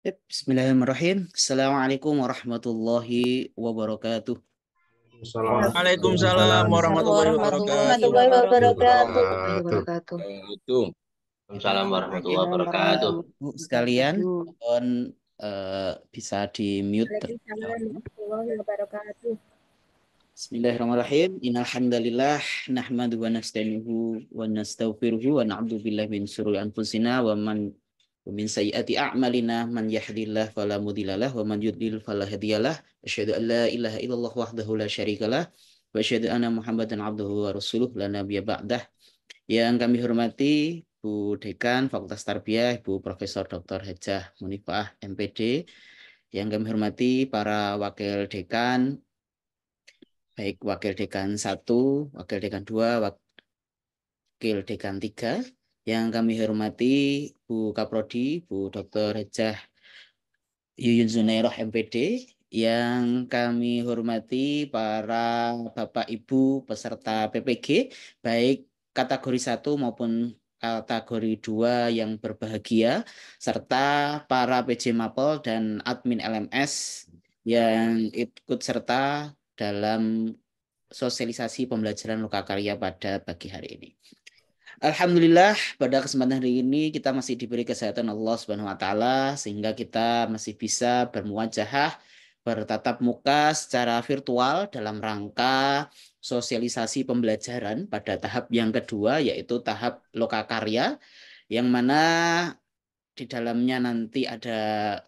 Bismillahirrahmanirrahim. Assalamualaikum warahmatullahi wabarakatuh. Waalaikumsalam warahmatullahi wabarakatuh. Waalaikumsalam warahmatullahi wabarakatuh. Bu sekalian, mohon bisa di mute. Bismillahirrahmanirrahim. Innal hamdalillah nahmaduhu wa nasta'inuhu wa nastaghfiruhu wa na'udzu billahi min syururi anfusina wa min sayyiati a'malina man yahdihillahu fala mudhillalah wa man yudlil fala hadiyalah. Asyhadu an la ilaha illallah wahdahu la syarikalah wa asyhadu anna Muhammadan abduhu wa rasuluh la nabiyya ba'dah. Yang kami hormati Bu Dekan Fakultas Tarbiyah, Ibu Profesor Dr. Hajah Munifah MPD. Yang kami hormati para wakil dekan, baik wakil dekan 1, wakil dekan 2, wakil dekan 3. Yang kami hormati Bu Kaprodi, Bu Dr. Hajah Yuyun Zunairoh MPD. Yang kami hormati para Bapak Ibu peserta PPG, baik kategori 1 maupun kategori 2 yang berbahagia, serta para PJ Mapel dan admin LMS yang ikut serta dalam sosialisasi pembelajaran lokakarya pada pagi hari ini. Alhamdulillah pada kesempatan hari ini kita masih diberi kesehatan Allah Subhanahu wa taala sehingga kita masih bisa bermuajahah, bertatap muka secara virtual dalam rangka sosialisasi pembelajaran pada tahap yang kedua, yaitu tahap lokakarya, yang mana di dalamnya nanti ada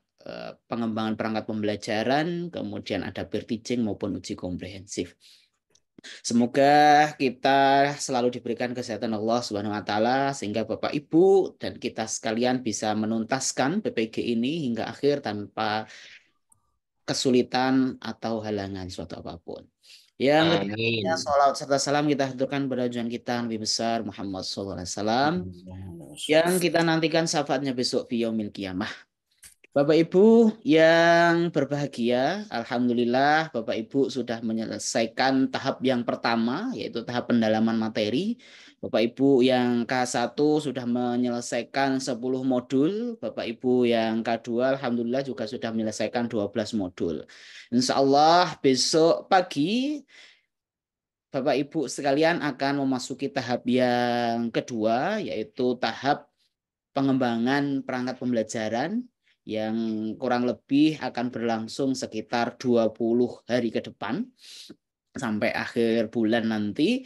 pengembangan perangkat pembelajaran, kemudian ada peer teaching maupun uji komprehensif. Semoga kita selalu diberikan kesehatan Allah Subhanahu wa taala sehingga Bapak Ibu dan kita sekalian bisa menuntaskan PPG ini hingga akhir tanpa kesulitan atau halangan suatu apapun. Yang ketiga, sholawat serta salam kita haturkan pada junjungan kita Nabi besar Muhammad SAW yang kita nantikan syafaatnya besok fi yaumil qiyamah. Bapak Ibu yang berbahagia, alhamdulillah Bapak Ibu sudah menyelesaikan tahap yang pertama, yaitu tahap pendalaman materi. Bapak Ibu yang K1 sudah menyelesaikan 10 modul, Bapak Ibu yang K2 alhamdulillah juga sudah menyelesaikan 12 modul. Insya Allah besok pagi Bapak Ibu sekalian akan memasuki tahap yang kedua, yaitu tahap pengembangan perangkat pembelajaran yang kurang lebih akan berlangsung sekitar 20 hari ke depan sampai akhir bulan nanti.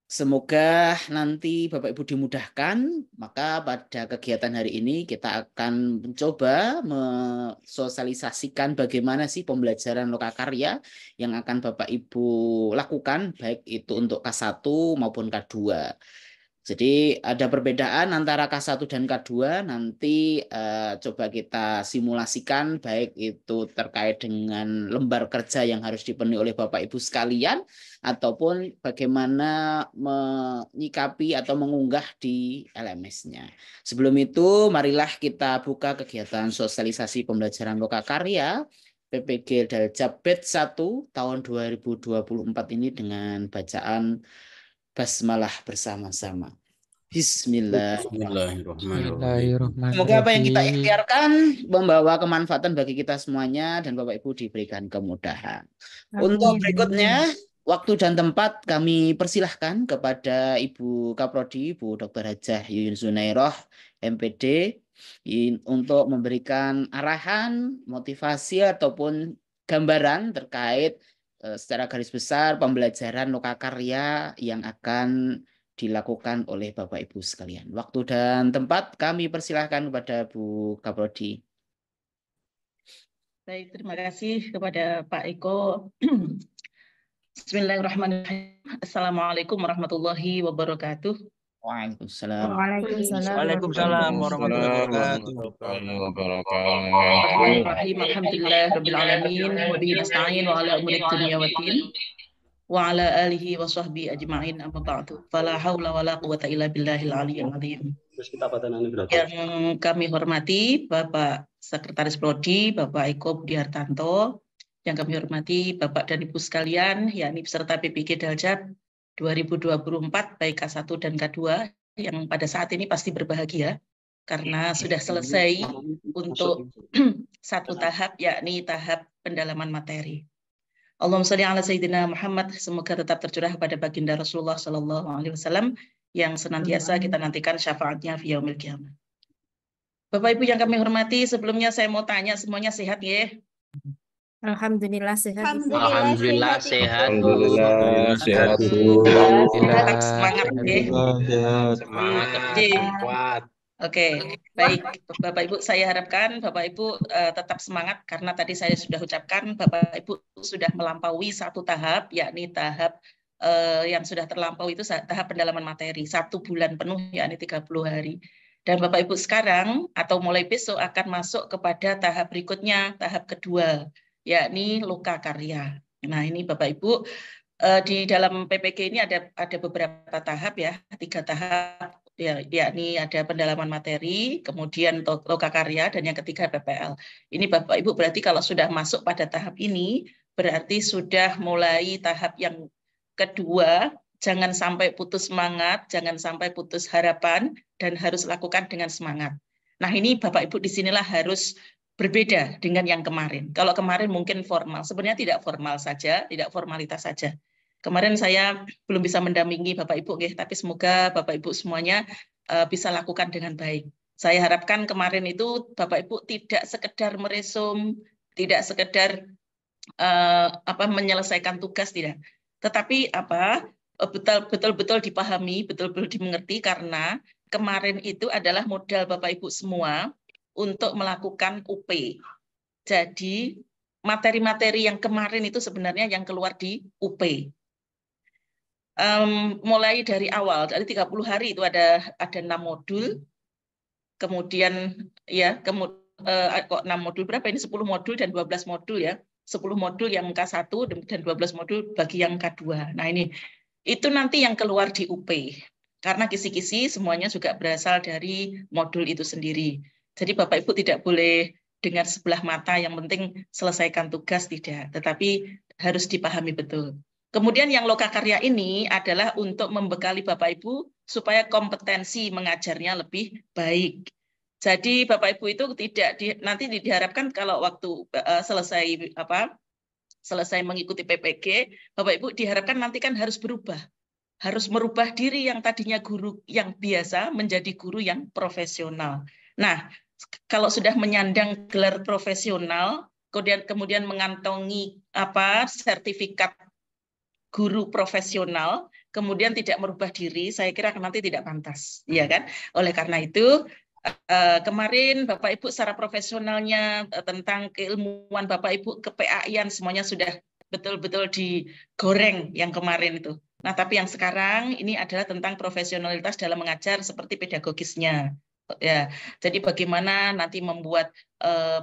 Semoga nanti Bapak Ibu dimudahkan, maka pada kegiatan hari ini kita akan mencoba mensosialisasikan bagaimana sih pembelajaran lokakarya yang akan Bapak Ibu lakukan, baik itu untuk K1 maupun K2. Jadi ada perbedaan antara K1 dan K2, nanti coba kita simulasikan baik itu terkait dengan lembar kerja yang harus dipenuhi oleh Bapak Ibu sekalian ataupun bagaimana menyikapi atau mengunggah di LMS-nya. Sebelum itu marilah kita buka kegiatan sosialisasi pembelajaran lokakarya PPG Daljab Batch 1 tahun 2024 ini dengan bacaan basmalah bersama-sama. Bismillahirrahmanirrahim. Semoga apa yang kita ikhtiarkan membawa kemanfaatan bagi kita semuanya dan Bapak Ibu diberikan kemudahan. Untuk berikutnya, waktu dan tempat kami persilahkan kepada Ibu Kaprodi, Ibu Dr. Hajah Yuyun Zunairoh, MPD, untuk memberikan arahan, motivasi ataupun gambaran terkait secara garis besar pembelajaran lokakarya yang akan dilakukan oleh Bapak Ibu sekalian. Waktu dan tempat kami persilahkan kepada Bu Kaprodi. Baik, terima kasih kepada Pak Eko. Bismillahirrahmanirrahim. Assalamualaikum warahmatullahi wabarakatuh. Waalaikumsalam. Waalaikumsalam warahmatullahi wabarakatuh. Bismillahirrahmanirrahim. Alhamdulillahirabbil alamin wa bihi nasta'in wa ala umuri dunya waddin. Wa ala alihi wa sahbihi ajma'in amma ba'du. Fala haula wala quwata illa billahil aliyyil azim. Yang kami hormati Bapak Sekretaris Prodi, Bapak Eko Budi Hartanto, Yang kami hormati Bapak dan Ibu sekalian, yakni peserta PPG Daljab 2024 baik K1 dan K2 yang pada saat ini pasti berbahagia karena sudah selesai untuk satu tahap, yakni tahap pendalaman materi. Allahumma sholli ala Sayyidina Muhammad, semoga tetap tercurah kepada baginda Rasulullah Sallallahu Alaihi Wasallam yang senantiasa kita nantikan syafaatnya fi yaumil qiyamah. Bapak Ibu yang kami hormati, sebelumnya saya mau tanya semuanya sehat ya? Alhamdulillah sehat. Alhamdulillah sehat, Bu. Alhamdulillah sehat, Bu. Tetap semangat ya. Semangat, Oke. kuat. Oke, baik Bapak Ibu, saya harapkan Bapak Ibu tetap semangat karena tadi saya sudah ucapkan Bapak Ibu sudah melampaui satu tahap, yakni tahap yang sudah terlampaui itu tahap pendalaman materi 1 bulan penuh, yakni 30 hari. Dan Bapak Ibu sekarang atau mulai besok akan masuk kepada tahap berikutnya, tahap kedua, yakni loka karya. Nah ini Bapak Ibu di dalam PPG ini ada beberapa tahap ya, 3 tahap. Ya, yakni ada pendalaman materi, kemudian loka karya, dan yang ketiga PPL. Ini Bapak Ibu berarti kalau sudah masuk pada tahap ini, berarti sudah mulai tahap yang kedua, jangan sampai putus semangat, jangan sampai putus harapan, dan harus lakukan dengan semangat. Nah ini Bapak Ibu disinilah harus berbeda dengan yang kemarin. Kalau kemarin mungkin formal, sebenarnya tidak formal saja, tidak formalitas saja. Kemarin saya belum bisa mendampingi Bapak Ibu, tapi semoga Bapak Ibu semuanya bisa lakukan dengan baik. Saya harapkan kemarin itu Bapak Ibu tidak sekedar meresum, tidak sekedar menyelesaikan tugas, tidak. Tetapi betul-betul dipahami, betul-betul dimengerti karena kemarin itu adalah modal Bapak Ibu semua untuk melakukan UP. Jadi materi-materi yang kemarin itu sebenarnya yang keluar di UP. Mulai dari awal, dari 30 hari itu ada 6 modul, kemudian ya kok 6 modul berapa ini 10 modul dan 12 modul ya, 10 modul yang K1 dan 12 modul bagi yang K2. Nah ini itu nanti yang keluar di UP karena kisi-kisi semuanya juga berasal dari modul itu sendiri. Jadi Bapak Ibu tidak boleh dengan sebelah mata yang penting selesaikan tugas, tidak, tetapi harus dipahami betul. Kemudian yang loka karya ini adalah untuk membekali Bapak Ibu supaya kompetensi mengajarnya lebih baik. Jadi Bapak Ibu itu nanti diharapkan kalau waktu selesai mengikuti PPG, Bapak Ibu diharapkan nanti kan harus berubah. Harus merubah diri yang tadinya guru yang biasa menjadi guru yang profesional. Nah, kalau sudah menyandang gelar profesional, kemudian mengantongi sertifikat guru profesional, kemudian tidak merubah diri, saya kira nanti tidak pantas, ya kan? Oleh karena itu, kemarin Bapak Ibu secara profesionalnya tentang keilmuan Bapak Ibu, ke-PA-an semuanya sudah betul-betul digoreng yang kemarin itu. Nah, tapi yang sekarang ini adalah tentang profesionalitas dalam mengajar seperti pedagogisnya. Ya, jadi bagaimana nanti membuat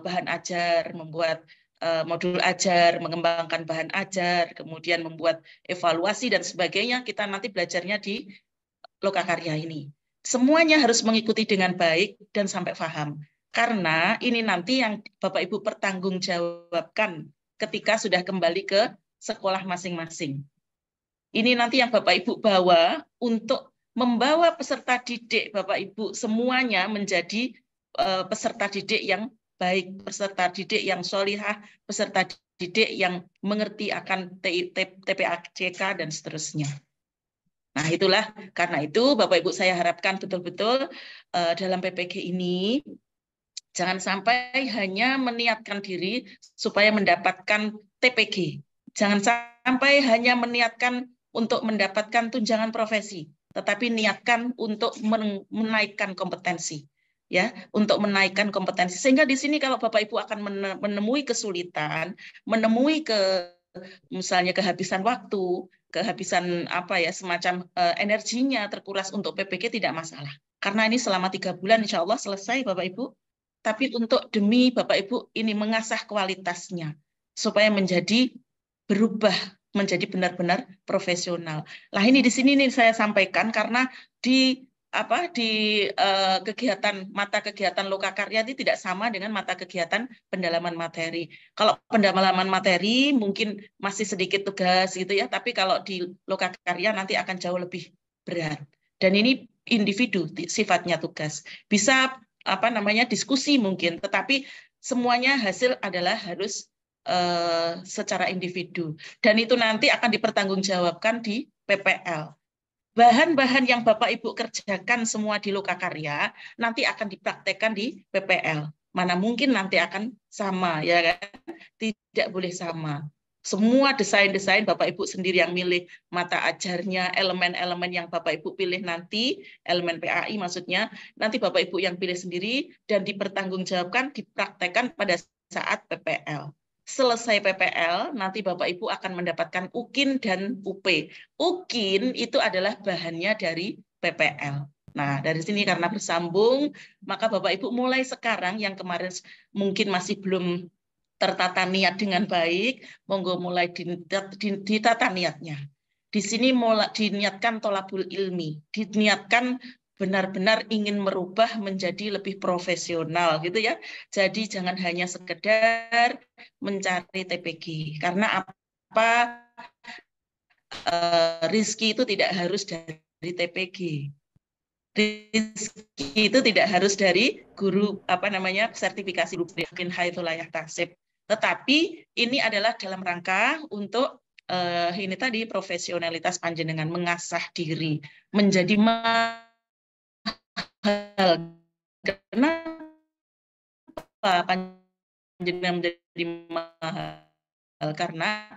bahan ajar, membuat modul ajar, mengembangkan bahan ajar, kemudian membuat evaluasi dan sebagainya, kita nanti belajarnya di loka karya ini. Semuanya harus mengikuti dengan baik dan sampai paham. Karena ini nanti yang Bapak Ibu pertanggungjawabkan ketika sudah kembali ke sekolah masing-masing. Ini nanti yang Bapak Ibu bawa untuk membawa peserta didik Bapak Ibu semuanya menjadi peserta didik yang baik, peserta didik yang sholihah, peserta didik yang mengerti akan TPACK dan seterusnya. Nah itulah, karena itu Bapak Ibu saya harapkan betul-betul dalam PPG ini jangan sampai hanya meniatkan diri supaya mendapatkan TPG. Jangan sampai hanya meniatkan untuk mendapatkan tunjangan profesi, tetapi niatkan untuk menaikkan kompetensi. Ya, untuk menaikkan kompetensi. Sehingga di sini kalau Bapak Ibu akan menemui kesulitan, menemui misalnya kehabisan waktu, kehabisan semacam energinya terkuras untuk PPG, tidak masalah. Karena ini selama 3 bulan insya Allah selesai Bapak Ibu. Tapi untuk demi Bapak Ibu ini mengasah kualitasnya supaya berubah menjadi benar-benar profesional. Nah ini di sini nih saya sampaikan karena di mata kegiatan lokakarya itu tidak sama dengan mata kegiatan pendalaman materi. Kalau pendalaman materi mungkin masih sedikit tugas gitu ya, tapi kalau di lokakarya nanti akan jauh lebih berat. Dan ini individu sifatnya tugas. Bisa diskusi mungkin, tetapi semuanya hasil adalah harus secara individu. Dan itu nanti akan dipertanggungjawabkan di PPL. Bahan-bahan yang Bapak Ibu kerjakan semua di lokakarya nanti akan dipraktekkan di PPL. Mana mungkin nanti akan sama, ya kan? Tidak boleh sama. Semua desain-desain Bapak Ibu sendiri yang milih mata ajarnya, elemen-elemen yang Bapak Ibu pilih nanti, elemen PAI maksudnya, nanti Bapak Ibu yang pilih sendiri dan dipertanggungjawabkan, dipraktekkan pada saat PPL. Selesai PPL, nanti Bapak Ibu akan mendapatkan UKIN dan UP. UKIN itu adalah bahannya dari PPL. Nah, dari sini karena bersambung, maka Bapak Ibu mulai sekarang yang kemarin mungkin masih belum tertata niat dengan baik, monggo mulai ditata niatnya. Di sini mulai diniatkan tolabul ilmi, diniatkan benar-benar ingin merubah menjadi lebih profesional gitu ya. Jadi jangan hanya sekedar mencari TPG. Karena rezeki itu tidak harus dari TPG. Rezeki itu tidak harus dari guru sertifikasi mungkin haitsulayah tasib. Tetapi ini adalah dalam rangka untuk ini tadi profesionalitas panjenengan, mengasah diri menjadi kenapa panjenengan menjadi mahal? Karena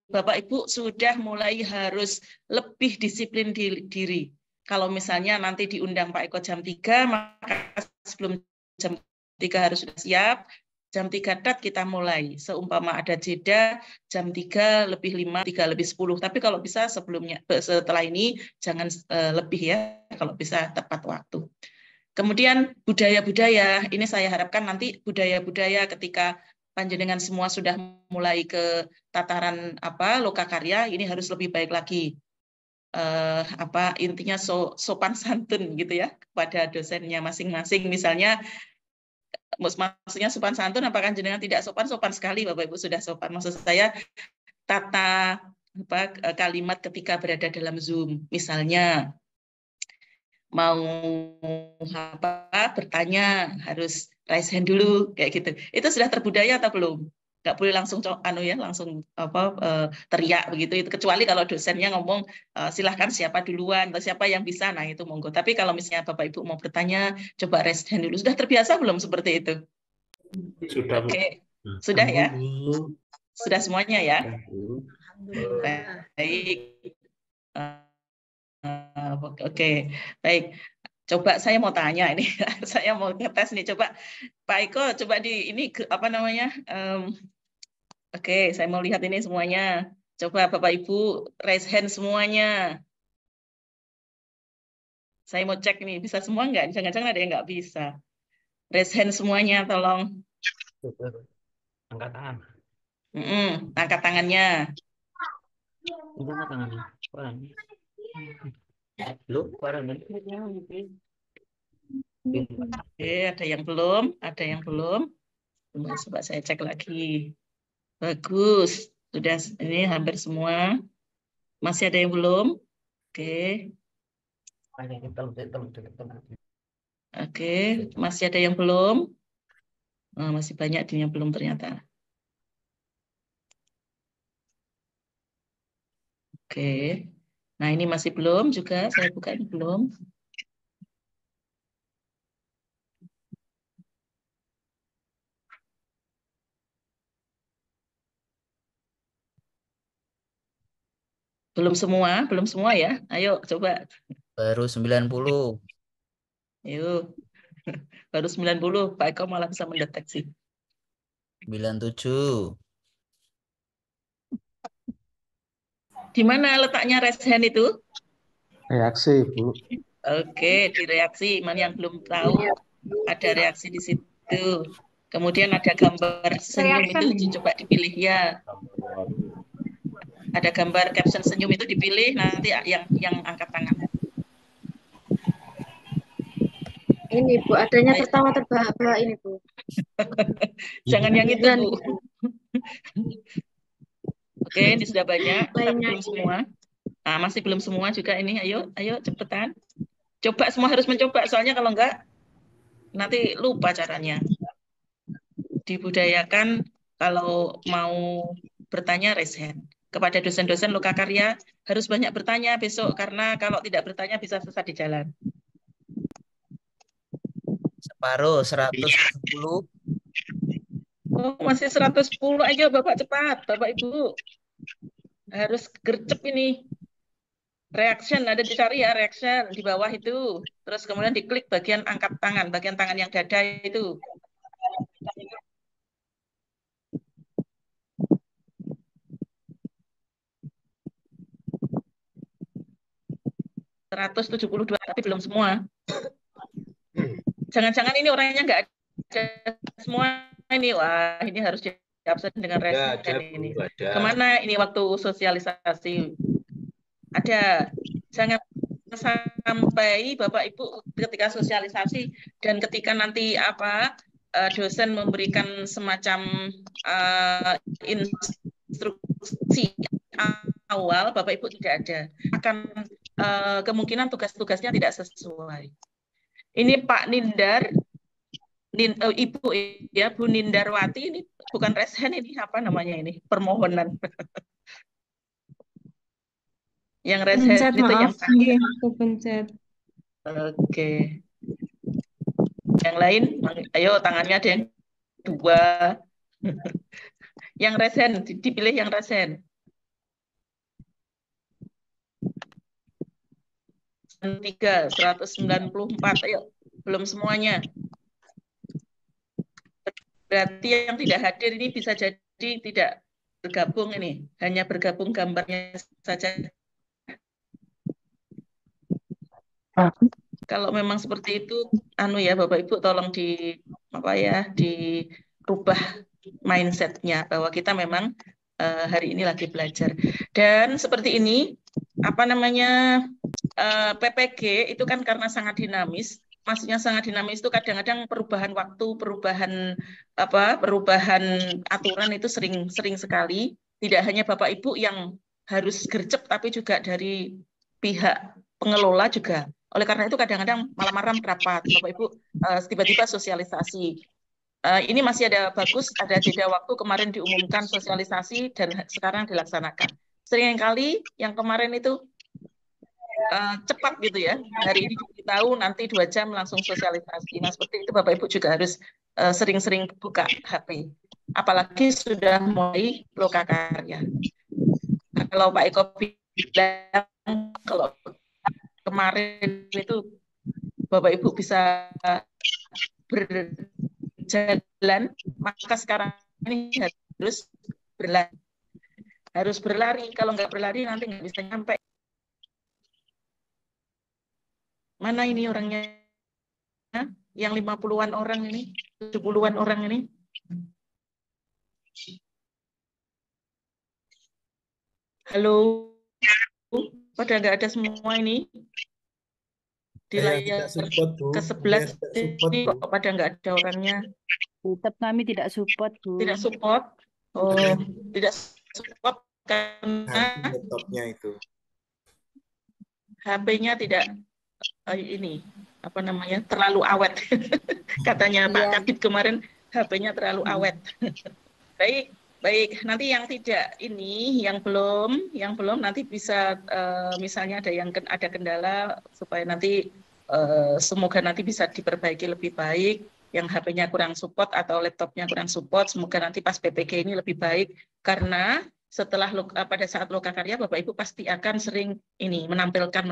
Bapak Ibu sudah mulai harus lebih disiplin diri. Kalau misalnya nanti diundang Pak Eko jam 3, maka sebelum jam 3 harus sudah siap. Jam 3 kita mulai. Seumpama ada jeda, jam 3 lebih 5, 3 lebih 10. Tapi kalau bisa setelah ini jangan lebih ya, kalau bisa tepat waktu. Kemudian budaya-budaya, ini saya harapkan nanti budaya-budaya ketika panjenengan semua sudah mulai ke tataran lokakarya, ini harus lebih baik lagi. Intinya sopan santun gitu ya kepada dosennya masing-masing. Misalnya maksudnya sopan santun, apakah jenengan tidak sopan? Sopan sekali Bapak Ibu sudah sopan. Maksud saya tata kalimat ketika berada dalam Zoom. Misalnya mau bertanya harus raise hand dulu kayak gitu. Itu sudah terbudaya atau belum? Nggak boleh langsung teriak begitu. Itu kecuali kalau dosennya ngomong silahkan siapa duluan atau siapa yang bisa, nah itu monggo. Tapi kalau misalnya Bapak Ibu mau bertanya, coba raise hand dulu. Sudah terbiasa belum seperti itu? Sudah. Oke. Sudah ya? Sudah semuanya ya? Baik. Oke, baik. Coba saya mau tanya ini, saya mau ngetes nih. Coba Pak Eko, coba oke, saya mau lihat ini semuanya. Coba Bapak Ibu raise hand semuanya. Saya mau cek nih, bisa semua nggak? Jangan-jangan ada yang nggak bisa. Raise hand semuanya, tolong. Angkat tangan. Angkat tangannya. Angkat tangannya. Oke, ada yang belum? Ada yang belum? Coba saya cek lagi. Bagus. Sudah ini hampir semua. Masih ada yang belum? Oke. Oke, masih ada yang belum? Masih banyak yang belum ternyata. Oke. Nah, ini masih belum juga. Saya buka ini belum. Belum semua ya. Ayo coba. Baru 90. Yuk. Baru 90. Pak Eko malah bisa mendeteksi. 97. Di mana letaknya raise hand itu? Reaksi, Bu. Oke, di reaksi. Mana yang belum tahu? Ada reaksi di situ. Kemudian ada gambar senyum itu coba dipilih ya. Ada gambar caption senyum itu dipilih, nanti yang angkat tangan. Ini Bu, adanya Baik. tertawa terbahak-bahak ini Bu. Jangan yang itu, Dan Bu. Oke, ini sudah banyak, tapi lainnya belum semua. Nah, masih belum semua juga ini. Ayo cepetan. Coba semua harus mencoba, soalnya kalau enggak nanti lupa caranya. Dibudayakan kalau mau bertanya raise hand. Kepada dosen-dosen lokakarya harus banyak bertanya besok, karena kalau tidak bertanya bisa sesat di jalan. Separuh 110. Oh, masih 110 aja Bapak, cepat. Bapak Ibu harus gercep ini. Reaction ada dicari ya, reaction di bawah itu. Terus kemudian diklik bagian angkat tangan, bagian tangan yang dada itu. ...172, tapi belum semua. Jangan-jangan ini orangnya nggak ada semua ini. Wah, ini harus diabsen dengan reaction ini. Kemana ini waktu sosialisasi? Ada. Jangan sampai Bapak Ibu ketika sosialisasi dan ketika nanti dosen memberikan semacam instruksi awal, Bapak Ibu tidak ada, akan kemungkinan tugas-tugasnya tidak sesuai. Ini Pak Nindar, Ibu ya, Bu Nindarwati, ini bukan resen, ini apa namanya ini, permohonan. Yang resen pencet, itu yang maaf. Iya, aku pencet. Oke. Yang lain, ayo tangannya ada yang 2. Yang resen, dipilih yang resen. 3, 194, ayo. Belum semuanya. Berarti yang tidak hadir ini bisa jadi tidak bergabung ini. Hanya bergabung gambarnya saja. Kalau memang seperti itu, ya Bapak Ibu tolong dirubah mindsetnya bahwa kita memang hari ini lagi belajar. Dan seperti ini, PPG itu kan karena sangat dinamis. Maksudnya sangat dinamis itu kadang-kadang perubahan waktu, perubahan aturan itu sering sekali. Tidak hanya Bapak Ibu yang harus gercep, tapi juga dari pihak pengelola juga. Oleh karena itu kadang-kadang malam-malam rapat, Bapak Ibu tiba-tiba sosialisasi. Ini masih ada bagus, ada jeda waktu, kemarin diumumkan sosialisasi dan sekarang dilaksanakan. Seringkali yang kemarin itu cepat gitu ya, hari ini diberitahu nanti 2 jam langsung sosialisasi. Nah seperti itu Bapak Ibu juga harus sering-sering buka HP. Apalagi sudah mulai lokakarya. Nah, kalau Pak Eko bilang kalau kemarin itu Bapak Ibu bisa berjalan, maka sekarang ini harus berlari. Kalau nggak berlari nanti nggak bisa nyampe. Mana ini orangnya? Yang 50-an orang ini, 70-an orang ini. Halo, pada nggak ada semua ini di layar ke-11 ini kok pada nggak ada orangnya. Tetap kami tidak support, Bu. Tidak support. Oh, tidak support karena laptopnya itu. HP-nya tidak terlalu awet. Katanya Pak Kadit kemarin HP-nya terlalu awet. Baik, nanti yang tidak yang belum nanti bisa misalnya ada kendala supaya nanti semoga nanti bisa diperbaiki lebih baik. Yang HP-nya kurang support atau laptopnya kurang support, semoga nanti pas PPG ini lebih baik, karena setelah pada saat lokakarya Bapak Ibu pasti akan sering menampilkan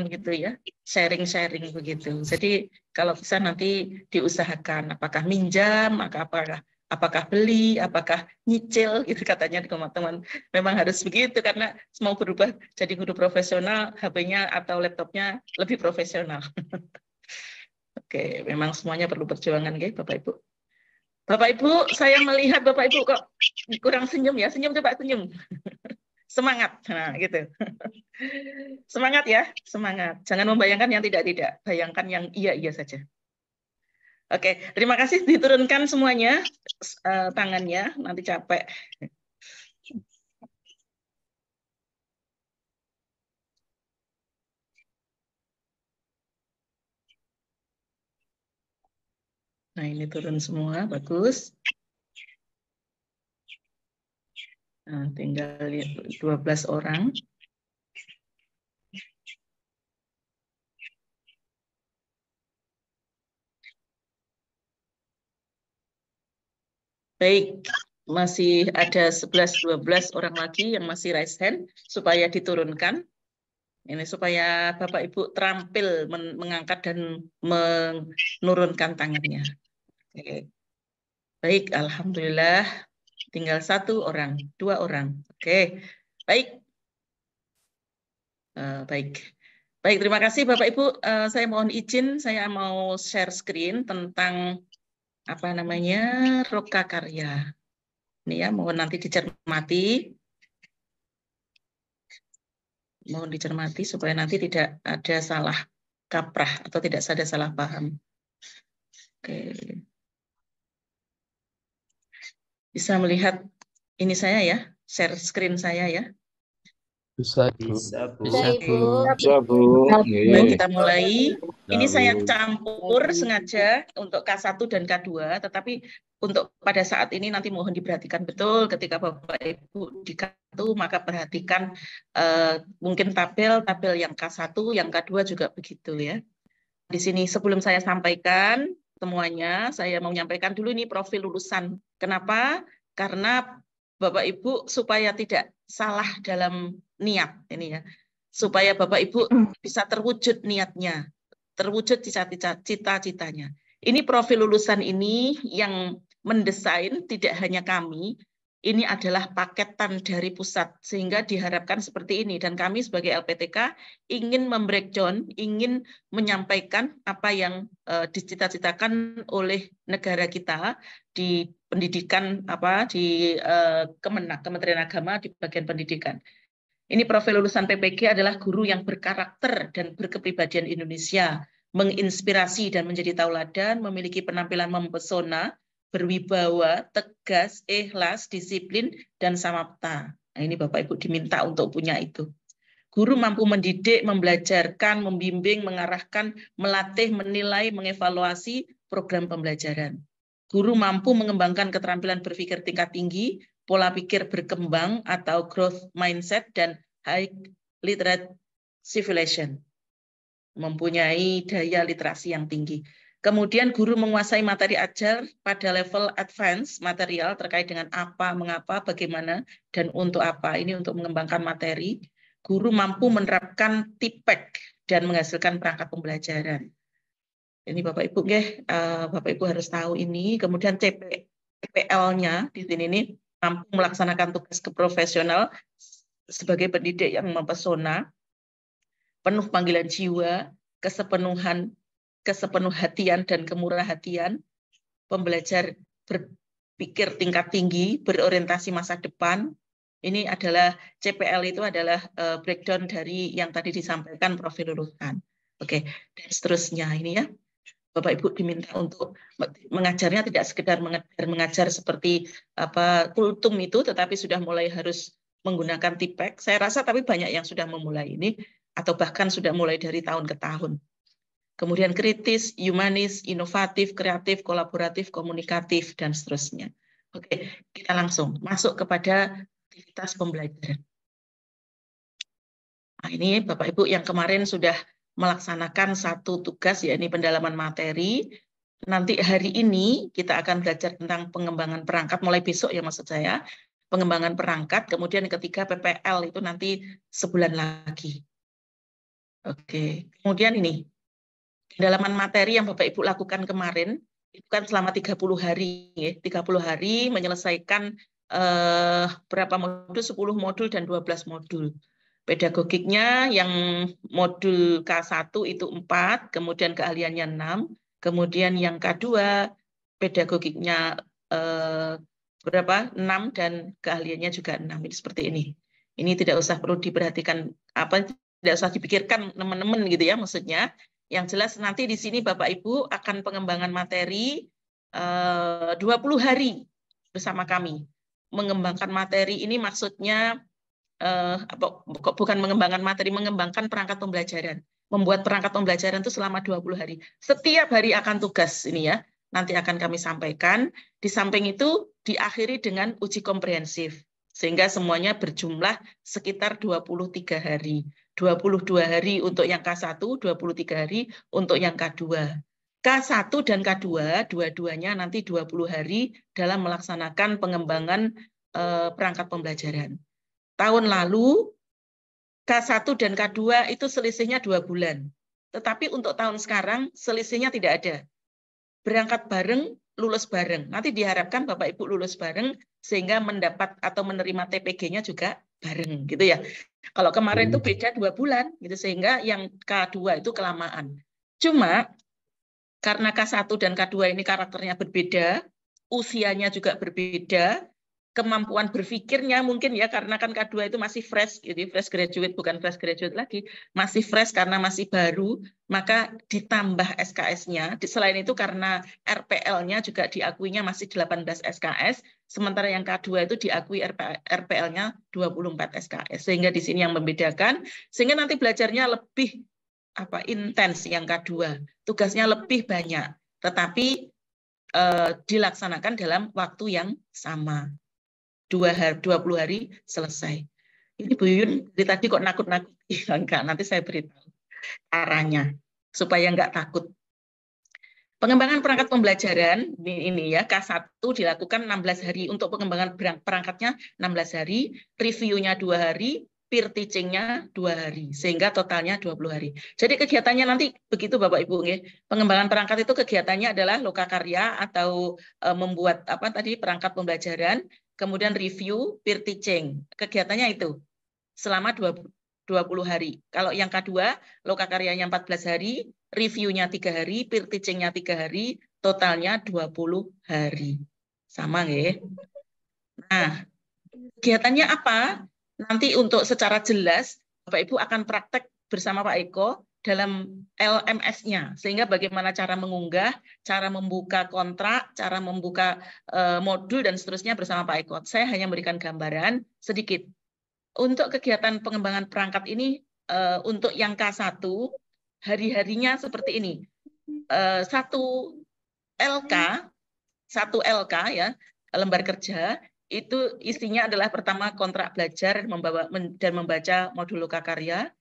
begitu ya, sharing begitu. Jadi kalau bisa nanti diusahakan apakah minjam, apakah beli, apakah nyicil gitu katanya teman-teman. Memang harus begitu karena mau berubah jadi guru profesional, HP-nya atau laptopnya lebih profesional. Oke, memang semuanya perlu perjuangan, Bapak Ibu. Bapak Ibu, saya melihat Bapak Ibu kok kurang senyum ya. Senyum, coba senyum. Semangat, nah gitu. Semangat ya, semangat. Jangan membayangkan yang tidak-tidak. Bayangkan yang iya-iya saja. Oke, terima kasih, diturunkan semuanya tangannya, nanti capek. Nah, ini turun semua, bagus. Nah, tinggal 12 orang. Baik, masih ada 11-12 orang lagi yang masih raise hand supaya diturunkan. Ini supaya Bapak Ibu terampil mengangkat dan menurunkan tangannya. Oke. Baik, alhamdulillah. Tinggal 1 orang, 2 orang. Oke, baik. Baik. Baik, terima kasih Bapak Ibu. Saya mohon izin, saya mau share screen tentang apa namanya Roka Karya. Ini ya, mohon nanti dicermati. Mohon dicermati supaya nanti tidak ada salah kaprah atau tidak ada salah paham. Oke. Bisa melihat ini saya ya, share screen saya ya. Bisa, Bu. Bisa, Bu. Bisa, Bu. Bisa, Bu. Baik, kita mulai. Ini saya campur sengaja untuk K1 dan K2, tetapi untuk pada saat ini nanti mohon diperhatikan betul ketika Bapak Ibu di K1, maka perhatikan mungkin tabel yang K1, yang K2 juga begitu ya. Di sini sebelum saya sampaikan semuanya, saya mau menyampaikan dulu ini profil lulusan. Kenapa? Karena Bapak Ibu supaya tidak salah dalam niat ini ya. Supaya Bapak Ibu bisa terwujud niatnya, terwujud cita-citanya. Ini profil lulusan ini yang mendesain tidak hanya kami, ini adalah paketan dari pusat, sehingga diharapkan seperti ini. Dan kami sebagai LPTK ingin membreakdown, ingin menyampaikan apa yang dicita-citakan oleh negara kita di pendidikan, di Kementerian Agama di bagian pendidikan. Ini profil lulusan PPG adalah guru yang berkarakter dan berkepribadian Indonesia, menginspirasi dan menjadi tauladan, memiliki penampilan mempesona, berwibawa, tegas, ikhlas, disiplin, dan samapta. Nah, ini Bapak Ibu diminta untuk punya itu. Guru mampu mendidik, membelajarkan, membimbing, mengarahkan, melatih, menilai, mengevaluasi program pembelajaran. Guru mampu mengembangkan keterampilan berpikir tingkat tinggi, pola pikir berkembang atau growth mindset, dan high literate civilization. Mempunyai daya literasi yang tinggi. Kemudian guru menguasai materi ajar pada level advance material terkait dengan apa, mengapa, bagaimana, dan untuk apa. Ini untuk mengembangkan materi. Guru mampu menerapkan TPEK dan menghasilkan perangkat pembelajaran. Ini Bapak Ibu, Bapak Ibu harus tahu ini. Kemudian CPL-nya di sini ini mampu melaksanakan tugas keprofesional sebagai pendidik yang mempesona, penuh panggilan jiwa, kesepenuhhatian dan kemurah hatian, pembelajar berpikir tingkat tinggi, berorientasi masa depan. Ini adalah CPL itu adalah breakdown dari yang tadi disampaikan profil lulusan. Oke, dan seterusnya ini ya. Bapak Ibu diminta untuk mengajarnya tidak sekedar mengajar seperti kultum itu, tetapi sudah mulai harus menggunakan TPEK. Saya rasa tapi banyak yang sudah memulai ini, atau bahkan sudah mulai dari tahun ke tahun. Kemudian kritis, humanis, inovatif, kreatif, kolaboratif, komunikatif, dan seterusnya. Oke, kita langsung masuk kepada aktivitas pembelajaran. Nah, ini Bapak Ibu yang kemarin sudah melaksanakan satu tugas, yakni pendalaman materi. Nanti hari ini kita akan belajar tentang pengembangan perangkat, mulai besok ya maksud saya, pengembangan perangkat, kemudian ketiga PPL itu nanti sebulan lagi. Oke, kemudian ini, pendalaman materi yang Bapak Ibu lakukan kemarin, itu kan selama 30 hari, ya, 30 hari menyelesaikan berapa modul, 10 modul dan 12 modul. Pedagogiknya yang modul K1 itu 4, kemudian keahliannya 6, kemudian yang K2 pedagogiknya berapa? 6 dan keahliannya juga 6. Ini seperti ini. Ini tidak usah perlu diperhatikan tidak usah dipikirkan teman-teman gitu ya maksudnya. Yang jelas nanti di sini Bapak Ibu akan pengembangan materi 20 hari bersama kami. Mengembangkan materi ini maksudnya bukan mengembangkan materi, mengembangkan perangkat pembelajaran. Membuat perangkat pembelajaran itu selama 20 hari. Setiap hari akan tugas ini ya. Nanti akan kami sampaikan. Di samping itu diakhiri dengan uji komprehensif. Sehingga semuanya berjumlah sekitar 23 hari. 22 hari untuk yang K1, 23 hari untuk yang K2. K1 dan K2, dua-duanya nanti 20 hari dalam melaksanakan pengembangan perangkat pembelajaran. Tahun lalu, K1 dan K2 itu selisihnya 2 bulan. Tetapi untuk tahun sekarang, selisihnya tidak ada. Berangkat bareng, lulus bareng. Nanti diharapkan Bapak Ibu lulus bareng, sehingga mendapat atau menerima TPG-nya juga bareng. Gitu ya. Kalau kemarin itu beda 2 bulan, gitu, sehingga yang K2 itu kelamaan. Cuma, karena K1 dan K2 ini karakternya berbeda, usianya juga berbeda, kemampuan berpikirnya mungkin ya, karena kan K2 itu masih fresh, jadi fresh graduate, bukan fresh graduate lagi, masih fresh karena masih baru, maka ditambah SKS-nya. Selain itu karena RPL-nya juga diakuinya masih 18 SKS, sementara yang K2 itu diakui RPL-nya 24 SKS. Sehingga di sini yang membedakan, sehingga nanti belajarnya lebih intens yang K2, tugasnya lebih banyak, tetapi dilaksanakan dalam waktu yang sama. 20 hari selesai. Ini Bu Yuyun dari tadi kok nakut-nakut? Enggak, nanti saya beritahu caranya supaya enggak takut. Pengembangan perangkat pembelajaran ini ya, K1 dilakukan 16 hari, untuk pengembangan perangkatnya 16 hari, reviewnya 2 hari, peer teaching-nya 2 hari, sehingga totalnya 20 hari. Jadi kegiatannya nanti begitu Bapak Ibu, pengembangan perangkat itu kegiatannya adalah lokakarya atau membuat perangkat pembelajaran, kemudian review, peer teaching. Kegiatannya itu selama 20 hari. Kalau yang K2, lokakaryanya 14 hari, reviewnya 3 hari, peer teaching-nya 3 hari, totalnya 20 hari. Sama nggih? Nah, kegiatannya apa? Nanti untuk secara jelas, Bapak Ibu akan praktek bersama Pak Eko dalam LMS-nya, sehingga bagaimana cara mengunggah, cara membuka kontrak, cara membuka modul, dan seterusnya bersama Pak Eko. Saya hanya memberikan gambaran sedikit. Untuk kegiatan pengembangan perangkat ini, untuk yang K1, hari-harinya seperti ini. 1 LK ya, lembar kerja, itu isinya adalah pertama kontrak belajar dan membaca modul lokakarya,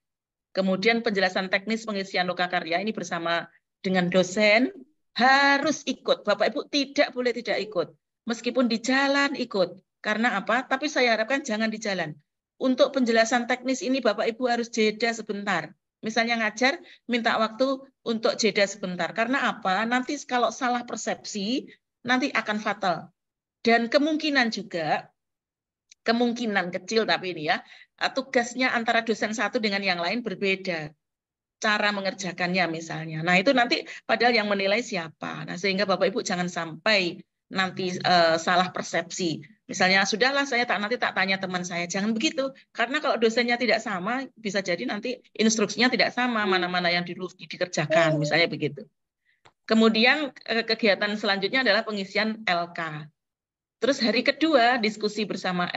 kemudian penjelasan teknis pengisian lokakarya ini bersama dengan dosen, harus ikut. Bapak Ibu tidak boleh tidak ikut. Meskipun di jalan ikut. Karena apa? Tapi saya harapkan jangan di jalan. Untuk penjelasan teknis ini Bapak Ibu harus jeda sebentar. Misalnya ngajar, minta waktu untuk jeda sebentar. Karena apa? Nanti kalau salah persepsi, nanti akan fatal. Dan kemungkinan juga, kemungkinan kecil tapi ini ya, tugasnya antara dosen satu dengan yang lain berbeda. Cara mengerjakannya misalnya. Nah itu nanti padahal yang menilai siapa. Nah sehingga Bapak Ibu jangan sampai nanti salah persepsi. Misalnya sudahlah saya nanti tak tanya teman saya. Jangan begitu. Karena kalau dosennya tidak sama, bisa jadi nanti instruksinya tidak sama, mana-mana yang dikerjakan. Misalnya begitu. Kemudian kegiatan selanjutnya adalah pengisian LK. Terus hari kedua diskusi bersama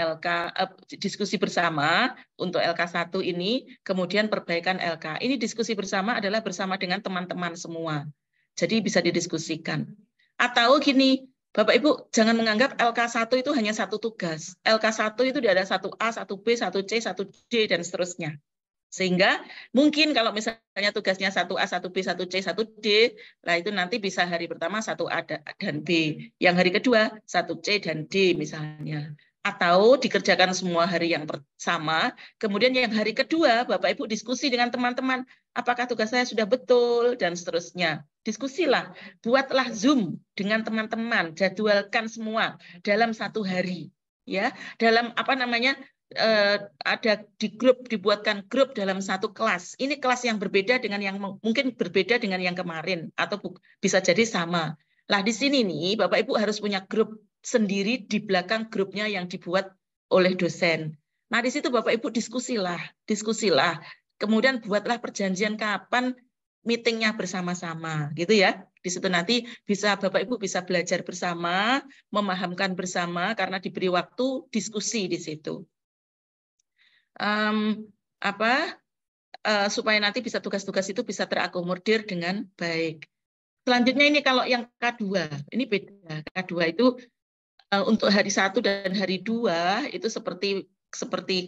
diskusi bersama untuk LK1 ini, kemudian perbaikan LK. Ini diskusi bersama adalah bersama dengan teman-teman semua. Jadi bisa didiskusikan. Atau gini, Bapak Ibu jangan menganggap LK1 itu hanya satu tugas. LK1 itu ada 1A, 1B, 1C, 1D dan seterusnya. Sehingga mungkin kalau misalnya tugasnya 1A, 1B, 1C, 1D, nah itu nanti bisa hari pertama 1A dan B. Yang hari kedua 1C dan D misalnya. Atau dikerjakan semua hari yang sama, kemudian yang hari kedua Bapak Ibu diskusi dengan teman-teman, apakah tugas saya sudah betul, dan seterusnya. Diskusilah, buatlah Zoom dengan teman-teman, jadwalkan semua dalam 1 hari. Ya, dalam ada di grup, dibuatkan grup dalam 1 kelas. Ini kelas yang berbeda dengan yang mungkin berbeda dengan yang kemarin atau bisa jadi sama. Lah di sini nih Bapak Ibu harus punya grup sendiri di belakang grupnya yang dibuat oleh dosen. Nah di situ Bapak Ibu diskusilah. Kemudian buatlah perjanjian kapan meetingnya bersama-sama, gitu ya. Di situ nanti bisa Bapak Ibu bisa belajar bersama, memahamkan bersama karena diberi waktu diskusi di situ. Supaya nanti bisa tugas-tugas itu bisa terakomodir dengan baik. Selanjutnya ini kalau yang K2, ini beda. K2 itu untuk hari 1 dan hari 2 itu seperti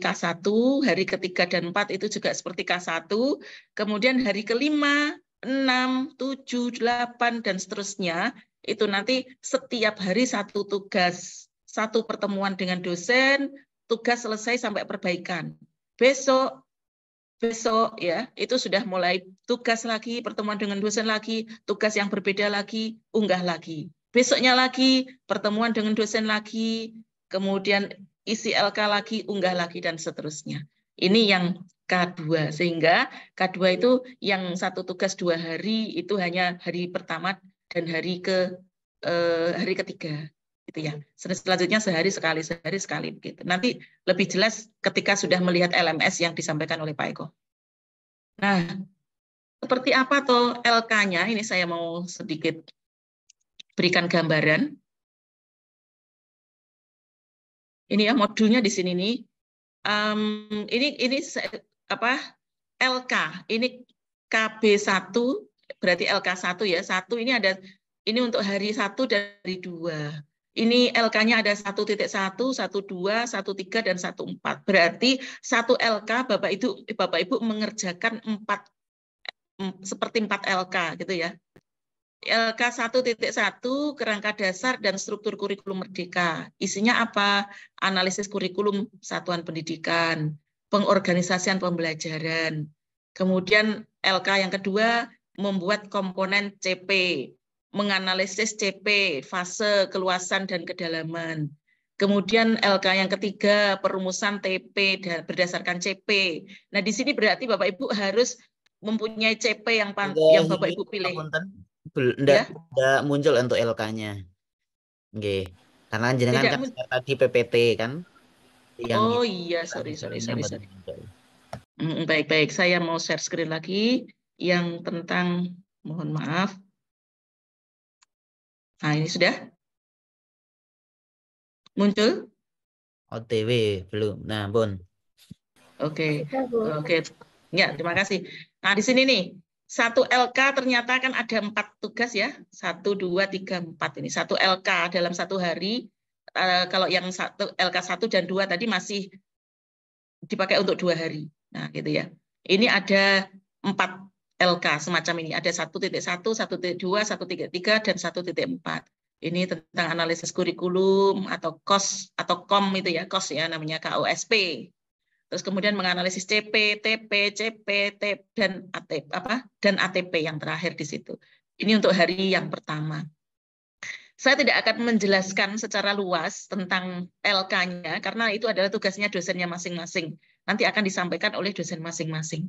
K1, hari ketiga dan 4 itu juga seperti K1, kemudian hari kelima, 6, 7, 8, dan seterusnya, itu nanti setiap hari satu tugas, satu pertemuan dengan dosen, tugas selesai sampai perbaikan. Besok ya, itu sudah mulai tugas lagi, pertemuan dengan dosen lagi, tugas yang berbeda lagi, unggah lagi. Besoknya lagi, pertemuan dengan dosen lagi, kemudian isi LK lagi, unggah lagi, dan seterusnya. Ini yang K2, sehingga K2 itu yang satu tugas 2 hari, itu hanya hari pertama dan hari ketiga. Gitu ya. Selanjutnya sehari sekali begitu. Nanti lebih jelas ketika sudah melihat LMS yang disampaikan oleh Pak Eko. Nah, seperti apa toh LK-nya? Ini saya mau sedikit berikan gambaran. Ini ya modulnya di sini nih. Ini apa? LK. Ini KB1 berarti LK1 ya. 1 ini ada ini untuk hari 1 dari 2. Ini LK-nya ada 1.1, 1.2, 1.3, dan 1.4. Berarti 1 LK Bapak Ibu mengerjakan 4 LK gitu ya. LK 1.1 kerangka dasar dan struktur kurikulum merdeka. Isinya apa? Analisis kurikulum satuan pendidikan, pengorganisasian pembelajaran. Kemudian LK yang kedua membuat komponen CP, menganalisis CP, fase, keluasan, dan kedalaman. Kemudian LK yang ketiga, perumusan TP berdasarkan CP. Nah, di sini berarti Bapak Ibu harus mempunyai CP yang Bapak Ibu pilih. Enggak muncul untuk LK-nya. Oke. Karena jenengan kan tadi PPT kan. Oh iya, sorry. Baik. Saya mau share screen lagi yang tentang, mohon maaf. Nah, ini sudah muncul? OTW belum. Nah, Bon. Oke. Ya, terima kasih. Nah, di sini nih, 1 LK ternyata kan ada 4 tugas ya. 1, 2, 3, 4 ini. 1 LK dalam 1 hari. Kalau yang LK 1 dan 2 tadi masih dipakai untuk 2 hari. Nah, gitu ya. Ini ada 4 LK semacam ini. Ada 1.1, 1.2, 1.3, dan 1.4. Ini tentang analisis kurikulum atau KOS atau KOM itu ya, KOS ya namanya KOSP. Terus kemudian menganalisis CP, TP, CP, TP, dan ATP yang terakhir di situ. Ini untuk hari yang pertama. Saya tidak akan menjelaskan secara luas tentang LK-nya, karena itu adalah tugasnya dosennya masing-masing. Nanti akan disampaikan oleh dosen masing-masing.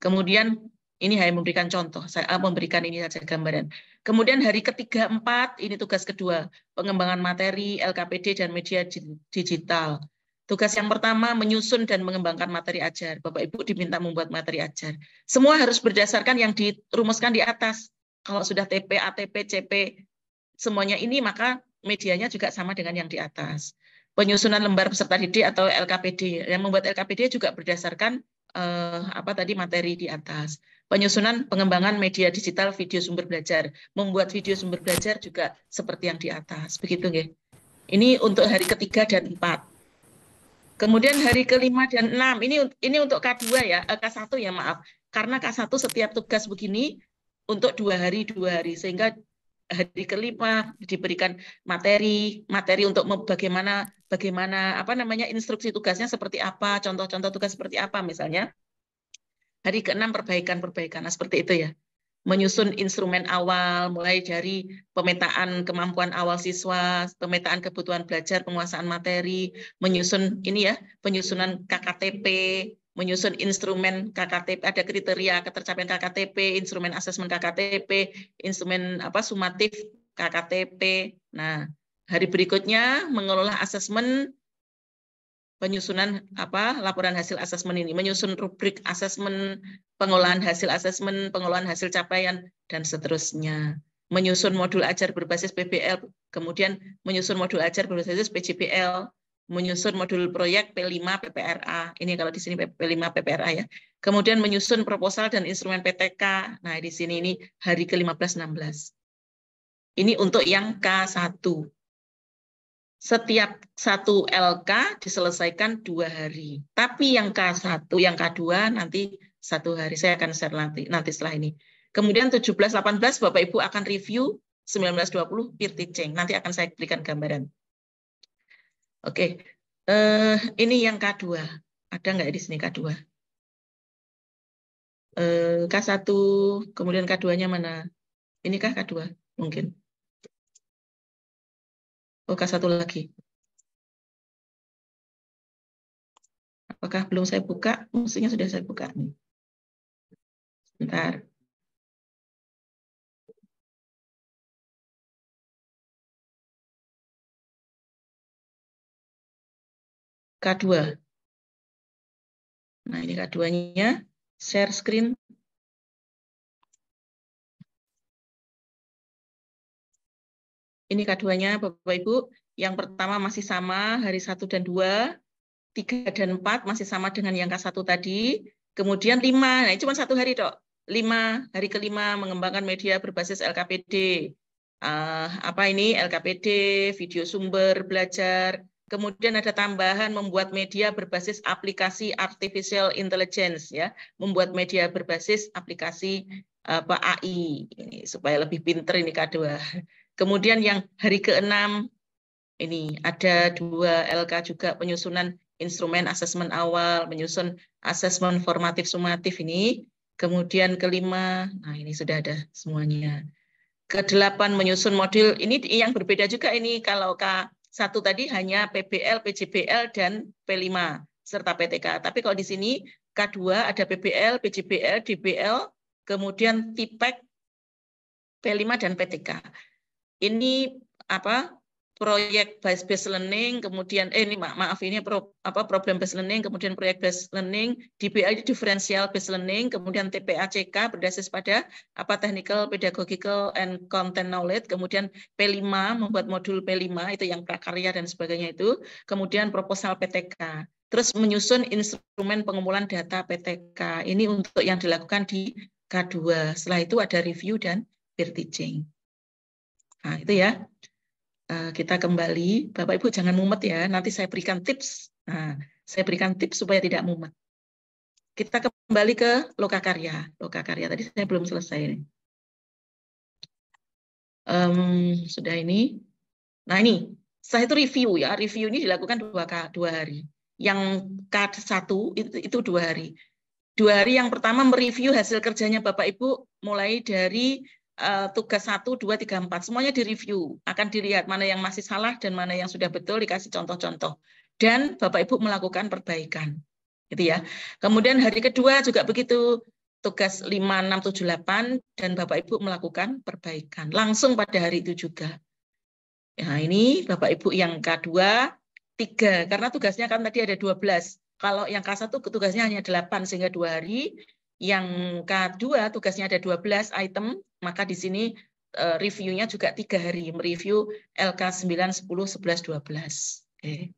Kemudian ini hanya memberikan contoh, saya memberikan ini saja gambaran. Kemudian hari ketiga, 4, ini tugas kedua, pengembangan materi, LKPD, dan media digital. Tugas yang pertama, menyusun dan mengembangkan materi ajar. Bapak Ibu diminta membuat materi ajar. Semua harus berdasarkan yang dirumuskan di atas. Kalau sudah TP, ATP, CP, semuanya ini, maka medianya juga sama dengan yang di atas. Penyusunan lembar peserta didik atau LKPD. Yang membuat LKPD juga berdasarkan materi di atas. Penyusunan pengembangan media digital video sumber belajar. Membuat video sumber belajar juga seperti yang di atas. Begitu nggih. Ini untuk hari ketiga dan 4. Kemudian hari kelima dan 6, ini untuk K2 ya, K1 ya maaf. Karena K1 setiap tugas begini untuk 2 hari, sehingga hari kelima diberikan materi untuk bagaimana instruksi tugasnya seperti apa, contoh-contoh tugas seperti apa misalnya. Hari ke-6 perbaikan. Nah, seperti itu ya. Menyusun instrumen awal, mulai dari pemetaan kemampuan awal siswa, pemetaan kebutuhan belajar, penguasaan materi, menyusun ini ya, penyusunan KKTP, menyusun instrumen KKTP, ada kriteria ketercapaian KKTP, instrumen asesmen KKTP, instrumen sumatif KKTP. Nah, hari berikutnya mengelola asesmen penyusunan laporan hasil asesmen ini, menyusun rubrik asesmen, pengolahan hasil capaian, dan seterusnya. Menyusun modul ajar berbasis PBL, kemudian menyusun modul ajar berbasis PJBL, menyusun modul proyek P5 PPRA. Ini kalau di sini P5 PPRA ya. Kemudian menyusun proposal dan instrumen PTK. Nah, di sini ini hari ke-15-16. Ini untuk yang K1. Setiap satu LK diselesaikan 2 hari. Tapi yang K1, yang K2 nanti 1 hari. Saya akan share nanti setelah ini. Kemudian 17-18 Bapak Ibu akan review, 19-20 peer teaching. Nanti akan saya berikan gambaran. Oke, ini yang K2. Ada nggak di sini K2? K1, kemudian K2-nya mana? Inikah K2? Mungkin. Oh, K1 lagi. Apakah belum saya buka? Mestinya sudah saya buka. Sebentar. K2. Nah, ini K2-nya. Share screen. Ini K2-nya, Bapak Ibu. Yang pertama masih sama, hari 1 dan 2. 3 dan 4 masih sama dengan yang K1 tadi. Kemudian 5, nah ini cuma 1 hari, Dok. 5, hari ke-5 mengembangkan media berbasis LKPD. LKPD, video sumber, belajar. Kemudian ada tambahan membuat media berbasis aplikasi artificial intelligence, ya, membuat media berbasis aplikasi AI, ini supaya lebih pinter ini K2. Kemudian yang hari ke-6 ini ada 2 LK juga, penyusunan instrumen asesmen awal, menyusun asesmen formatif sumatif ini. Kemudian ke-5, nah ini sudah ada semuanya. Ke-8 menyusun modul, ini yang berbeda juga ini, kalau K1 tadi hanya PBL, PJBL, dan P5 serta PTK. Tapi kalau di sini K2 ada PBL, PJBL, DBL, kemudian TIPEK, P5 dan PTK. Ini proyek based learning, kemudian ini problem based learning, kemudian proyek based learning, DBL differential based learning, kemudian TPACK berbasis pada technical, pedagogical, and content knowledge, kemudian P5 membuat modul P5 itu yang prakarya dan sebagainya itu, kemudian proposal PTK. Terus menyusun instrumen pengumpulan data PTK. Ini untuk yang dilakukan di K2. Setelah itu ada review dan peer teaching. Nah, itu ya. Kita kembali, Bapak Ibu jangan mumet ya, nanti saya berikan tips. Nah, saya berikan tips supaya tidak mumet. Kita kembali ke lokakarya. Lokakarya tadi saya belum selesai. Sudah ini. Nah ini, setelah itu review ya. Review ini dilakukan 2 hari. Yang K1 itu 2 hari. 2 hari yang pertama mereview hasil kerjanya Bapak Ibu mulai dari tugas 1, 2, 3, 4. Semuanya direview. Akan dilihat mana yang masih salah dan mana yang sudah betul, dikasih contoh-contoh. Dan Bapak Ibu melakukan perbaikan. Gitu ya. Kemudian hari kedua juga begitu. Tugas 5, 6, 7, 8. Dan Bapak Ibu melakukan perbaikan. Langsung pada hari itu juga. Nah ini Bapak Ibu yang K2, 3. Karena tugasnya kan tadi ada 12. Kalau yang K1 tugasnya hanya 8 sehingga 2 hari. Yang K2 tugasnya ada 12 item, maka di sini reviewnya juga 3 hari, mereview LK 9, 10, 11, 12. Oke.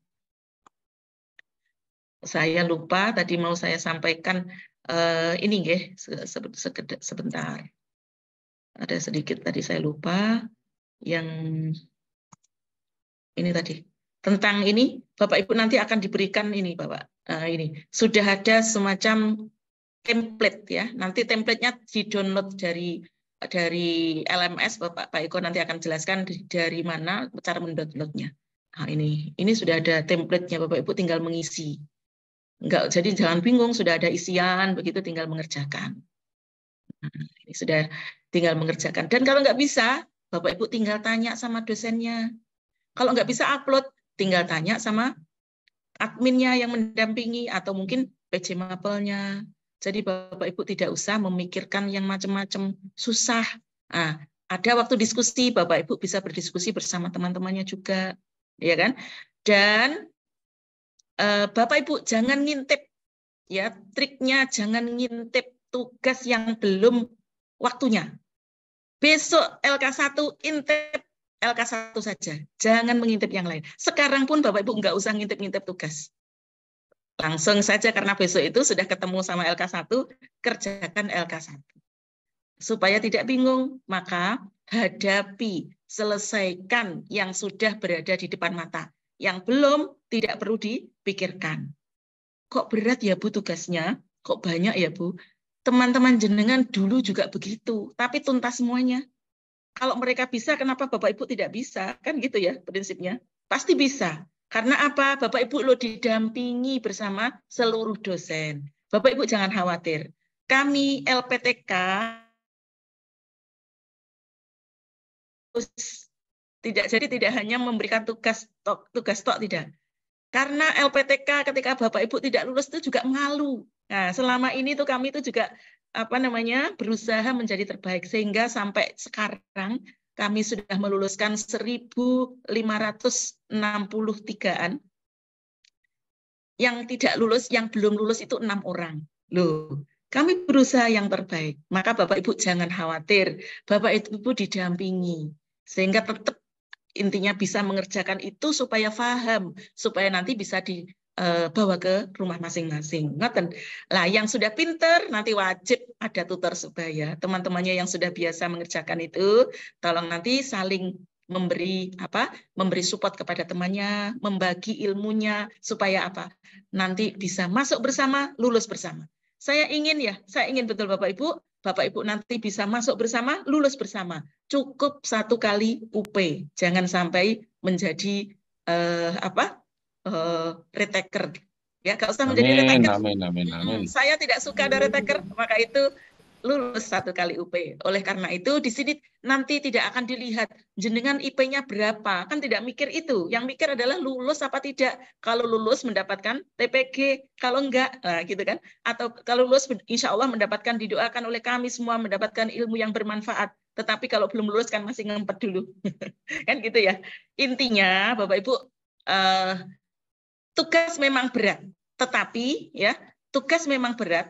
Saya lupa, tadi mau saya sampaikan ini nggih, sebentar. Ada sedikit tadi saya lupa, yang ini tadi. Tentang ini, Bapak Ibu nanti akan diberikan ini, Bapak. Ini sudah ada semacam template ya. Nanti template-nya di-download dari LMS, Pak Eko nanti akan jelaskan dari mana cara mendownloadnya. Nah, ini sudah ada template-nya, Bapak Ibu tinggal mengisi. Jadi jangan bingung, sudah ada isian, begitu tinggal mengerjakan. Nah, ini sudah tinggal mengerjakan. Dan kalau nggak bisa, Bapak Ibu tinggal tanya sama dosennya. Kalau nggak bisa upload, tinggal tanya sama adminnya yang mendampingi atau mungkin PJ Mapelnya. Jadi Bapak Ibu tidak usah memikirkan yang macam-macam susah. Nah, ada waktu diskusi, Bapak Ibu bisa berdiskusi bersama teman-temannya juga, ya kan? Dan Bapak Ibu jangan ngintip, ya triknya jangan ngintip tugas yang belum waktunya. Besok LK1 intip LK1 saja, jangan mengintip yang lain. Sekarang pun Bapak Ibu nggak usah ngintip-ngintip tugas. Langsung saja karena besok itu sudah ketemu sama LK1, kerjakan LK1. Supaya tidak bingung, maka hadapi, selesaikan yang sudah berada di depan mata. Yang belum, tidak perlu dipikirkan. Kok berat ya Bu tugasnya? Kok banyak ya Bu? Teman-teman jenengan dulu juga begitu, tapi tuntas semuanya. Kalau mereka bisa, kenapa Bapak Ibu tidak bisa? Kan gitu ya prinsipnya. Pasti bisa. Karena apa? Bapak Ibu lo didampingi bersama seluruh dosen. Bapak Ibu jangan khawatir. Kami LPTK tidak hanya memberikan tugas tok tidak. Karena LPTK ketika Bapak Ibu tidak lulus itu juga malu. Nah, selama ini tuh kami itu juga berusaha menjadi terbaik sehingga sampai sekarang kami sudah meluluskan 1.563-an. Yang tidak lulus, yang belum lulus itu 6 orang. Loh, kami berusaha yang terbaik. Maka Bapak Ibu jangan khawatir. Bapak Ibu didampingi sehingga tetap intinya bisa mengerjakan itu supaya paham, supaya nanti bisa dibawa ke rumah masing-masing. Lah, yang sudah pinter nanti wajib ada tutor sebaya. Teman-temannya yang sudah biasa mengerjakan itu, tolong nanti saling memberi support kepada temannya, membagi ilmunya supaya nanti bisa masuk bersama, lulus bersama. Saya ingin betul Bapak Ibu nanti bisa masuk bersama, lulus bersama. Cukup 1 kali UP, jangan sampai menjadi retaker. Ya, nggak usah menjadi retaker. Amin. Saya tidak suka ada retaker, maka itu lulus 1 kali UP. Oleh karena itu di sini nanti tidak akan dilihat jenengan IP-nya berapa, kan tidak mikir itu. Yang mikir adalah lulus apa tidak. Kalau lulus mendapatkan TPG, kalau enggak, nah gitu kan. Atau kalau lulus insya Allah mendapatkan, didoakan oleh kami semua mendapatkan ilmu yang bermanfaat. Tetapi kalau belum lulus kan masih ngempet dulu. Kan gitu ya. Intinya Bapak Ibu, tugas memang berat,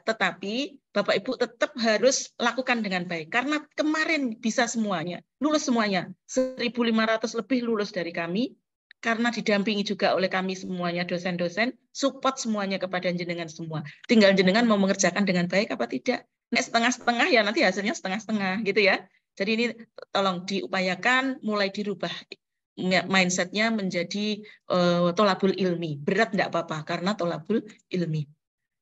tetapi Bapak Ibu tetap harus lakukan dengan baik. Karena kemarin bisa semuanya, lulus semuanya. 1.500 lebih lulus dari kami, karena didampingi juga oleh kami semuanya, dosen-dosen, support semuanya kepada jenengan semua. Tinggal jenengan mau mengerjakan dengan baik apa tidak. Nek setengah-setengah ya nanti hasilnya setengah-setengah gitu ya. Jadi ini tolong diupayakan, mulai dirubah mindsetnya menjadi tolabul ilmi. Berat enggak apa-apa, karena tolabul ilmi.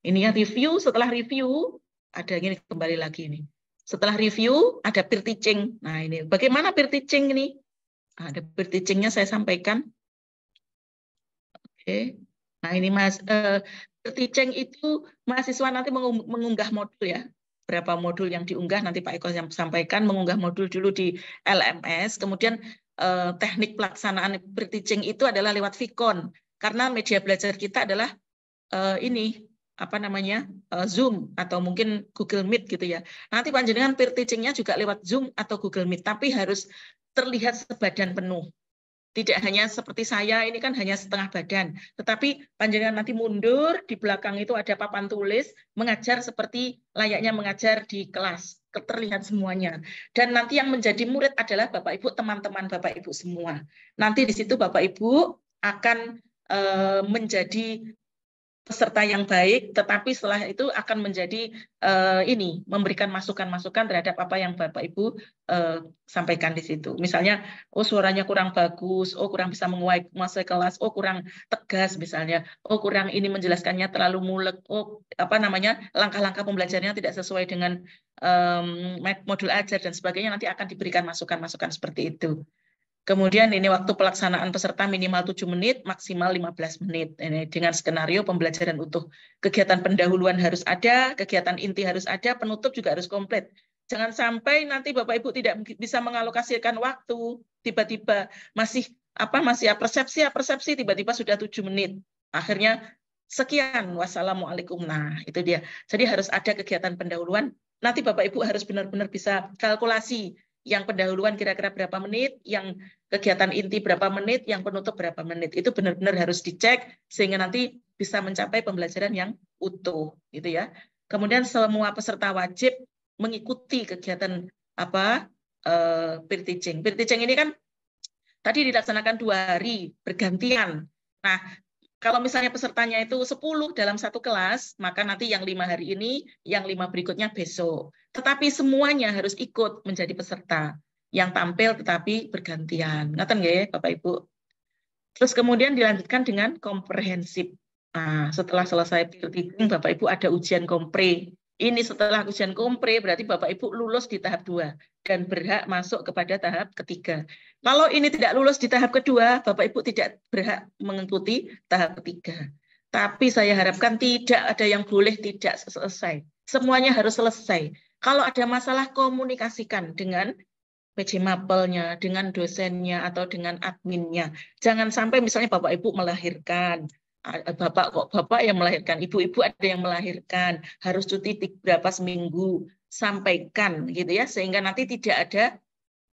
Ini ya review, setelah review, ada ini kembali lagi ini. Setelah review, ada peer teaching. Nah ini, bagaimana peer teaching ini? Ada peer teachingnya saya sampaikan. Oke. Nah ini peer teaching itu mahasiswa nanti mengunggah modul ya. Berapa modul yang diunggah, nanti Pak Eko yang sampaikan, mengunggah modul dulu di LMS, kemudian teknik pelaksanaan peer teaching itu adalah lewat Vicon. Karena media belajar kita adalah Zoom atau mungkin Google Meet gitu ya. Nanti panjenengan peer teaching-nya juga lewat Zoom atau Google Meet, tapi harus terlihat sebadan penuh. Tidak hanya seperti saya, ini kan hanya setengah badan. Tetapi panjenengan nanti mundur, di belakang itu ada papan tulis, mengajar seperti layaknya mengajar di kelas. Terlihat semuanya. Dan nanti yang menjadi murid adalah Bapak Ibu, teman-teman Bapak Ibu semua. Nanti di situ Bapak Ibu akan menjadi peserta yang baik, tetapi setelah itu akan menjadi memberikan masukan-masukan terhadap apa yang Bapak Ibu sampaikan di situ. Misalnya, suaranya kurang bagus, kurang bisa menguasai kelas, kurang tegas misalnya, kurang ini menjelaskannya terlalu mulek, langkah-langkah pembelajarannya tidak sesuai dengan modul ajar dan sebagainya, nanti akan diberikan masukan-masukan seperti itu. Kemudian ini waktu pelaksanaan peserta minimal 7 menit, maksimal 15 menit. Ini dengan skenario pembelajaran utuh. Kegiatan pendahuluan harus ada, kegiatan inti harus ada, penutup juga harus komplit. Jangan sampai nanti Bapak Ibu tidak bisa mengalokasikan waktu, tiba-tiba masih persepsi, tiba-tiba sudah 7 menit. Akhirnya sekian, wassalamualaikum. Nah, itu dia. Jadi harus ada kegiatan pendahuluan. Nanti Bapak Ibu harus benar-benar bisa kalkulasi. Yang pendahuluan kira-kira berapa menit, yang kegiatan inti berapa menit, yang penutup berapa menit. Itu benar-benar harus dicek, sehingga nanti bisa mencapai pembelajaran yang utuh, gitu ya. Kemudian semua peserta wajib mengikuti kegiatan peer teaching. Peer teaching ini kan tadi dilaksanakan 2 hari bergantian. Nah, kalau misalnya pesertanya itu 10 dalam satu kelas, maka nanti yang 5 hari ini, yang 5 berikutnya besok. Tetapi semuanya harus ikut menjadi peserta yang tampil tetapi bergantian. Ngaten nggih, Bapak Ibu? Terus kemudian dilanjutkan dengan komprehensif. Nah, setelah selesai peer teaching, Bapak Ibu ada ujian kompre. Ini setelah ujian kompre berarti Bapak Ibu lulus di tahap 2 dan berhak masuk kepada tahap ketiga. Kalau ini tidak lulus di tahap kedua, Bapak Ibu tidak berhak mengikuti tahap ketiga. Tapi saya harapkan tidak ada yang boleh tidak selesai. Semuanya harus selesai. Kalau ada masalah, komunikasikan dengan PJ Mapelnya, dengan dosennya, atau dengan adminnya. Jangan sampai misalnya Bapak Ibu melahirkan, Bapak yang melahirkan, ibu-ibu ada yang melahirkan, harus cuti berapa seminggu, sampaikan gitu ya, sehingga nanti tidak ada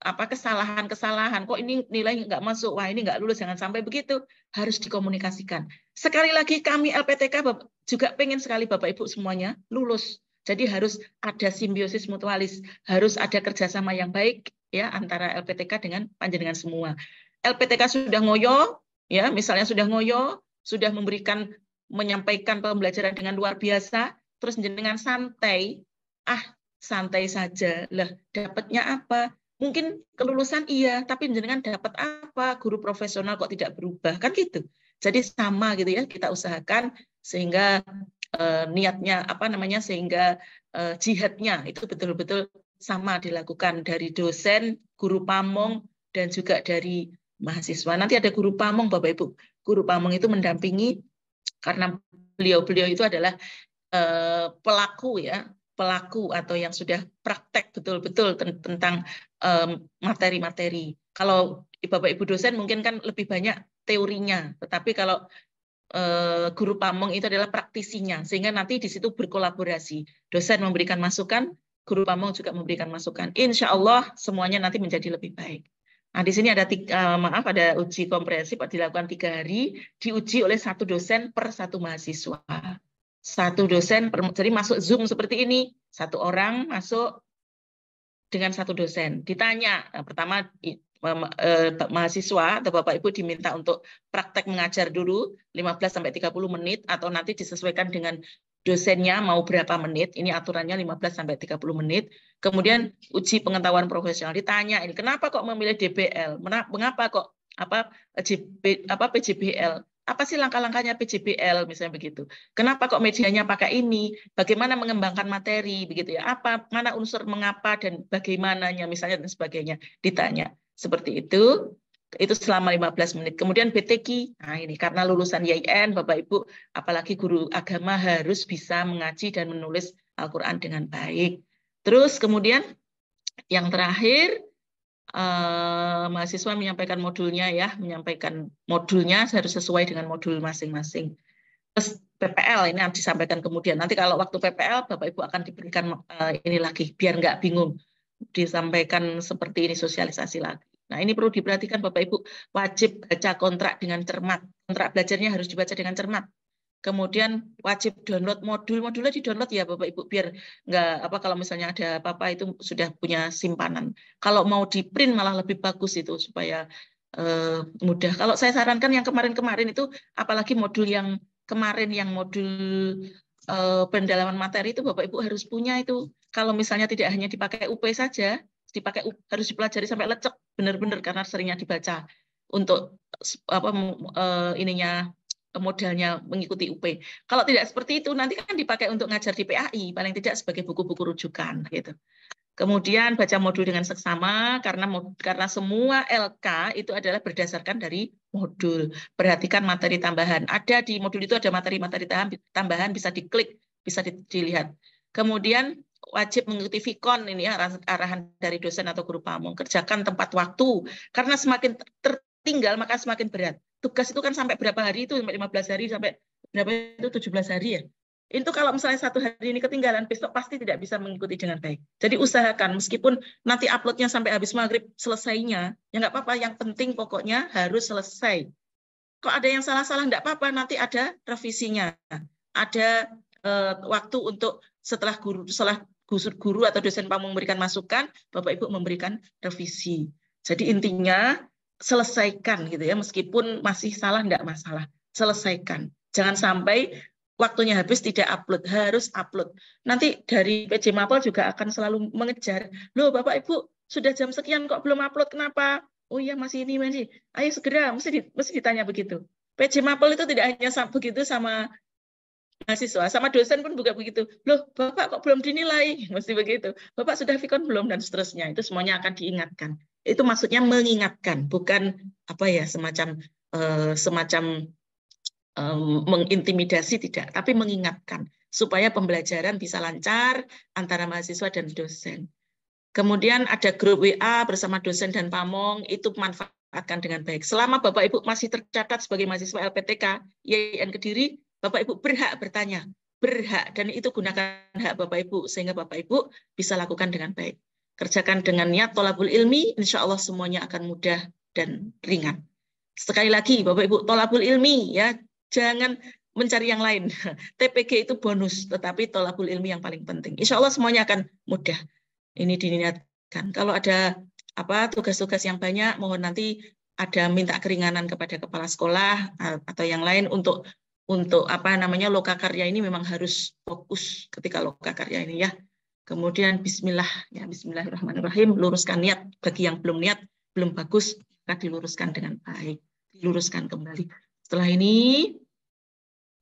kesalahan-kesalahan. Kok ini nilai nggak masuk, wah ini nggak lulus, jangan sampai begitu. Harus dikomunikasikan. Sekali lagi kami LPTK juga pengen sekali Bapak Ibu semuanya lulus. Jadi harus ada simbiosis mutualis, harus ada kerjasama yang baik ya antara LPTK dengan panjenengan semua. LPTK sudah ngoyo, ya misalnya sudah ngoyo, sudah menyampaikan pembelajaran dengan luar biasa, terus jenengan santai, santai saja. Lah, dapatnya apa? Mungkin kelulusan iya, tapi jenengan dapat apa? Guru profesional kok tidak berubah, kan gitu. Jadi sama gitu ya, kita usahakan sehingga niatnya sehingga jihadnya itu betul-betul sama dilakukan dari dosen, guru pamong, dan juga dari mahasiswa. Nanti ada guru pamong, Bapak Ibu. Guru pamong itu mendampingi karena beliau itu adalah pelaku atau yang sudah praktek betul-betul tentang materi-materi. Kalau Bapak Ibu dosen mungkin kan lebih banyak teorinya, tetapi kalau guru pamong itu adalah praktisinya, sehingga nanti di situ berkolaborasi. Dosen memberikan masukan, guru pamong juga memberikan masukan. Insya Allah semuanya nanti menjadi lebih baik. Nah, di sini ada ada uji komprehensif dilakukan 3 hari, diuji oleh 1 dosen per 1 mahasiswa. 1 dosen, jadi masuk Zoom seperti ini, 1 orang masuk dengan 1 dosen. Ditanya, pertama mahasiswa atau Bapak Ibu diminta untuk praktek mengajar dulu 15-30 menit, atau nanti disesuaikan dengan dosennya mau berapa menit, ini aturannya 15-30 menit. Kemudian uji pengetahuan profesional, ditanya ini kenapa kok memilih DBL, mengapa kok PJBL, apa sih langkah-langkahnya PJBL misalnya begitu. Kenapa kok medianya pakai ini, bagaimana mengembangkan materi begitu ya, mana unsur mengapa dan bagaimananya misalnya dan sebagainya, ditanya. Seperti itu selama 15 menit. Kemudian BTQ, nah ini karena lulusan YIN, Bapak Ibu, apalagi guru agama harus bisa mengaji dan menulis Al-Quran dengan baik. Terus kemudian yang terakhir, mahasiswa menyampaikan modulnya harus sesuai dengan modul masing-masing. Terus PPL ini harus disampaikan kemudian. Nanti kalau waktu PPL, Bapak Ibu akan diberikan ini lagi, biar nggak bingung. Disampaikan seperti ini, sosialisasi lagi. Nah, ini perlu diperhatikan Bapak Ibu, wajib baca kontrak dengan cermat. Kontrak belajarnya harus dibaca dengan cermat. Kemudian wajib download modulnya di-download ya Bapak Ibu, biar nggak kalau misalnya ada apa-apa itu sudah punya simpanan. Kalau mau di-print malah lebih bagus itu supaya mudah. Kalau saya sarankan yang kemarin-kemarin itu, apalagi modul yang kemarin yang modul pendalaman materi itu Bapak Ibu harus punya itu. Kalau misalnya tidak hanya dipakai UP saja, harus dipelajari sampai lecek benar-benar karena seringnya dibaca untuk modalnya mengikuti UP. Kalau tidak seperti itu nanti kan dipakai untuk ngajar di PAI, paling tidak sebagai buku-buku rujukan gitu. Kemudian baca modul dengan seksama karena semua LK itu adalah berdasarkan dari modul. Perhatikan materi tambahan. Ada di modul itu ada materi-materi tambahan, bisa diklik, bisa dilihat. Kemudian wajib mengikuti Vikon, ini arahan dari dosen atau guru pamong. Kerjakan tepat waktu, karena semakin tertinggal maka semakin berat. Tugas itu kan sampai berapa hari itu, sampai 15 hari, sampai berapa itu 17 hari ya. Itu kalau misalnya 1 hari ini ketinggalan, besok pasti tidak bisa mengikuti dengan baik. Jadi usahakan, meskipun nanti uploadnya sampai habis maghrib selesainya, ya nggak apa-apa, yang penting pokoknya harus selesai. Kok ada yang salah-salah enggak apa-apa, nanti ada revisinya. Ada waktu untuk setelah guru atau dosen pamong memberikan masukan, Bapak Ibu memberikan revisi. Jadi intinya selesaikan gitu ya, meskipun masih salah enggak masalah, selesaikan. Jangan sampai waktunya habis tidak upload, harus upload. Nanti dari PJ Mapel juga akan selalu mengejar, loh Bapak Ibu sudah jam sekian kok belum upload, kenapa? Oh iya masih ini, masih. Ayo segera, mesti ditanya begitu. PJ Mapel itu tidak hanya begitu sama mahasiswa, sama dosen pun juga begitu. Loh, Bapak kok belum dinilai? Mesti begitu. Bapak sudah vikon belum? Dan seterusnya. Itu semuanya akan diingatkan. Itu maksudnya mengingatkan, bukan apa ya semacam mengintimidasi, tidak, tapi mengingatkan supaya pembelajaran bisa lancar antara mahasiswa dan dosen. Kemudian ada grup WA bersama dosen dan pamong, itu manfaatkan dengan baik. Selama Bapak Ibu masih tercatat sebagai mahasiswa LPTK YIN Kediri, Bapak Ibu berhak bertanya, berhak, dan itu gunakan hak Bapak Ibu sehingga Bapak Ibu bisa lakukan dengan baik. Kerjakan dengan niat tolabul ilmi, insya Allah semuanya akan mudah dan ringan. Sekali lagi Bapak Ibu, tolabul ilmi ya, jangan mencari yang lain. TPG itu bonus, tetapi tolabul ilmi yang paling penting. Insya Allah semuanya akan mudah. Ini diniatkan. Kalau ada tugas-tugas yang banyak, mohon nanti ada minta keringanan kepada kepala sekolah atau yang lain untuk lokakarya ini memang harus fokus ketika lokakarya ini ya. Kemudian Bismillah ya, Bismillahirrahmanirrahim, luruskan niat. Bagi yang belum niat, belum bagus, maka diluruskan dengan baik, diluruskan kembali. Setelah ini,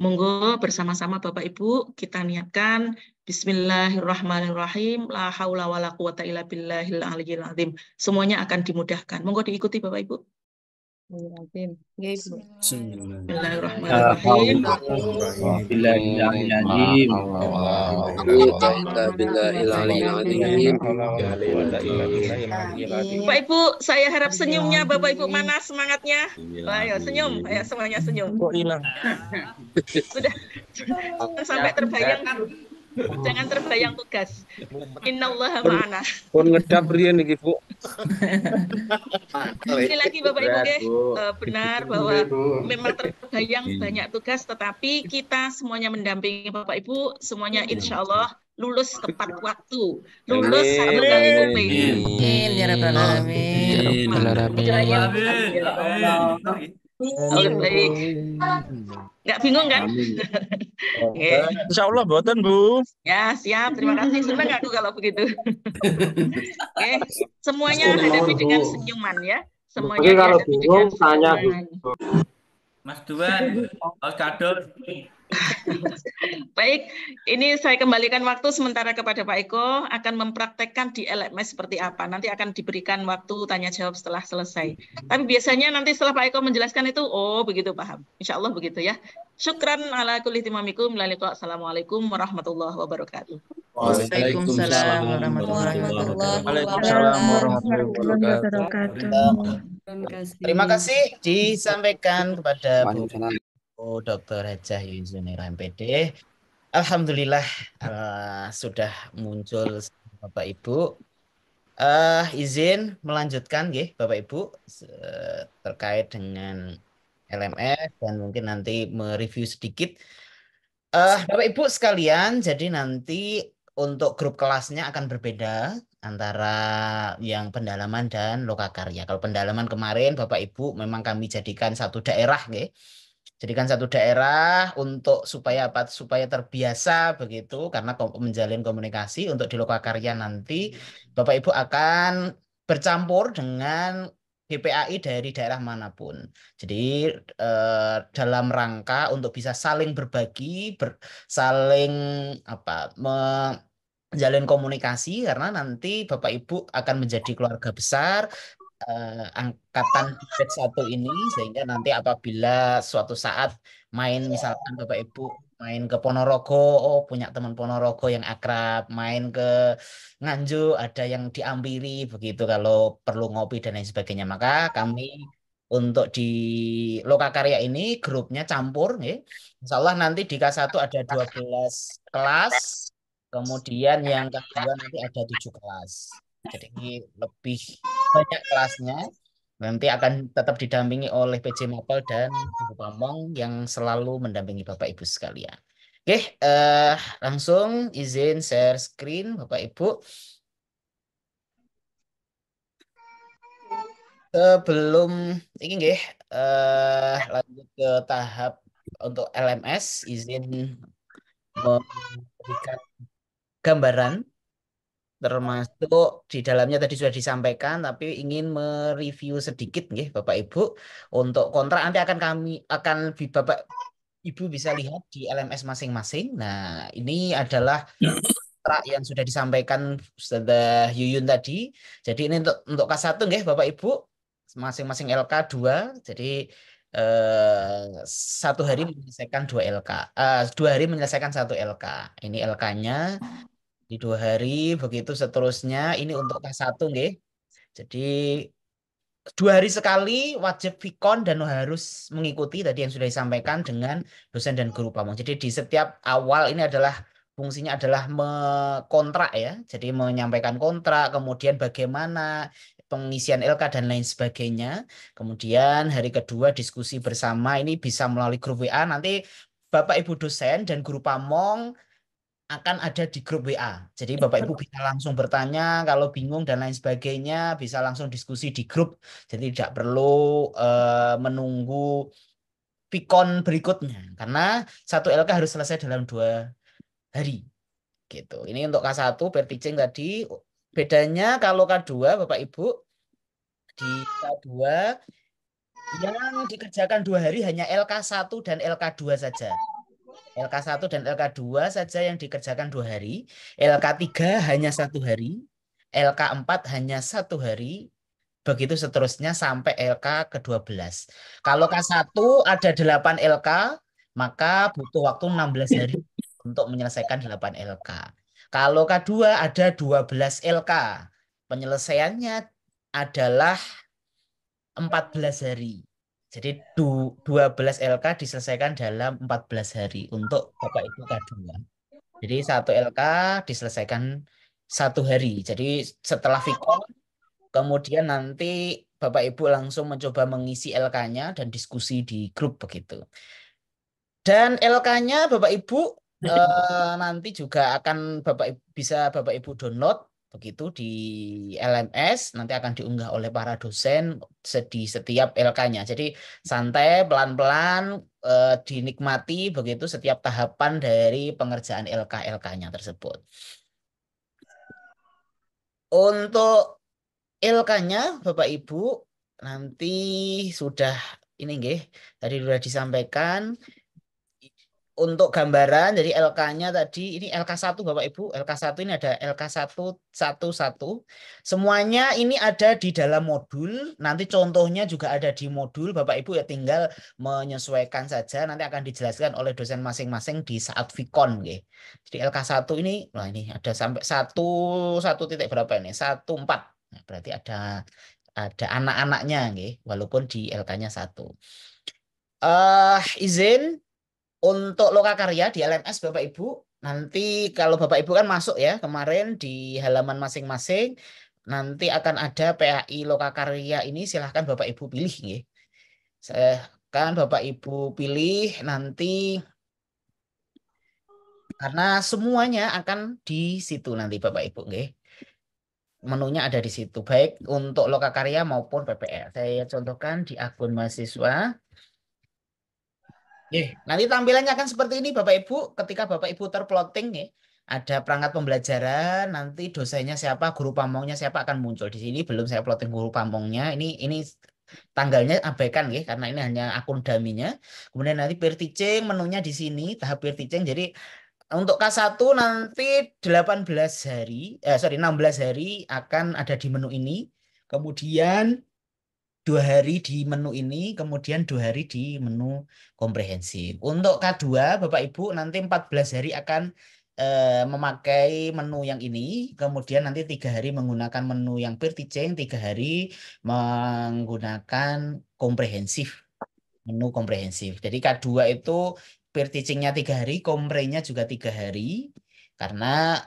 monggo bersama-sama Bapak Ibu kita niatkan Bismillahirrahmanirrahim, la haula wala quwata illa billahil aliyyil azim. Semuanya akan dimudahkan. Monggo diikuti Bapak Ibu. Bismillahirrahmanirrahim. Bapak Ibu, saya harap senyumnya Bapak Ibu mana semangatnya? Ayo senyum, ayo semuanya senyum. Kok hilang? Sudah sampai terbayang. Jangan terbayang tugas. Innallaha ma'ana. Pun ngedap riyen iki, Bu. Sekali lagi Bapak Ibu, benar bahwa memang terbayang banyak tugas, tetapi kita semuanya mendampingi Bapak Ibu, semuanya insya Allah lulus tepat waktu, lulus satu kali UP. Amin ya rabbal alamin. Oke, baik. Nggak bingung kan? Insya Allah boten, Bu. Ya, siap. Terima kasih. Senang aku kalau begitu. Oke, semuanya hadapi dengan senyuman ya. Semuanya kalau dihadapi bingung dengan tanya senyuman. Mas Duan, Mas Kadol. Baik, ini saya kembalikan waktu sementara kepada Pak Eko, akan mempraktekkan di LMS seperti apa. Nanti akan diberikan waktu tanya jawab setelah selesai. Tapi biasanya nanti setelah Pak Eko menjelaskan itu, oh begitu paham. Insya Allah begitu ya. Syukran ala kulli timamikum. Assalamualaikum warahmatullahi wabarakatuh. Waalaikumsalam warahmatullahi wabarakatuh. Waalaikumsalam warahmatullahi wabarakatuh. Terima kasih disampaikan kepada Bu Dr. Hajah Yuzunira MPD. Alhamdulillah sudah muncul Bapak Ibu. Izin melanjutkan Bapak Ibu terkait dengan LMS dan mungkin nanti mereview sedikit. Bapak Ibu sekalian, jadi nanti untuk grup kelasnya akan berbeda antara yang pendalaman dan lokakarya. Kalau pendalaman kemarin Bapak Ibu memang kami jadikan satu daerah Jadikan satu daerah untuk supaya terbiasa begitu, karena menjalin komunikasi. Untuk di lokakarya nanti Bapak Ibu akan bercampur dengan GPAI dari daerah manapun. Jadi dalam rangka untuk bisa saling berbagi, menjalin komunikasi, karena nanti Bapak Ibu akan menjadi keluarga besar angkatan batch 1 ini, sehingga nanti apabila suatu saat misalkan Bapak Ibu main ke Ponorogo, punya teman Ponorogo yang akrab, main ke Nganjuk ada yang diampiri begitu, kalau perlu ngopi dan lain sebagainya, maka kami untuk di lokakarya ini grupnya campur Insya Allah nanti di K1 ada 12 kelas, kemudian yang kedua nanti ada 7 kelas. Jadi lebih banyak kelasnya. Nanti akan tetap didampingi oleh PJ Mapel dan Ibu Pamong yang selalu mendampingi Bapak Ibu sekalian. Oke, langsung izin share screen Bapak Ibu. Sebelum ini nggih, lanjut ke tahap untuk LMS, izin memberikan gambaran termasuk di dalamnya tadi sudah disampaikan, tapi ingin mereview sedikit nih Bapak Ibu untuk kontrak nanti akan Bapak Ibu bisa lihat di LMS masing-masing. Nah, ini adalah kontrak yang sudah disampaikan sudah Yuyun tadi. Jadi ini untuk K1 nggih Bapak Ibu masing-masing LK 2. Jadi eh, 1 hari menyelesaikan 2 LK. 2 hari menyelesaikan 1 LK. Ini LK-nya di 2 hari, begitu seterusnya. Ini untuk K1 nggih. Jadi 2 hari sekali wajib vikon dan harus mengikuti tadi yang sudah disampaikan dengan dosen dan guru pamong. Jadi di setiap awal ini adalah fungsinya adalah kontrak ya. Jadi menyampaikan kontrak, kemudian bagaimana pengisian LK dan lain sebagainya. Kemudian hari kedua diskusi bersama ini bisa melalui grup WA. Nanti Bapak Ibu dosen dan guru pamong akan ada di grup WA. Jadi Bapak Ibu bisa langsung bertanya kalau bingung dan lain sebagainya, bisa langsung diskusi di grup. Jadi tidak perlu menunggu pikon berikutnya karena 1 LK harus selesai dalam 2 hari. Gitu. Ini untuk K1 pair teaching tadi. Bedanya kalau K2 Bapak Ibu di K2 yang dikerjakan 2 hari hanya LK1 dan LK2 saja. LK1 dan LK2 saja yang dikerjakan 2 hari. LK3 hanya 1 hari. LK4 hanya 1 hari. Begitu seterusnya sampai LK ke-12. Kalau K1 ada 8 LK, maka butuh waktu 16 hari untuk menyelesaikan 8 LK. Kalau K2 ada 12 LK. Penyelesaiannya adalah 14 hari. Jadi 12 LK diselesaikan dalam 14 hari untuk Bapak Ibu K2. Jadi 1 LK diselesaikan 1 hari. Jadi setelah Vikon, kemudian nanti Bapak Ibu langsung mencoba mengisi LK-nya dan diskusi di grup begitu. Dan LK-nya Bapak Ibu nanti juga akan bisa Bapak Ibu download begitu di LMS, nanti akan diunggah oleh para dosen di setiap LK-nya. Jadi santai, pelan-pelan dinikmati begitu setiap tahapan dari pengerjaan LK-LK-nya tersebut. Untuk LK-nya Bapak Ibu nanti sudah ini nggih, tadi sudah disampaikan. Untuk gambaran dari LK-nya tadi, ini LK1 Bapak Ibu, LK1 ini ada LK111. Semuanya ini ada di dalam modul, nanti contohnya juga ada di modul, Bapak Ibu ya tinggal menyesuaikan saja, nanti akan dijelaskan oleh dosen masing-masing di saat Vikon. Jadi LK1 ini, nah ini ada sampai satu titik berapa ini? 14. Nah, berarti ada anak-anaknya, walaupun di LK-nya 1. Izin untuk lokakarya di LMS Bapak Ibu, nanti kalau Bapak Ibu kan masuk ya kemarin di halaman masing-masing, nanti akan ada PAI lokakarya ini silahkan Bapak Ibu pilih. Silahkan Bapak Ibu pilih nanti karena semuanya akan di situ nanti Bapak Ibu. Menunya ada di situ, baik untuk lokakarya maupun PPL. Saya contohkan di akun mahasiswa. Nanti tampilannya akan seperti ini Bapak Ibu. Ketika Bapak Ibu terploting ada perangkat pembelajaran, nanti dosennya siapa, guru pamongnya siapa akan muncul di sini. Belum saya plotting guru pamongnya. Ini tanggalnya abaikan karena ini hanya akun daminya. Kemudian nanti peer teaching menunya di sini, tahap peer teaching. Jadi untuk K1 nanti 16 hari akan ada di menu ini. Kemudian 2 hari di menu ini, kemudian 2 hari di menu komprehensif. Untuk K2, Bapak Ibu nanti 14 hari akan memakai menu yang ini, kemudian nanti 3 hari menggunakan menu yang peer teaching, 3 hari menggunakan komprehensif, menu komprehensif. Jadi K2 itu peer teachingnya 3 hari, komprehnya juga 3 hari, karena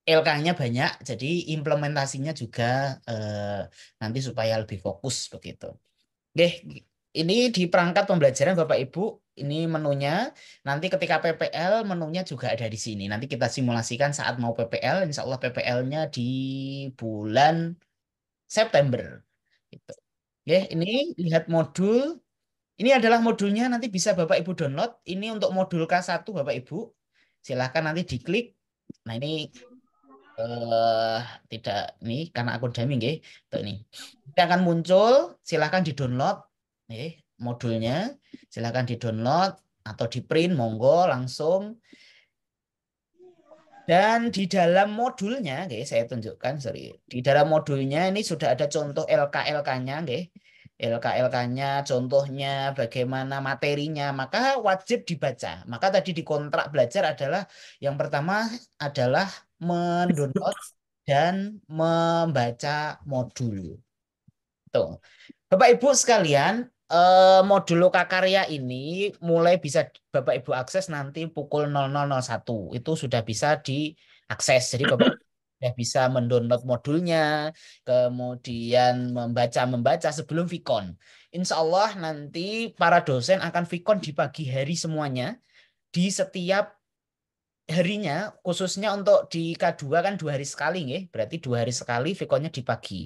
LK-nya banyak, jadi implementasinya juga nanti supaya lebih fokus begitu. Oke, ini di perangkat pembelajaran Bapak Ibu, ini menunya. Nanti ketika PPL menunya juga ada di sini. Nanti kita simulasikan saat mau PPL, insya Allah PPL-nya di bulan September. Gitu. Oke, ini lihat modul. Ini adalah modulnya, nanti bisa Bapak Ibu download. Ini untuk modul K1 Bapak Ibu. Silahkan nanti diklik. Nah ini tidak ini karena akun Dami nggih. Tuh ini. Ini akan muncul, silahkan di-download modulnya. Silahkan di-download atau di-print monggo langsung. Dan di dalam modulnya, saya tunjukkan, sorry. Di dalam modulnya ini sudah ada contoh LK-LK-nya, LK-LK-nya, contohnya, bagaimana materinya, maka wajib dibaca. Maka tadi di kontrak belajar adalah yang pertama adalah mendownload dan membaca modul. Tuh. Bapak Ibu sekalian, modul Lokakarya ini mulai bisa Bapak Ibu akses nanti pukul 00.01. Itu sudah bisa diakses. Jadi Bapak sudah bisa mendownload modulnya, kemudian membaca sebelum Vkon. Insya Allah nanti para dosen akan Vkon di pagi hari semuanya, di setiap harinya, khususnya untuk di K2 kan 2 hari sekali, berarti 2 hari sekali Vkonnya di pagi.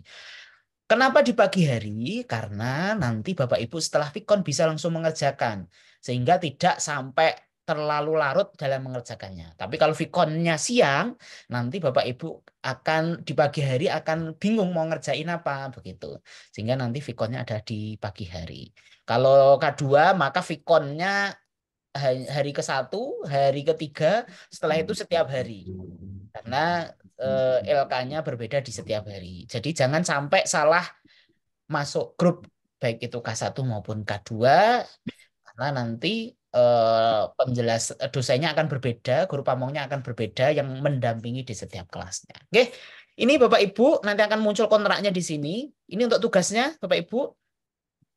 Kenapa di pagi hari? Karena nanti Bapak Ibu setelah Vkon bisa langsung mengerjakan. Sehingga tidak sampai terlalu larut dalam mengerjakannya. Tapi kalau Vkonnya siang, nanti Bapak Ibu akan di pagi hari akan bingung mau ngerjain apa. Begitu. Sehingga nanti Vkonnya ada di pagi hari. Kalau K2 maka Vkonnya hari ke-1, hari ke-3, setelah itu setiap hari. Karena LK-nya berbeda di setiap hari. Jadi jangan sampai salah masuk grup baik itu K1 maupun K2 karena nanti penjelas dosennya akan berbeda, guru pamongnya akan berbeda yang mendampingi di setiap kelasnya. Oke. Ini Bapak Ibu nanti akan muncul kontraknya di sini. Ini untuk tugasnya Bapak Ibu.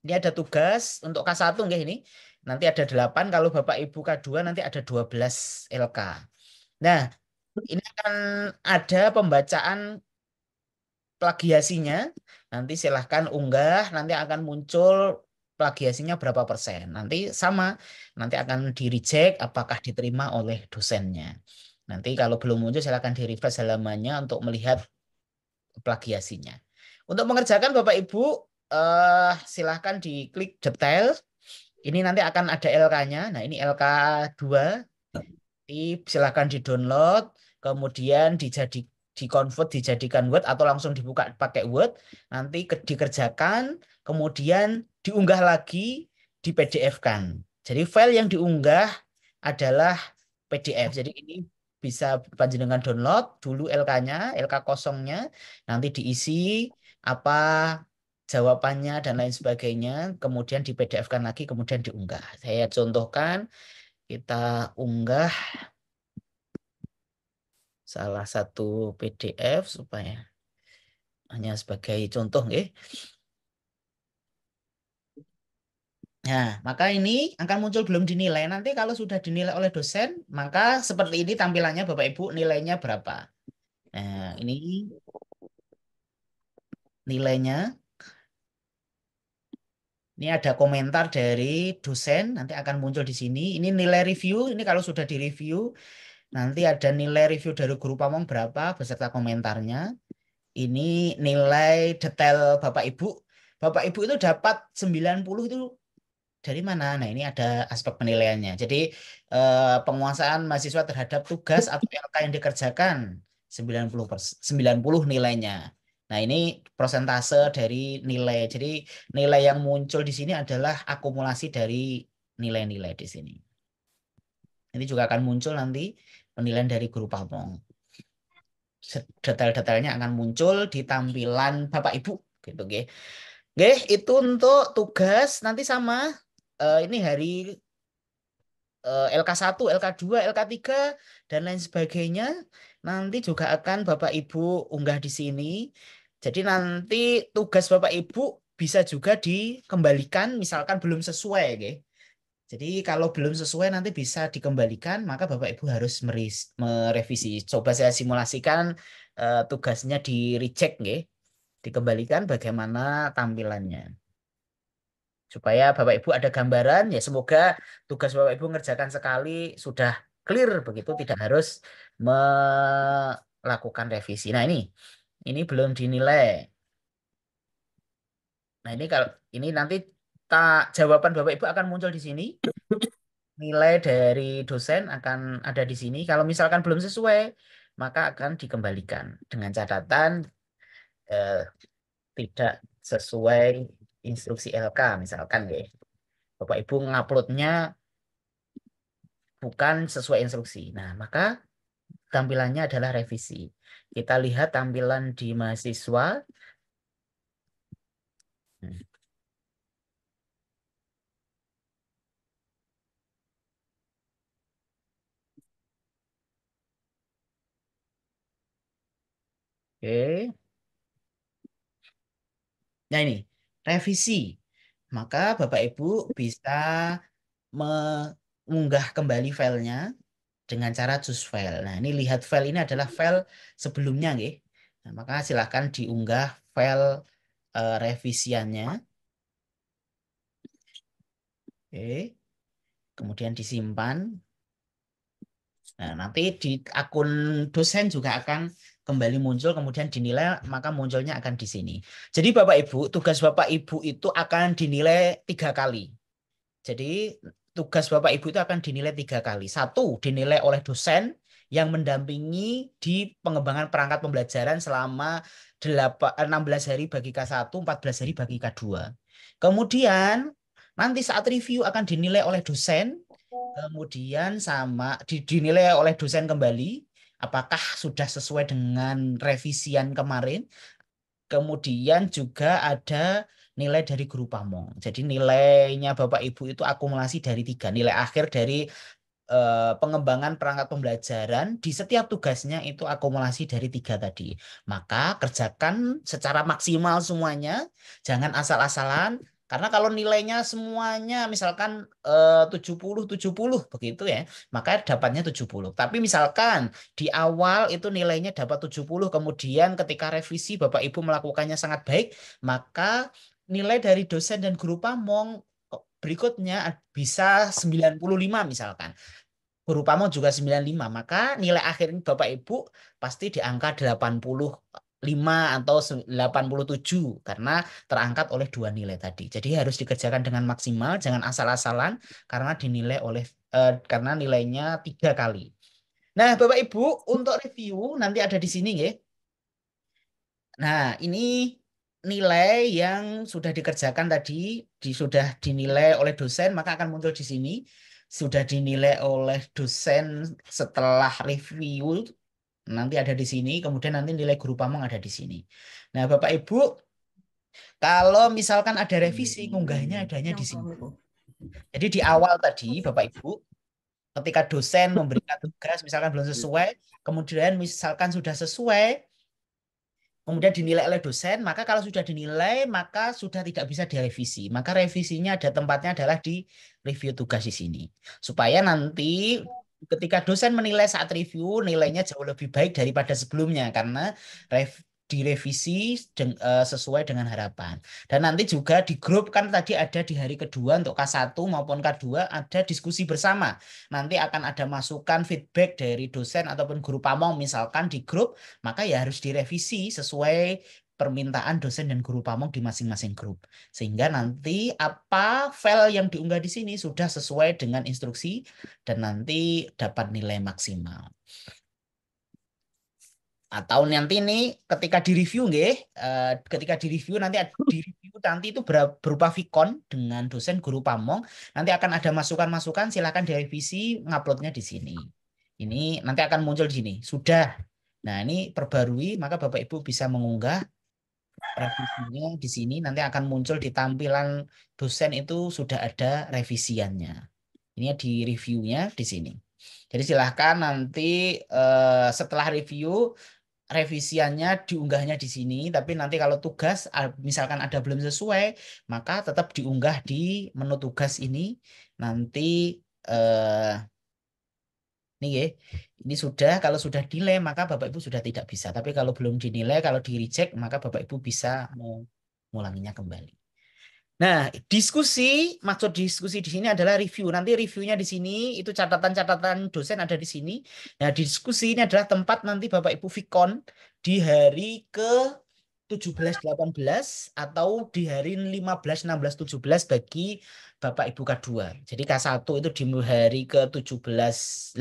Ini ada tugas untuk K1 nggih ini. Nanti ada 8, kalau Bapak Ibu K2 nanti ada 12 LK. Nah, ini akan ada pembacaan plagiasinya. Nanti silahkan unggah, nanti akan muncul plagiasinya berapa persen. Nanti sama, nanti akan di-reject apakah diterima oleh dosennya. Nanti kalau belum muncul silahkan di-refresh halamannya untuk melihat plagiasinya. Untuk mengerjakan Bapak Ibu, silahkan diklik detail. Ini nanti akan ada LK-nya. Nah ini LK2. Silahkan di-download, kemudian di-convert, dijadikan Word atau langsung dibuka pakai Word, nanti dikerjakan, kemudian diunggah lagi, di PDF-kan. Jadi file yang diunggah adalah PDF. Jadi ini bisa panjenengan download dulu LK-nya, LK kosongnya, nanti diisi apa jawabannya dan lain sebagainya, kemudian di PDF-kan lagi, kemudian diunggah. Saya contohkan. Kita unggah salah satu PDF supaya hanya sebagai contoh, nggih. Nah, maka ini akan muncul belum dinilai. Nanti kalau sudah dinilai oleh dosen, maka seperti ini tampilannya Bapak Ibu, nilainya berapa. Nah, ini nilainya. Ini ada komentar dari dosen, nanti akan muncul di sini. Ini nilai review, ini kalau sudah direview, nanti ada nilai review dari guru pamong berapa beserta komentarnya. Ini nilai detail Bapak Ibu. Bapak Ibu itu dapat 90 itu dari mana? Nah, ini ada aspek penilaiannya. Jadi penguasaan mahasiswa terhadap tugas atau LK yang dikerjakan 90 nilainya. Nah, ini persentase dari nilai. Jadi nilai yang muncul di sini adalah akumulasi dari nilai-nilai di sini. Ini juga akan muncul nanti penilaian dari guru pamong. Detail-detailnya akan muncul di tampilan Bapak Ibu gitu, nggih. Nggih, itu untuk tugas nanti sama ini hari LK1, LK2, LK3 dan lain sebagainya nanti juga akan Bapak Ibu unggah di sini. Jadi nanti tugas Bapak Ibu bisa juga dikembalikan misalkan belum sesuai, nggih. Jadi kalau belum sesuai nanti bisa dikembalikan, maka Bapak Ibu harus merevisi. Coba saya simulasikan tugasnya di recheck nggih. Dikembalikan bagaimana tampilannya. Supaya Bapak Ibu ada gambaran, ya semoga tugas Bapak Ibu ngerjakan sekali sudah clear begitu, tidak harus melakukan revisi. Nah, ini belum dinilai. Nah, ini kalau ini nanti jawaban Bapak Ibu akan muncul di sini. Nilai dari dosen akan ada di sini. Kalau misalkan belum sesuai, maka akan dikembalikan dengan catatan eh, tidak sesuai instruksi LK misalkan ya. Bapak Ibu nguploadnya bukan sesuai instruksi. Nah, maka tampilannya adalah revisi. Kita lihat tampilan di mahasiswa. Oke. Nah, ini revisi. Maka Bapak Ibu bisa mengunggah kembali filenya dengan cara choose file. Nah, ini lihat file ini adalah file sebelumnya, nggih. Nah, maka silahkan diunggah file revisiannya. Oke. Kemudian disimpan. Nah, nanti di akun dosen juga akan kembali muncul, kemudian dinilai, maka munculnya akan di sini. Jadi Bapak Ibu, tugas Bapak Ibu itu akan dinilai 3 kali. Jadi tugas Bapak Ibu itu akan dinilai 3 kali. Satu, dinilai oleh dosen yang mendampingi di pengembangan perangkat pembelajaran selama 16 hari bagi K1, 14 hari bagi K2. Kemudian nanti saat review akan dinilai oleh dosen, kemudian dinilai oleh dosen kembali apakah sudah sesuai dengan revisian kemarin. Kemudian juga ada nilai dari guru pamong. Jadi nilainya Bapak Ibu itu akumulasi dari 3. Nilai akhir dari pengembangan perangkat pembelajaran di setiap tugasnya itu akumulasi dari 3 tadi. Maka kerjakan secara maksimal semuanya. Jangan asal-asalan. Karena kalau nilainya semuanya misalkan 70 begitu ya, maka dapatnya 70. Tapi misalkan di awal itu nilainya dapat 70, kemudian ketika revisi Bapak Ibu melakukannya sangat baik, maka nilai dari dosen dan guru pamong berikutnya bisa 95 misalkan. Guru pamong juga 95, maka nilai akhir Bapak Ibu pasti di angka 85 atau 87 karena terangkat oleh 2 nilai tadi. Jadi harus dikerjakan dengan maksimal, jangan asal-asalan karena dinilai oleh karena nilainya 3 kali. Nah, Bapak Ibu, untuk review nanti ada di sini ya. Nah, ini nilai yang sudah dikerjakan tadi, sudah dinilai oleh dosen, maka akan muncul di sini. Sudah dinilai oleh dosen setelah review, nanti ada di sini. Kemudian nanti nilai guru pamong ada di sini. Nah, Bapak Ibu, kalau misalkan ada revisi, ngunggahnya adanya di sini. Jadi di awal tadi, Bapak Ibu, ketika dosen memberikan tugas, misalkan belum sesuai, kemudian misalkan sudah sesuai, kemudian dinilai oleh dosen, maka kalau sudah dinilai, maka sudah tidak bisa direvisi. Maka revisinya ada tempatnya adalah di review tugas di sini. Supaya nanti ketika dosen menilai saat review, nilainya jauh lebih baik daripada sebelumnya. Karena direvisi sesuai dengan harapan. Dan nanti juga di grup kan tadi ada di hari kedua untuk K1 maupun K2 ada diskusi bersama. Nanti akan ada masukan feedback dari dosen ataupun guru pamong misalkan di grup, maka ya harus direvisi sesuai permintaan dosen dan guru pamong di masing-masing grup. Sehingga nanti apa file yang diunggah di sini sudah sesuai dengan instruksi dan nanti dapat nilai maksimal. Atau nanti ini ketika direview nggih, ketika direview nanti itu berupa vicon dengan dosen guru pamong, nanti akan ada masukan-masukan, silakan direvisi, nguploadnya di sini. Ini nanti akan muncul di sini. Sudah. Nah, ini perbarui, maka Bapak Ibu bisa mengunggah revisinya di sini, nanti akan muncul di tampilan dosen itu sudah ada revisiannya. Ini di reviewnya di sini. Jadi silahkan nanti setelah review revisiannya diunggahnya di sini, tapi nanti kalau tugas misalkan ada belum sesuai, maka tetap diunggah di menu tugas ini. Nanti ini ya, ini sudah, kalau sudah dinilai maka Bapak Ibu sudah tidak bisa. Tapi kalau belum dinilai, kalau di reject, maka Bapak Ibu bisa mengulanginya kembali. Nah, maksud diskusi di sini adalah review. Nanti reviewnya di sini, itu catatan-catatan dosen ada di sini. Nah, diskusi ini adalah tempat nanti Bapak Ibu Vikon di hari ke 17-18 atau di hari 15-16-17 bagi Bapak Ibu K2. Jadi K1 itu di hari ke 17-18,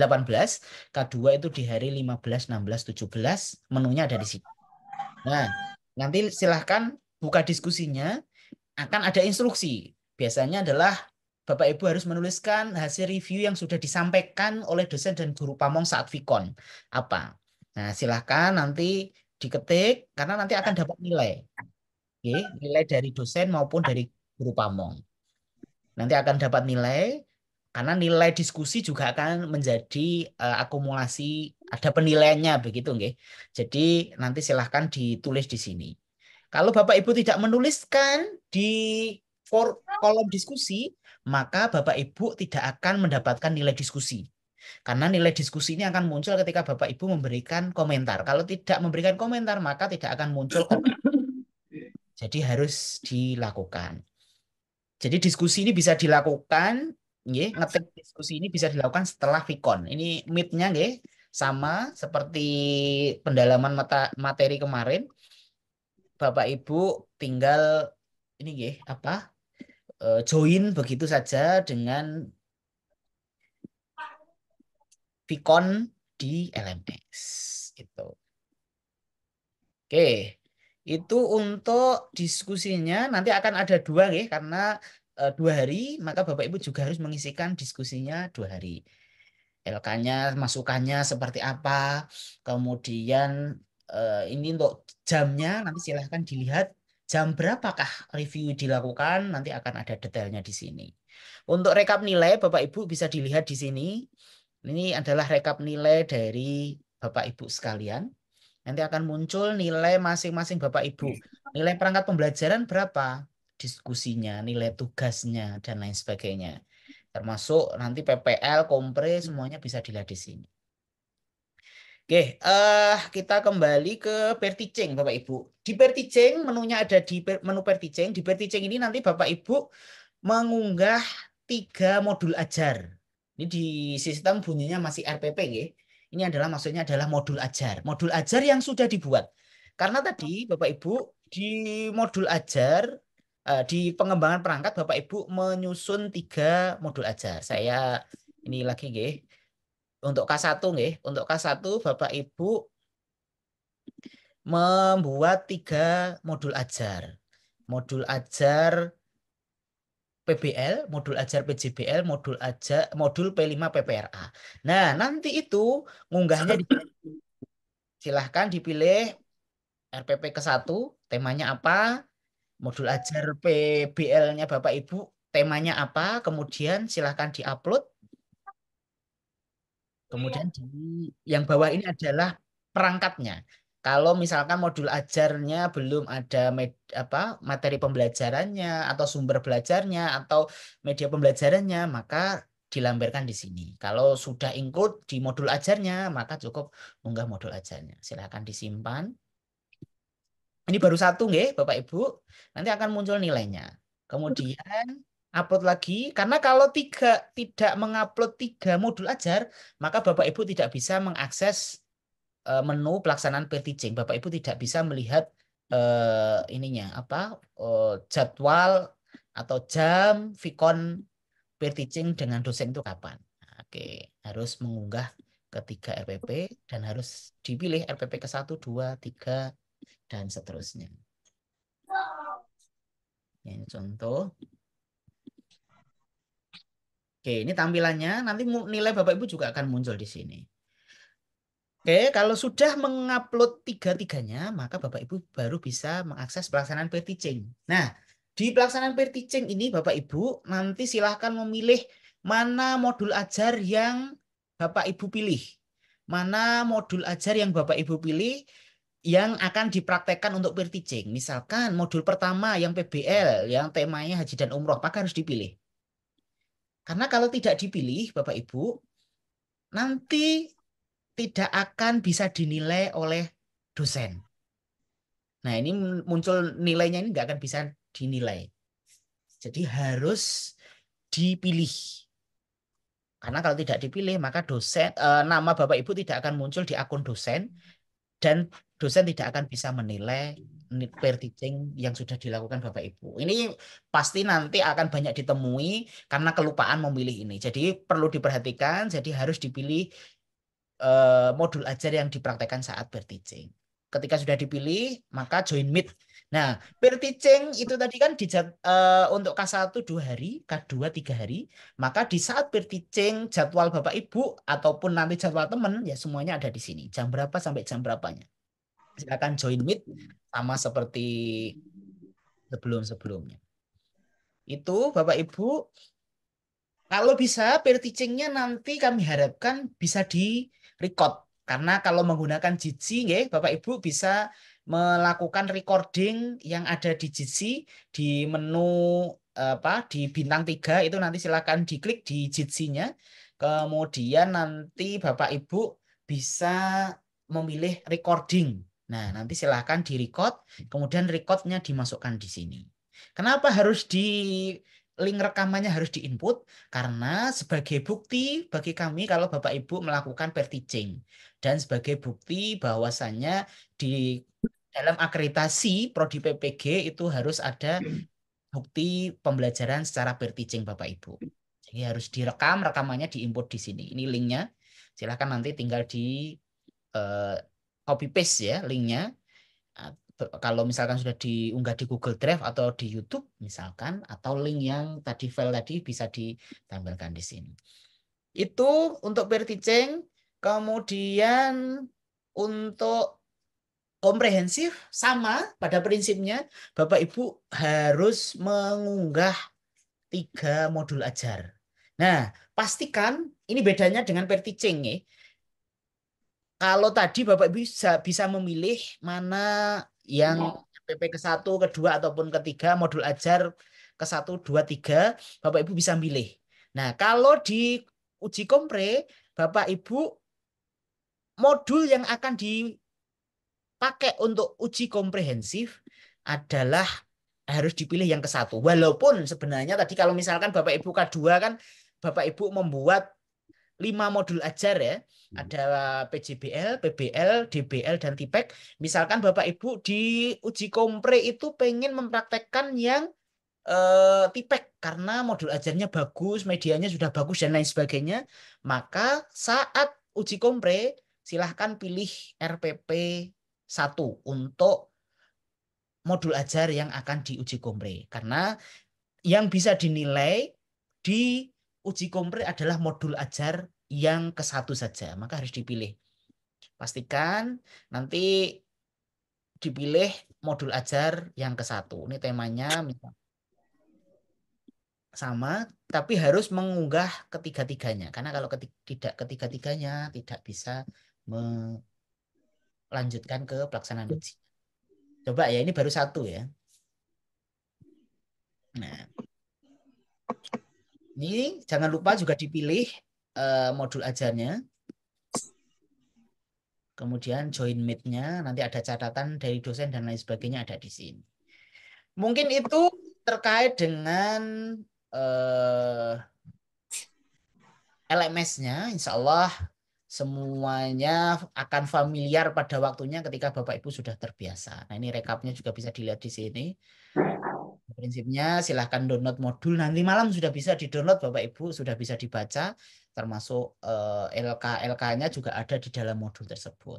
K2 itu di hari 15-16-17, menunya ada di sini. Nah, nanti silahkan buka diskusinya. Akan ada instruksi. Biasanya adalah Bapak Ibu harus menuliskan hasil review yang sudah disampaikan oleh dosen dan guru pamong saat Vikon. Apa? Nah, silahkan nanti diketik karena nanti akan dapat nilai. Oke, nilai dari dosen maupun dari guru pamong. Nanti akan dapat nilai karena nilai diskusi juga akan menjadi akumulasi, ada penilaiannya begitu, nggih. Jadi nanti silahkan ditulis di sini. Kalau Bapak Ibu tidak menuliskan di kolom diskusi, maka Bapak Ibu tidak akan mendapatkan nilai diskusi. Karena nilai diskusi ini akan muncul ketika Bapak Ibu memberikan komentar. Kalau tidak memberikan komentar, maka tidak akan muncul komentar. Jadi harus dilakukan. Jadi diskusi ini bisa dilakukan, ngetik diskusi ini bisa dilakukan setelah Vikon. Ini meet-nya sama seperti pendalaman materi kemarin. Bapak Ibu tinggal ini join begitu saja dengan Vikon di LMS itu. Oke, itu untuk diskusinya nanti akan ada 2 karena 2 hari, maka Bapak Ibu juga harus mengisikan diskusinya 2 hari. LK-nya, masukannya seperti apa, kemudian ini untuk jamnya nanti silahkan dilihat jam berapakah review dilakukan, nanti akan ada detailnya di sini. Untuk rekap nilai Bapak Ibu bisa dilihat di sini. Ini adalah rekap nilai dari Bapak Ibu sekalian. Nanti akan muncul nilai masing-masing Bapak Ibu. Nilai perangkat pembelajaran berapa? Diskusinya, nilai tugasnya, dan lain sebagainya. Termasuk nanti PPL, kompre, semuanya bisa dilihat di sini. Oke, kita kembali ke pair teaching Bapak Ibu. Di pair teaching, menunya ada di menu pair teaching. Di pair teaching ini nanti Bapak Ibu mengunggah 3 modul ajar. Ini di sistem bunyinya masih RPP ya. Ini adalah maksudnya adalah modul ajar. Modul ajar yang sudah dibuat. Karena tadi Bapak Ibu di modul ajar, di pengembangan perangkat Bapak Ibu menyusun 3 modul ajar. Saya ini lagi untuk K1 untuk K1 Bapak Ibu membuat 3 modul ajar. Modul ajar PBL, modul ajar PJBL, modul P5 PPRA. Nah, nanti itu ngunggahnya silahkan dipilih RPP ke-1, temanya apa, modul ajar PBL-nya Bapak Ibu, temanya apa, kemudian silahkan diupload. Kemudian yang bawah ini adalah perangkatnya. Kalau misalkan modul ajarnya belum ada materi pembelajarannya atau sumber belajarnya atau media pembelajarannya, maka dilampirkan di sini. Kalau sudah include di modul ajarnya, maka cukup unggah modul ajarnya. Silakan disimpan. Ini baru 1 Bapak Ibu. Nanti akan muncul nilainya. Kemudian upload lagi, karena kalau tidak mengupload 3 modul ajar, maka Bapak Ibu tidak bisa mengakses menu pelaksanaan pair teaching. Bapak Ibu tidak bisa melihat jadwal atau jam Vikon pair teaching dengan dosen itu kapan. Oke, harus mengunggah ke 3 RPP dan harus dipilih RPP ke-1, 2, 3 dan seterusnya. Ini contoh. Oke, ini tampilannya. Nanti nilai Bapak Ibu juga akan muncul di sini. Oke, kalau sudah mengupload 3-tiganya, maka Bapak Ibu baru bisa mengakses pelaksanaan pair teaching. Nah, di pelaksanaan pair teaching ini Bapak Ibu nanti silahkan memilih mana modul ajar yang Bapak Ibu pilih. Mana modul ajar yang Bapak Ibu pilih, yang akan dipraktekkan untuk peer teaching. Misalkan modul pertama yang PBL, yang temanya haji dan umroh, maka harus dipilih. Karena kalau tidak dipilih, Bapak Ibu, nanti tidak akan bisa dinilai oleh dosen. Nah, ini muncul nilainya ini nggak akan bisa dinilai. Jadi harus dipilih. Karena kalau tidak dipilih, maka nama Bapak Ibu tidak akan muncul di akun dosen, dan dosen tidak akan bisa menilai peer teaching yang sudah dilakukan Bapak Ibu. Ini pasti nanti akan banyak ditemui karena kelupaan memilih ini. Jadi perlu diperhatikan, jadi harus dipilih modul ajar yang dipraktekkan saat peer teaching. Ketika sudah dipilih, maka join meet. Nah, peer teaching itu tadi kan untuk K1 2 hari, K2 3 hari. Maka di saat peer teaching, jadwal Bapak Ibu ataupun nanti jadwal teman, ya semuanya ada di sini. Jam berapa sampai jam berapanya. Silakan join meet sama seperti sebelum-sebelumnya. Itu Bapak Ibu, kalau bisa peer teaching-nya nanti kami harapkan bisa di record. Karena kalau menggunakan Jitsi, Bapak Ibu bisa melakukan recording yang ada di Jitsi di menu di bintang 3 itu nanti silakan diklik di Jitsi-nya. Kemudian nanti Bapak Ibu bisa memilih recording. Nah, nanti silahkan di-record, kemudian recordnya dimasukkan di sini. Kenapa harus link rekamannya harus diinput? Karena sebagai bukti bagi kami kalau Bapak Ibu melakukan peer teaching. Dan sebagai bukti bahwasannya di dalam akreditasi Prodi PPG itu harus ada bukti pembelajaran secara peer teaching Bapak Ibu. Jadi harus direkam, rekamannya diinput di sini. Ini linknya. Silahkan nanti tinggal di copy paste ya linknya. Kalau misalkan sudah diunggah di Google Drive atau di YouTube misalkan, atau link yang tadi file tadi bisa ditampilkan di sini. Itu untuk peer teaching. Kemudian untuk komprehensif sama pada prinsipnya Bapak Ibu harus mengunggah 3 modul ajar. Nah, pastikan ini bedanya dengan peer teaching ya. Kalau tadi Bapak Ibu bisa memilih mana yang PP ke-1, ke-2 ataupun ke-3 modul ajar ke-1, 2, 3 Bapak Ibu bisa milih. Nah, kalau di uji kompre Bapak Ibu modul yang akan dipakai untuk uji komprehensif adalah harus dipilih yang ke-1. Walaupun sebenarnya tadi kalau misalkan Bapak Ibu K2 kan Bapak Ibu membuat 5 modul ajar ya. Ada PJBL, PBL, DBL, dan TIPEK. Misalkan Bapak Ibu di uji kompre itu pengen mempraktekkan yang TIPEK karena modul ajarnya bagus, medianya sudah bagus, dan lain sebagainya. Maka saat uji kompre silahkan pilih RPP 1 untuk modul ajar yang akan diuji kompre. Karena yang bisa dinilai di uji kompre adalah modul ajar yang ke-1 saja. Maka harus dipilih. Pastikan nanti dipilih modul ajar yang ke-1. Ini temanya sama, tapi harus mengunggah ketiga-tiganya. Karena kalau tidak ketiga-tiganya tidak bisa melanjutkan ke pelaksanaan uji. Coba ya, ini baru 1 ya. Nah, ini jangan lupa juga dipilih modul ajarnya. Kemudian join meet-nya, nanti ada catatan dari dosen dan lain sebagainya ada di sini. Mungkin itu terkait dengan LMS-nya, insya Allah semuanya akan familiar pada waktunya ketika Bapak Ibu sudah terbiasa. Nah, ini rekapnya juga bisa dilihat di sini. Prinsipnya silahkan download modul, nanti malam sudah bisa di-download Bapak Ibu, sudah bisa dibaca, termasuk LK-nya juga ada di dalam modul tersebut.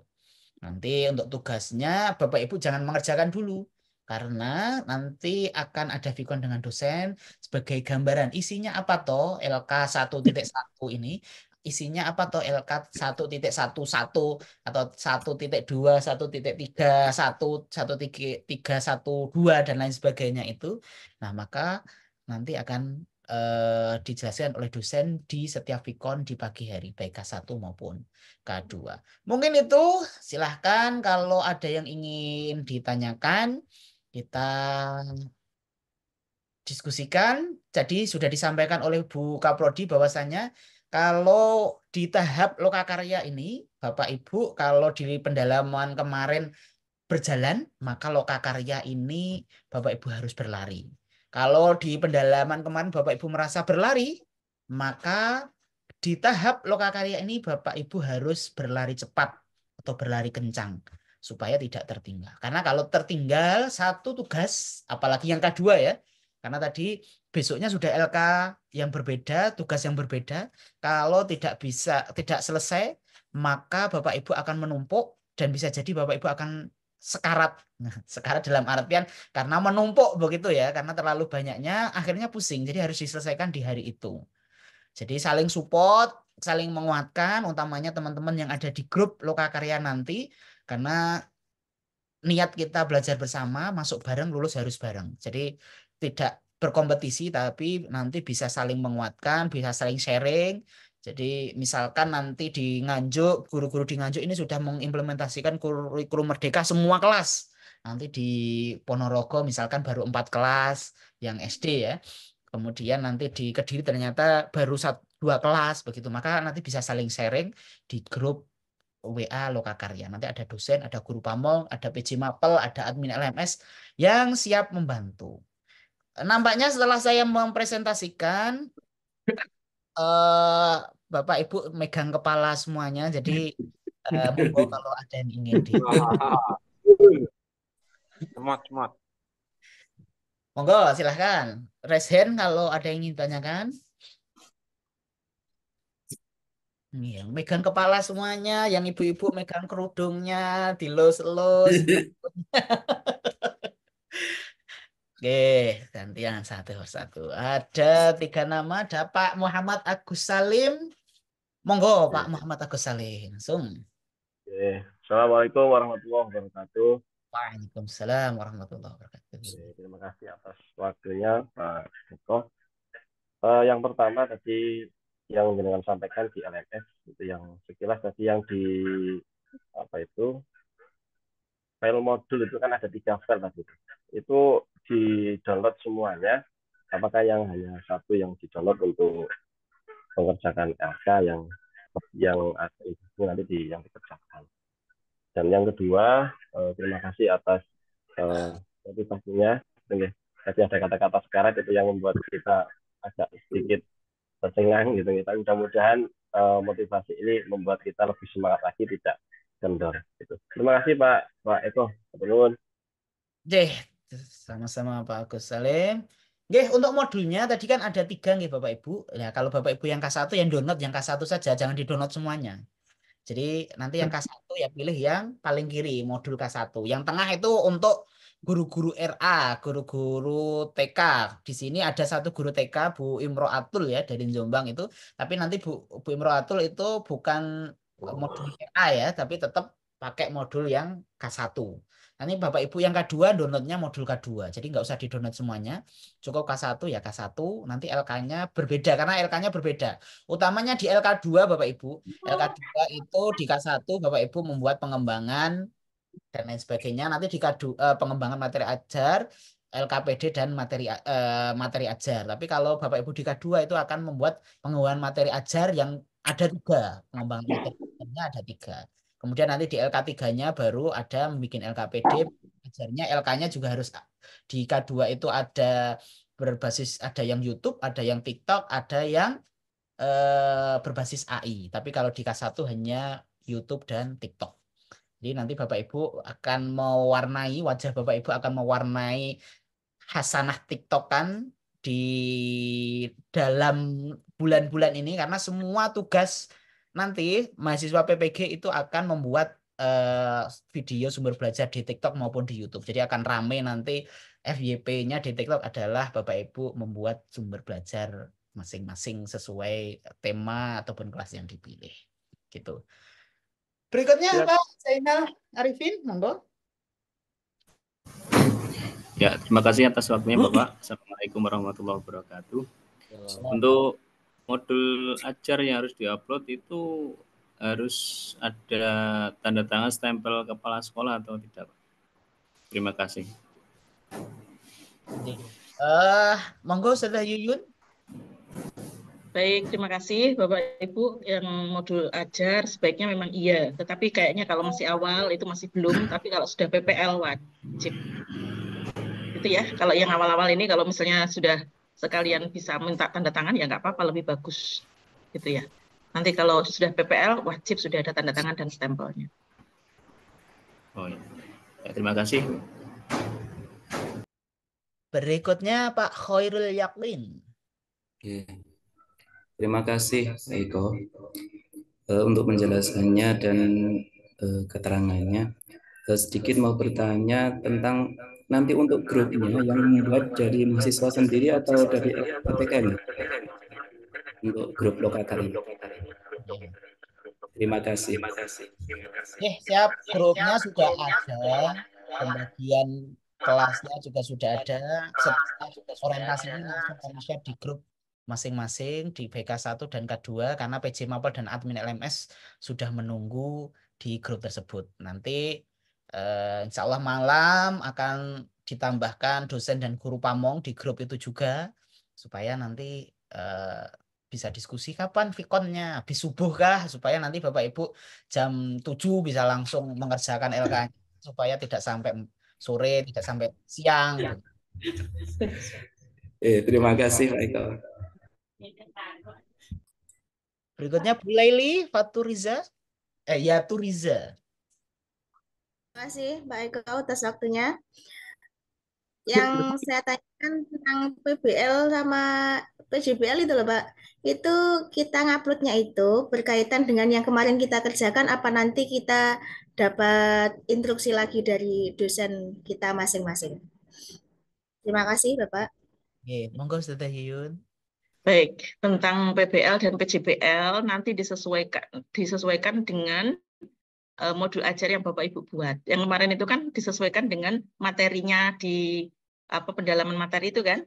Nanti untuk tugasnya Bapak Ibu jangan mengerjakan dulu, karena nanti akan ada vikon dengan dosen sebagai gambaran isinya apa toh LK 1.1 ini. Isinya apa toh LK 1.11 atau 1.2, 1.3, 1.3, 1.2 dan lain sebagainya itu. Nah, maka nanti akan dijelaskan oleh dosen di setiap Vkon di pagi hari, baik K1 maupun K2. Mungkin itu, silahkan kalau ada yang ingin ditanyakan, kita diskusikan. Jadi sudah disampaikan oleh Bu Kaprodi bahwasannya kalau di tahap lokakarya ini, Bapak Ibu, kalau di pendalaman kemarin berjalan, maka lokakarya ini Bapak Ibu harus berlari. Kalau di pendalaman kemarin Bapak Ibu merasa berlari, maka di tahap lokakarya ini Bapak Ibu harus berlari cepat atau berlari kencang supaya tidak tertinggal. Karena kalau tertinggal satu tugas, apalagi yang kedua ya, karena tadi besoknya sudah LK yang berbeda, tugas yang berbeda. Kalau tidak selesai, maka Bapak Ibu akan menumpuk dan bisa jadi Bapak Ibu akan sekarat. Nah, sekarat dalam artian karena menumpuk begitu ya, karena terlalu banyaknya akhirnya pusing. Jadi harus diselesaikan di hari itu. Jadi saling support, saling menguatkan, utamanya teman-teman yang ada di grup lokakarya nanti, karena niat kita belajar bersama, masuk bareng, lulus harus bareng. Jadi tidak berkompetisi, tapi nanti bisa saling menguatkan, bisa saling sharing. Jadi misalkan nanti di Nganjuk, guru-guru di Nganjuk ini sudah mengimplementasikan kurikulum Merdeka semua kelas. Nanti di Ponorogo misalkan baru 4 kelas yang SD ya. Kemudian nanti di Kediri ternyata baru 2 kelas begitu. Maka nanti bisa saling sharing di grup WA Lokakarya. Nanti ada dosen, ada guru pamong, ada PJ Mapel, ada admin LMS yang siap membantu. Nampaknya setelah saya mempresentasikan, Bapak Ibu megang kepala semuanya, jadi monggo kalau ada yang ingin di. Cemat. Monggo silahkan. Raise hand kalau ada yang ingin ditanyakan. Yang megang kepala semuanya, yang ibu-ibu megang kerudungnya, dilus-lus. Oke, gantian satu persatu. Ada 3 nama, ada Pak Muhammad Agus Salim. Monggo Pak Muhammad Agus Salim. Langsung. Assalamualaikum warahmatullahi wabarakatuh. Waalaikumsalam warahmatullahi wabarakatuh. Terima kasih atas waktunya Pak Eko. Yang pertama tadi yang dengan sampaikan di LMS itu yang sekilas tadi yang di file modul itu kan ada 3 file tadi. Itu di download semuanya. Apakah yang hanya satu yang di download untuk mengerjakan LK yang ada itu nanti yang dikerjakan. Dan yang kedua, terima kasih atas motivasinya. Tadi ada kata-kata sekarat itu yang membuat kita agak sedikit tercengang gitu. Kita mudah-mudahan motivasi ini membuat kita lebih semangat lagi, tidak kendor. Gitu. Terima kasih Pak Eko. Terima sama-sama Pak Agus Salim. Nggih, untuk modulnya tadi kan ada 3 nggih Bapak Ibu. Ya, kalau Bapak Ibu yang K1 yang download yang K1 saja, jangan di-download semuanya. Jadi nanti yang K1 ya pilih yang paling kiri, modul K1. Yang tengah itu untuk guru-guru RA, guru-guru TK. Di sini ada satu guru TK, Bu Imroatul ya, dari Jombang itu. Tapi nanti Bu Imroatul itu bukan modul RA ya, tapi tetap pakai modul yang K1. Nanti Bapak Ibu yang K2 downloadnya modul K2. Jadi nggak usah di-download semuanya. Cukup K1 ya K1. Nanti LK-nya berbeda karena LK-nya berbeda. Utamanya di LK2 Bapak Ibu. LK2 itu di K1 Bapak Ibu membuat pengembangan dan lain sebagainya. Nanti di K2 pengembangan materi ajar, LKPD dan materi ajar. Tapi kalau Bapak Ibu di K2 itu akan membuat pengembangan materi ajar yang ada 3. Pengembangan materi ajarnya ada 3. Kemudian nanti di LK3-nya baru ada membuat LKPD, ajarnya LK-nya juga harus di K2 itu ada berbasis, ada yang YouTube, ada yang TikTok, ada yang berbasis AI. Tapi kalau di K1 hanya YouTube dan TikTok. Jadi nanti Bapak Ibu akan mewarnai, wajah Bapak Ibu akan mewarnai hasanah TikTokan di dalam bulan-bulan ini karena semua tugas nanti mahasiswa PPG itu akan membuat video sumber belajar di TikTok maupun di YouTube. Jadi akan rame nanti FYP-nya di TikTok adalah Bapak Ibu membuat sumber belajar masing-masing sesuai tema ataupun kelas yang dipilih. Gitu. Berikutnya Pak Zainal Arifin, monggo. Ya, terima kasih atas waktunya Bapak. Assalamualaikum warahmatullahi wabarakatuh. Untuk modul ajar yang harus diupload itu harus ada tanda tangan stempel kepala sekolah atau tidak? Terima kasih. Monggo Ustazah Yuyun. Baik, terima kasih Bapak Ibu yang modul ajar sebaiknya memang iya, tetapi kayaknya kalau masih awal itu masih belum, tapi kalau sudah PPL wajib. Itu ya, kalau yang awal-awal ini kalau misalnya sudah sekalian bisa minta tanda tangan ya nggak apa-apa, lebih bagus gitu ya. Nanti kalau sudah PPL wajib sudah ada tanda tangan dan stempelnya. Oh ya. Ya, terima kasih. Berikutnya Pak Khairul Yakin. Oke. Terima kasih Pak Eko untuk penjelasannya dan keterangannya. Sedikit mau bertanya tentang nanti untuk grupnya yang membuat dari mahasiswa sendiri atau dari PTKM untuk grup lokatari. Terima kasih. Siap. Grupnya sudah ada, pembagian kelasnya juga sudah ada. Setelah orientasinya langsung kami share di grup masing-masing di BK1 dan K2 karena PJ Mapel dan admin LMS sudah menunggu di grup tersebut. Nanti insya Allah malam akan ditambahkan dosen dan guru pamong di grup itu juga supaya nanti bisa diskusi kapan Vkonnya habis subuh kah supaya nanti Bapak Ibu jam 7 bisa langsung mengerjakan LK supaya tidak sampai sore, tidak sampai siang. Terima kasih Pak Eko. Berikutnya Bu Laili Faturiza. Yaturiza. Terima kasih Mbak Eko atas waktunya. Yang saya tanyakan tentang PBL sama PJBL itu loh Pak. Itu kita nguploadnya itu berkaitan dengan yang kemarin kita kerjakan, apa nanti kita dapat instruksi lagi dari dosen kita masing-masing. Terima kasih Bapak. Oke, monggo Ustazah Yuyun. Baik, tentang PBL dan PJBL nanti disesuaikan dengan modul ajar yang Bapak Ibu buat. Yang kemarin itu kan disesuaikan dengan materinya di pendalaman materi itu kan,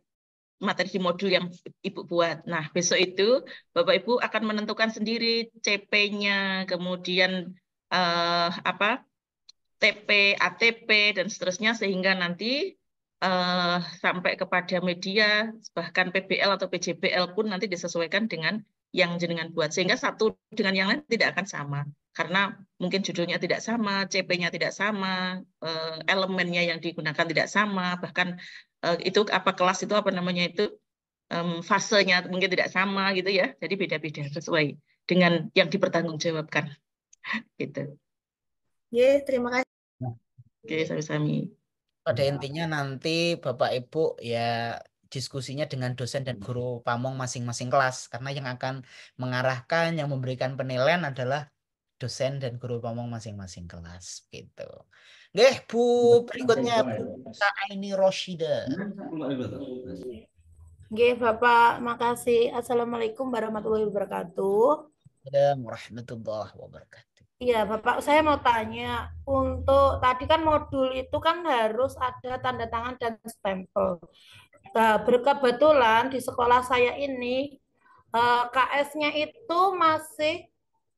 materi di modul yang Ibu buat. Nah, besok itu Bapak Ibu akan menentukan sendiri CP-nya, kemudian TP, ATP dan seterusnya sehingga nanti sampai kepada media bahkan PBL atau PJBL pun nanti disesuaikan dengan yang jenengan buat sehingga satu dengan yang lain tidak akan sama karena mungkin judulnya tidak sama, CP-nya tidak sama, elemennya yang digunakan tidak sama, bahkan itu kelas itu fasenya mungkin tidak sama gitu ya, jadi beda-beda sesuai dengan yang dipertanggungjawabkan gitu. Terima kasih. Oke, sami-sami. Pada intinya nanti Bapak Ibu ya diskusinya dengan dosen dan guru pamong masing-masing kelas karena yang akan mengarahkan, yang memberikan penilaian adalah dosen dan guru pamong masing-masing kelas gitu. Nggih, Bu, berikutnya Bu Aini Roshida. Nggih, Bapak, makasih. Assalamualaikum warahmatullahi wabarakatuh. Assalamualaikum warahmatullahi wabarakatuh. Iya, Bapak, saya mau tanya, untuk tadi kan modul itu kan harus ada tanda tangan dan stempel. Nah, berkebetulan di sekolah saya ini KS-nya itu masih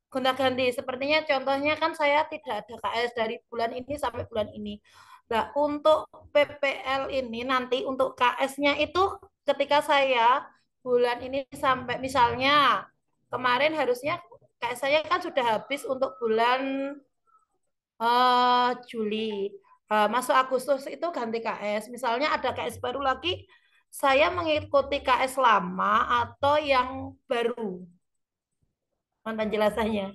gonta-ganti. Sepertinya contohnya kan saya tidak ada KS dari bulan ini sampai bulan ini. Nah, untuk PPL ini nanti untuk KS-nya itu ketika saya bulan ini sampai misalnya kemarin harusnya KS saya kan sudah habis untuk bulan Juli. Masuk Agustus itu ganti KS. Misalnya ada KS baru lagi, saya mengikuti KS lama atau yang baru. Mohon penjelasannya.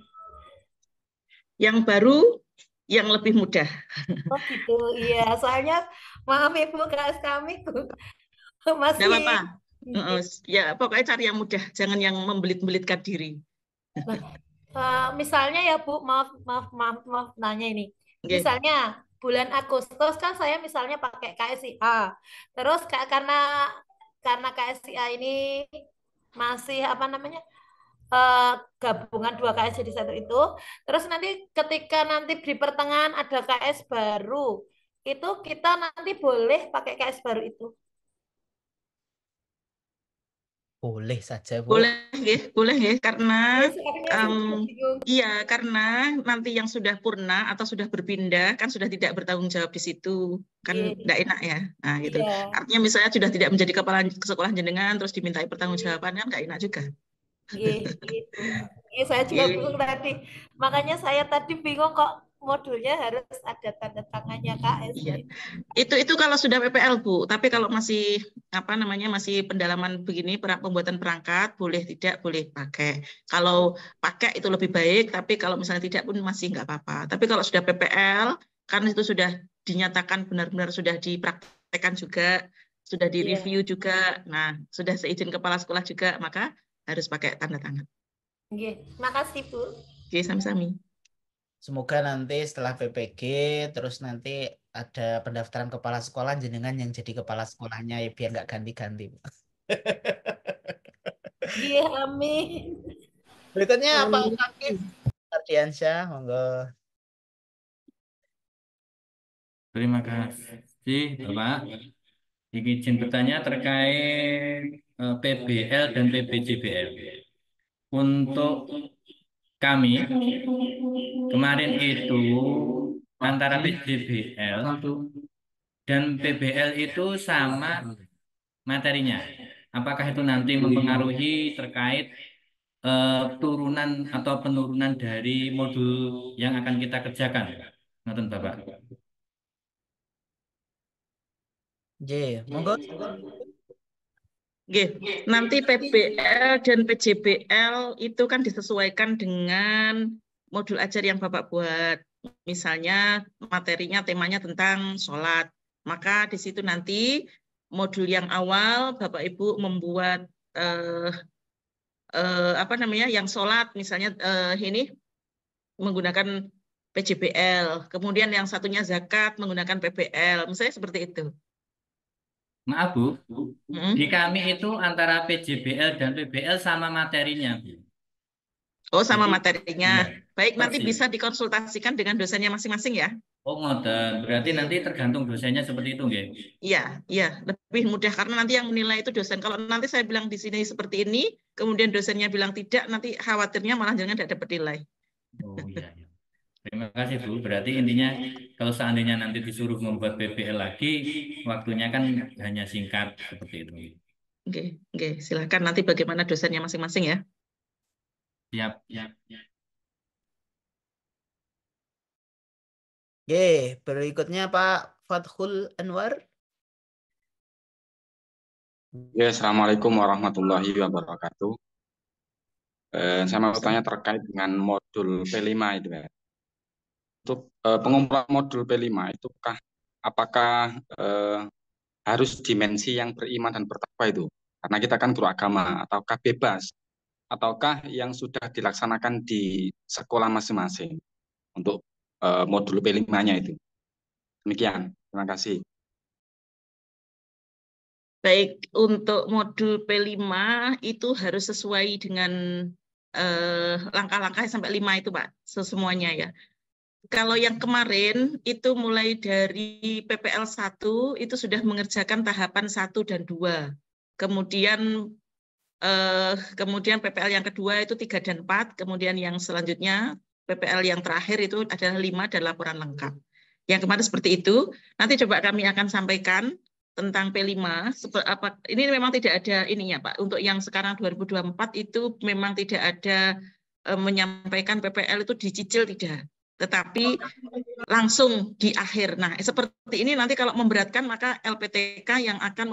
Yang baru, yang lebih mudah. Oh gitu, iya. Soalnya maaf Ibu, KS kami masih. Nggak apa-apa. Ya, pokoknya cari yang mudah, jangan yang membelit-belitkan diri. Misalnya ya Bu, maaf nanya ini. Okay. Misalnya bulan Agustus kan saya misalnya pakai KSIA. Terus karena KSIA ini masih gabungan dua KS jadi satu itu. Terus nanti ketika nanti di pertengahan ada KS baru, itu kita nanti boleh pakai KS baru itu. Boleh saja, Bu. Boleh ya, karena Sekarangnya saya juga bingung. iya, karena nanti yang sudah purna atau sudah berpindah kan sudah tidak bertanggung jawab di situ, kan Iya. tidak enak ya. Nah, gitu. Iya. Artinya misalnya sudah tidak menjadi kepala sekolah jenengan terus dimintai pertanggungjawaban kan nggak enak juga. Iya, gitu. Iya, saya juga bingung tadi. Makanya saya tadi bingung kok modulnya harus ada tanda tangannya KS. Iya. Itu kalau sudah PPL, Bu. Tapi kalau masih apa namanya masih pendalaman begini pembuatan perangkat boleh tidak boleh pakai. Kalau pakai itu lebih baik, tapi kalau misalnya tidak pun masih nggak apa-apa. Tapi kalau sudah PPL kan itu sudah dinyatakan benar-benar sudah dipraktekkan juga, sudah direview juga. Nah, sudah seizin kepala sekolah juga, maka harus pakai tanda tangan. Oke, makasih Bu. Oke, sami-sami. Semoga nanti setelah PPG terus nanti ada pendaftaran kepala sekolah jenengan yang jadi kepala sekolahnya ya biar nggak ganti-ganti. Iya, amin. Berikutnya Pak Akif Ardiansyah, monggo. Terima kasih, Bapak. Izin bertanya terkait PBL dan PBJBL. Untuk kami, kemarin itu antara PJBL dan PBL itu sama materinya. Apakah itu nanti mempengaruhi terkait turunan atau penurunan dari modul yang akan kita kerjakan? Ngoten, Bapak. Monggo. Nanti PBL dan PJBL itu kan disesuaikan dengan modul ajar yang Bapak buat. Misalnya materinya temanya tentang sholat. Maka di situ nanti modul yang awal Bapak Ibu membuat apa namanya yang sholat misalnya ini menggunakan PJBL. Kemudian yang satunya zakat menggunakan PBL. Misalnya seperti itu. Maaf Bu, di kami itu antara PJBL dan PBL sama materinya Bu. Oh, sama materinya. Iya, Baik, nanti persis. bisa dikonsultasikan dengan dosennya masing-masing ya. Oh, ngoten. Berarti nanti tergantung dosennya seperti itu, nggih? Iya, lebih mudah karena nanti yang menilai itu dosen. Kalau nanti saya bilang di sini seperti ini, kemudian dosennya bilang tidak, nanti khawatirnya malah jangan tidak dapat nilai. Oh iya. Terima kasih Bu. Berarti intinya kalau seandainya nanti disuruh membuat PBL lagi, waktunya kan hanya singkat seperti itu. Oke, silakan nanti bagaimana dosennya masing-masing ya. Siap. Berikutnya Pak Fathul Anwar. Ya, Assalamualaikum warahmatullahi wabarakatuh. Saya mau tanya terkait dengan modul P5 itu ya. Untuk pengumpulan modul P5 itu apakah harus dimensi yang beriman dan bertakwa itu? Karena kita kan guru agama, ataukah bebas? Ataukah yang sudah dilaksanakan di sekolah masing-masing untuk modul P5-nya itu? Demikian, terima kasih. Baik, untuk modul P5 itu harus sesuai dengan langkah-langkah sampai 5 itu Pak, semuanya ya. Kalau yang kemarin itu mulai dari PPL 1 itu sudah mengerjakan tahapan 1 dan 2. Kemudian PPL yang kedua itu 3 dan 4, kemudian yang selanjutnya PPL yang terakhir itu adalah 5 dan laporan lengkap. Yang kemarin seperti itu, nanti coba kami akan sampaikan tentang P5. Ini memang tidak ada ininya Pak, untuk yang sekarang 2024 itu memang tidak ada menyampaikan PPL itu dicicil tidak. Tetapi langsung di akhir. Nah, seperti ini nanti kalau memberatkan maka LPTK yang akan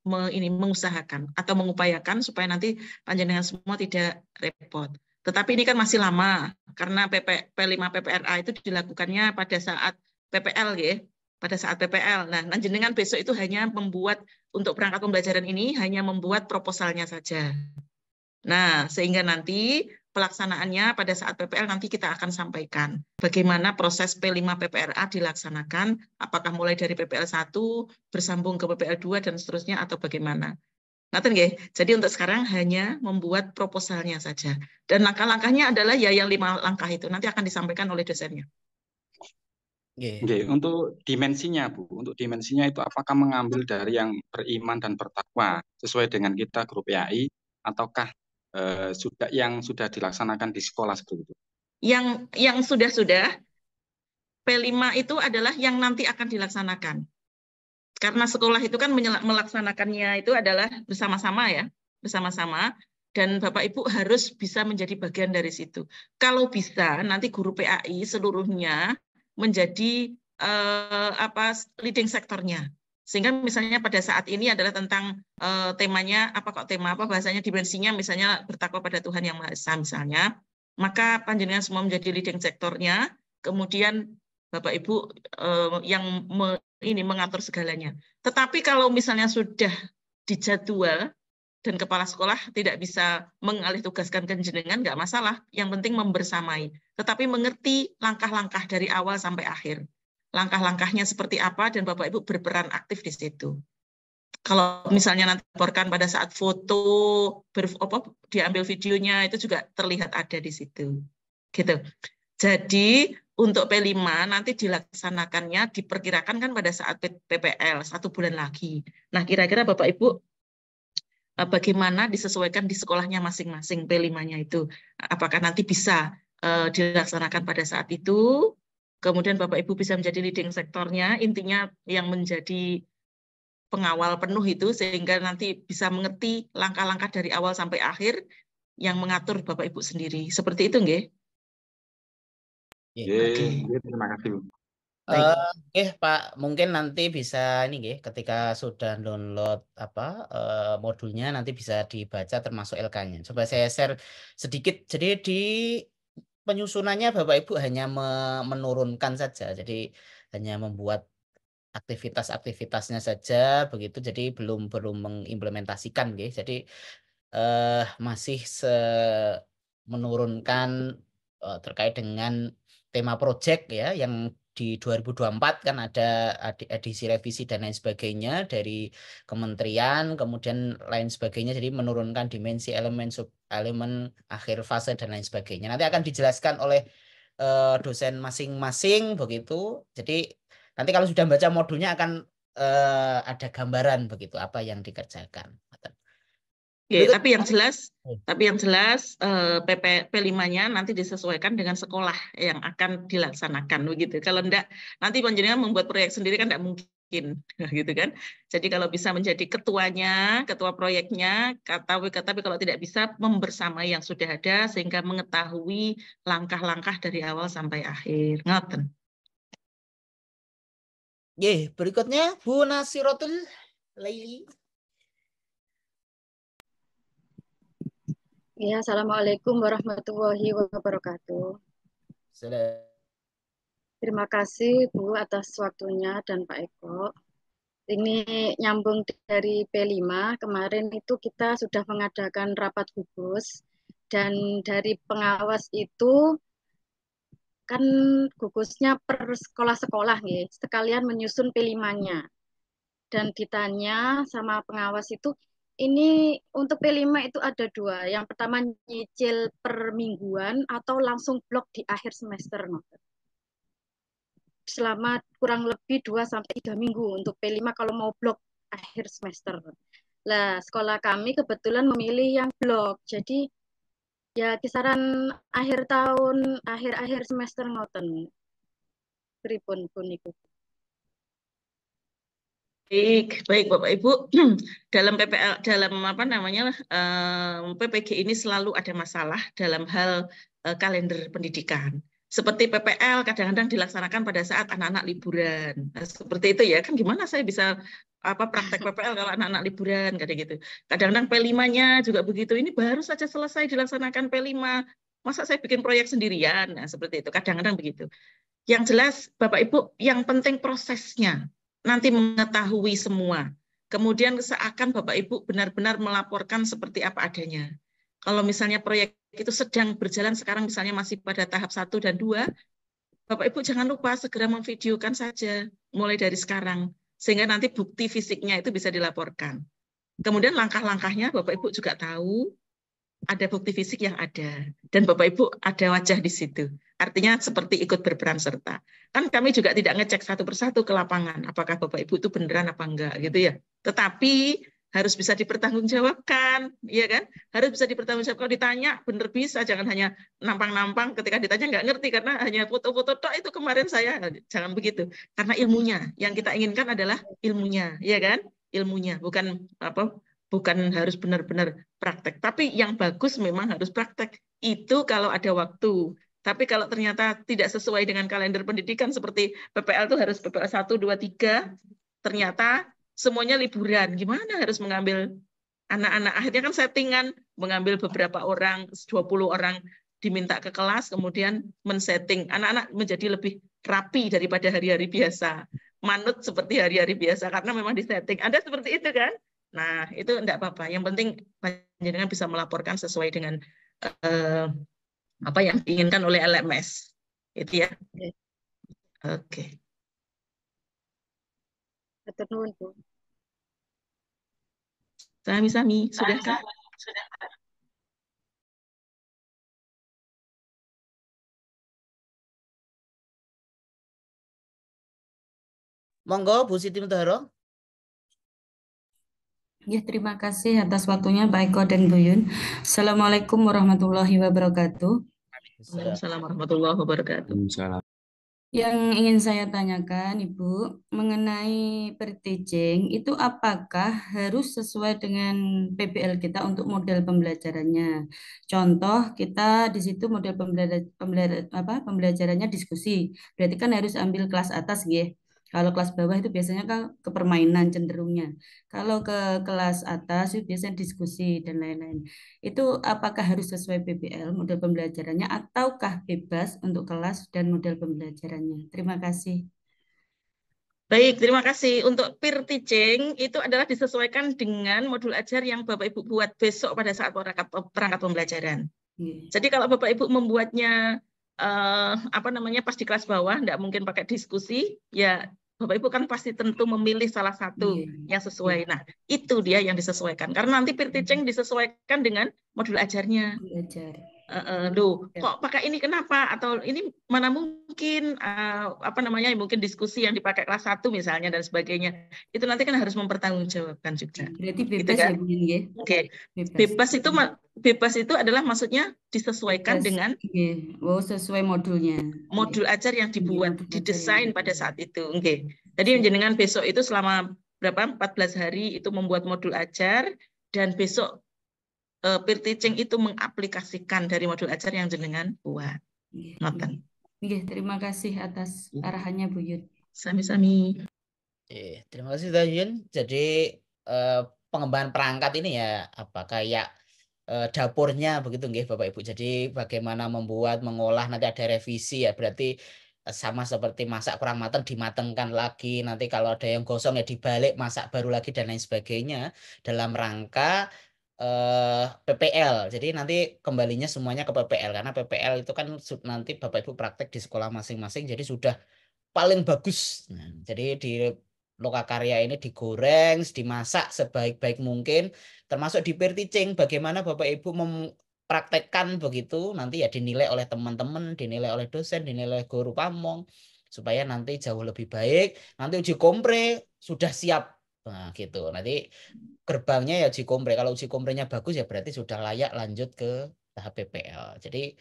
mengusahakan atau mengupayakan supaya nanti panjenengan semua tidak repot. Tetapi ini kan masih lama karena P5 PPRA itu dilakukannya pada saat PPL ya, pada saat PPL. Nah, panjenengan besok itu hanya membuat untuk perangkat pembelajaran ini hanya membuat proposalnya saja. Nah, sehingga nanti pelaksanaannya pada saat PPL nanti kita akan sampaikan bagaimana proses P5 PPRA dilaksanakan, apakah mulai dari PPL 1 bersambung ke PPL 2 dan seterusnya atau bagaimana. Ngaten nggih. Jadi untuk sekarang hanya membuat proposalnya saja. Dan langkah-langkahnya adalah ya yang 5 langkah itu nanti akan disampaikan oleh dosennya. Untuk dimensinya Bu, untuk dimensinya itu apakah mengambil dari yang beriman dan bertakwa sesuai dengan kita grup PAI ataukah yang sudah dilaksanakan di sekolah seperti itu? Yang sudah P5 itu adalah yang nanti akan dilaksanakan. Karena sekolah itu kan melaksanakannya itu adalah bersama-sama ya, bersama-sama. Dan Bapak Ibu harus bisa menjadi bagian dari situ. Kalau bisa, nanti guru PAI seluruhnya menjadi leading sektornya. Sehingga misalnya pada saat ini adalah tentang temanya, bahasanya dimensinya, misalnya bertakwa pada Tuhan Yang Maha Esa misalnya, maka panjenengan semua menjadi leading sektornya, kemudian Bapak Ibu yang mengatur segalanya. Tetapi kalau misalnya sudah dijadwal, dan kepala sekolah tidak bisa mengalih tugaskan ke jenengan, nggak masalah. Yang penting membersamai. Tetapi mengerti langkah-langkah dari awal sampai akhir. Langkah-langkahnya seperti apa, dan Bapak Ibu berperan aktif di situ. Kalau misalnya nanti laporkan pada saat foto, diambil videonya, itu juga terlihat ada di situ. Gitu. Jadi, untuk P5 nanti dilaksanakannya, diperkirakan kan pada saat PPL, 1 bulan lagi. Nah, kira-kira Bapak Ibu, bagaimana disesuaikan di sekolahnya masing-masing P5-nya itu. Apakah nanti bisa dilaksanakan pada saat itu, kemudian Bapak Ibu bisa menjadi leading sektornya, intinya yang menjadi pengawal penuh itu, sehingga nanti bisa mengerti langkah-langkah dari awal sampai akhir yang mengatur Bapak Ibu sendiri. Seperti itu, nggih? Terima kasih, Bu. Oke, Pak, mungkin nanti bisa ini nggih, ketika sudah download modulnya nanti bisa dibaca termasuk LK-nya. Coba saya share sedikit. Jadi di penyusunannya Bapak Ibu hanya menurunkan saja. Jadi hanya membuat aktivitas-aktivitasnya saja begitu. Jadi belum mengimplementasikan nggih. Jadi masih menurunkan terkait dengan tema project ya, yang di 2024 kan ada edisi revisi dan lain sebagainya dari kementerian, kemudian lain sebagainya, jadi menurunkan dimensi elemen sub-elemen akhir fase dan lain sebagainya. Nanti akan dijelaskan oleh dosen masing-masing begitu. Jadi nanti kalau sudah baca modulnya akan ada gambaran begitu apa yang dikerjakan. Oke, tapi yang jelas P5-nya nanti disesuaikan dengan sekolah yang akan dilaksanakan begitu. Kalau enggak, nanti panjenengan membuat proyek sendiri kan enggak mungkin, gitu kan. Jadi kalau bisa menjadi ketuanya, ketua proyeknya, tapi kalau tidak bisa membersamai yang sudah ada sehingga mengetahui langkah-langkah dari awal sampai akhir. Ngoten. Berikutnya Bu Nasirotul Laili. Ya, Assalamualaikum warahmatullahi wabarakatuh. Terima kasih Bu atas waktunya dan Pak Eko. Ini nyambung dari P5, kemarin itu kita sudah mengadakan rapat gugus, dan dari pengawas itu kan gugusnya per sekolah-sekolah ya, sekalian menyusun P5-nya. Dan ditanya sama pengawas itu, ini untuk P5 itu ada 2. Yang pertama nyicil per mingguan atau langsung blok di akhir semester. Selama kurang lebih 2-3 minggu untuk P5 kalau mau blok akhir semester. Lah, sekolah kami kebetulan memilih yang blok. Jadi ya kisaran akhir tahun, akhir semester ngoten. Pripun puniku. Baik Bapak Ibu, dalam PPL, dalam PPG ini selalu ada masalah dalam hal kalender pendidikan. Seperti PPL kadang-kadang dilaksanakan pada saat anak-anak liburan. Nah, seperti itu ya, kan gimana saya bisa praktek PPL kalau anak-anak liburan kayak gitu. Kadang-kadang P5-nya juga begitu. Ini baru saja selesai dilaksanakan P5. Masa saya bikin proyek sendirian? Nah, seperti itu. Kadang-kadang begitu. Yang jelas Bapak Ibu, yang penting prosesnya. Nanti mengetahui semua. Kemudian seakan Bapak Ibu benar-benar melaporkan seperti apa adanya. Kalau misalnya proyek itu sedang berjalan sekarang, misalnya masih pada tahap 1 dan 2, Bapak Ibu jangan lupa segera memvideokan saja mulai dari sekarang. Sehingga nanti bukti fisiknya itu bisa dilaporkan. Kemudian langkah-langkahnya Bapak Ibu juga tahu, ada bukti fisik yang ada. Dan Bapak Ibu ada wajah di situ. Artinya seperti ikut berperan serta. Kan kami juga tidak ngecek satu persatu ke lapangan. Apakah Bapak Ibu itu beneran apa enggak gitu ya. Tetapi harus bisa dipertanggungjawabkan, ya kan? Harus bisa dipertanggungjawabkan. Kalau ditanya, bener bisa, jangan hanya nampang-nampang. Ketika ditanya nggak ngerti karena hanya foto-foto tok itu kemarin saya, jangan begitu. Karena ilmunya, yang kita inginkan adalah ilmunya, ya kan? Ilmunya, bukan apa? Bukan harus benar-benar praktek. Tapi yang bagus memang harus praktek. Itu kalau ada waktu. Tapi kalau ternyata tidak sesuai dengan kalender pendidikan seperti PPL itu harus PPL 1, 2, 3, ternyata semuanya liburan. Gimana harus mengambil anak-anak? Akhirnya kan settingan, mengambil beberapa orang, 20 orang diminta ke kelas, kemudian men-setting. Anak-anak menjadi lebih rapi daripada hari-hari biasa. Manut seperti hari-hari biasa, karena memang disetting. Ada seperti itu kan? Nah, itu enggak apa-apa. Yang penting panjenengan bisa melaporkan sesuai dengan apa yang diinginkan oleh LMS. Itu ya. Oke. Hatur nuhun, Bu. Sami-sami, sudahkah? Monggo Bu Siti Mutaharo. Ya, terima kasih atas waktunya Pak Eko dan Bu Yun. Assalamualaikum warahmatullahi wabarakatuh. Waalaikumsalam warahmatullahi wabarakatuh. Yang ingin saya tanyakan, Ibu, mengenai per-teaching, itu apakah harus sesuai dengan PBL kita untuk model pembelajarannya? Contoh, kita di situ model pembelajarannya diskusi. Berarti kan harus ambil kelas atas, ya. Kalau kelas bawah itu biasanya kan ke permainan cenderungnya. Kalau ke kelas atas itu biasanya diskusi dan lain-lain. Itu apakah harus sesuai PBL model pembelajarannya ataukah bebas untuk kelas dan model pembelajarannya? Terima kasih. Baik, terima kasih. Untuk peer teaching itu adalah disesuaikan dengan modul ajar yang Bapak Ibu buat besok pada saat perangkat pembelajaran. Jadi kalau Bapak Ibu membuatnya apa namanya pas di kelas bawah, tidak mungkin pakai diskusi, ya Bapak Ibu kan pasti tentu memilih salah satu yang sesuai. Nah, itu dia yang disesuaikan. Karena nanti peer teaching disesuaikan dengan modul ajarnya. Loh, kok pakai ini kenapa? Atau ini mana mungkin apa namanya mungkin diskusi yang dipakai kelas 1 misalnya dan sebagainya. Itu nanti kan harus mempertanggungjawabkan juga. Berarti Gitu bebas kan? ya, Bu Yun, ya? Oke. Bebas itu adalah maksudnya disesuaikan Bebas, dengan oh, sesuai modulnya. modul ajar yang dibuat, didesain pada saat itu. Oke. Jadi jenengan besok itu selama berapa? 14 hari itu membuat modul ajar dan besok peer teaching itu mengaplikasikan dari modul ajar yang jenengan buat. Noten. Terima kasih atas arahannya, Bu Yun. Sami-sami. Terima kasih Teh Yun. Jadi pengembangan perangkat ini ya apa kayak dapurnya begitu nggih Bapak Ibu. Jadi bagaimana membuat, mengolah, nanti ada revisi ya. Berarti sama seperti masak kurang matang dimatengkan lagi. Nanti kalau ada yang gosong ya dibalik, masak baru lagi dan lain sebagainya dalam rangka PPL. Jadi nanti kembalinya semuanya ke PPL karena PPL itu kan nanti Bapak Ibu praktek di sekolah masing-masing jadi sudah paling bagus. Nah, jadi di lokakarya ini digoreng, dimasak sebaik-baik mungkin, termasuk di peer teaching bagaimana Bapak Ibu mempraktekkan begitu nanti ya dinilai oleh teman-teman, dinilai oleh dosen, dinilai oleh guru pamong supaya nanti jauh lebih baik. Nanti uji kompre sudah siap. Nah, gitu. Nanti gerbangnya ya uji kompre. Kalau uji komprenya bagus ya berarti sudah layak lanjut ke tahap PPL. Jadi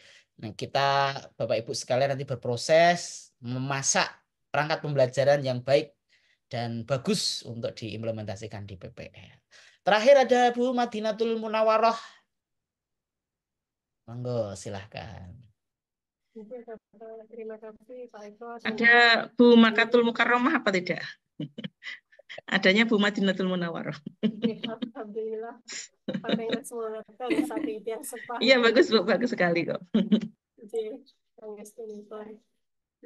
kita Bapak Ibu sekalian nanti berproses memasak perangkat pembelajaran yang baik dan bagus untuk diimplementasikan di PPL. Terakhir ada Bu Madinatul Munawaroh. Monggo silahkan. Terima kasih Pak Eko. Ada Bu Makatul Mukarramah apa tidak? Adanya Bu Madinatul Munawaroh. Alhamdulillah. Pakai semangat saat itu yang sepah. Iya bagus Bu, bagus sekali kok.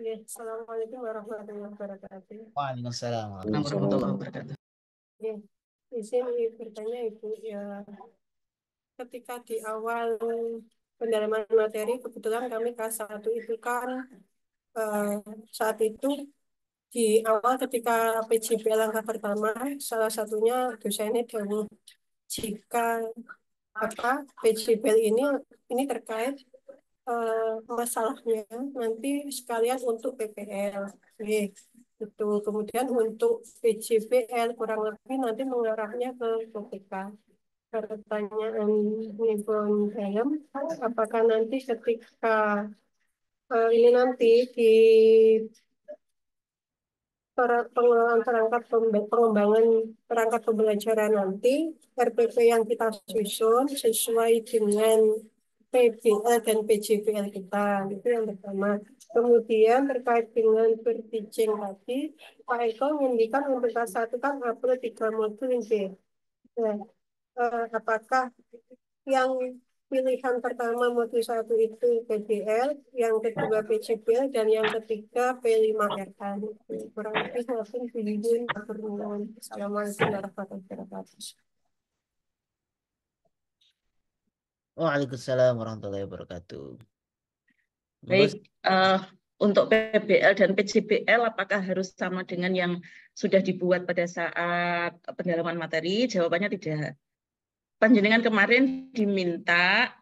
Assalamualaikum warahmatullahi wabarakatuh. Waalaikumsalam warahmatullahi wabarakatuh. Di sini bertanya Ibu ya, ketika di awal pendalaman materi kebetulan kami kelas 1 itu kan saat itu di awal ketika PJBL langkah pertama salah satunya dosennya dahulu jika PJBL ini terkait masalahnya nanti sekalian untuk PPL. Itu kemudian untuk PJBL kurang lebih nanti mengarahnya ke KPK. Pertanyaan Nibon dalam, apakah nanti ketika ini nanti di pengelolaan pengembangan perangkat pembelajaran nanti RPP yang kita susun sesuai dengan PBL dan PJBL kita, itu yang pertama. Kemudian terkait dengan per-teaching tadi, Pak Eko mengindikan untuk kelas 1 kan upload 3 modul ini. Nah, apakah yang pilihan pertama modul 1 itu PBL, yang kedua PJBL, dan yang ketiga P5RK. Kurang lebih mungkin video. Assalamualaikum warahmatullahi wabarakatuh. Waalaikumsalam warahmatullahi wabarakatuh. Baik, untuk PBL dan PJBL apakah harus sama dengan yang sudah dibuat pada saat pendalaman materi? Jawabannya tidak. Panjenengan kemarin diminta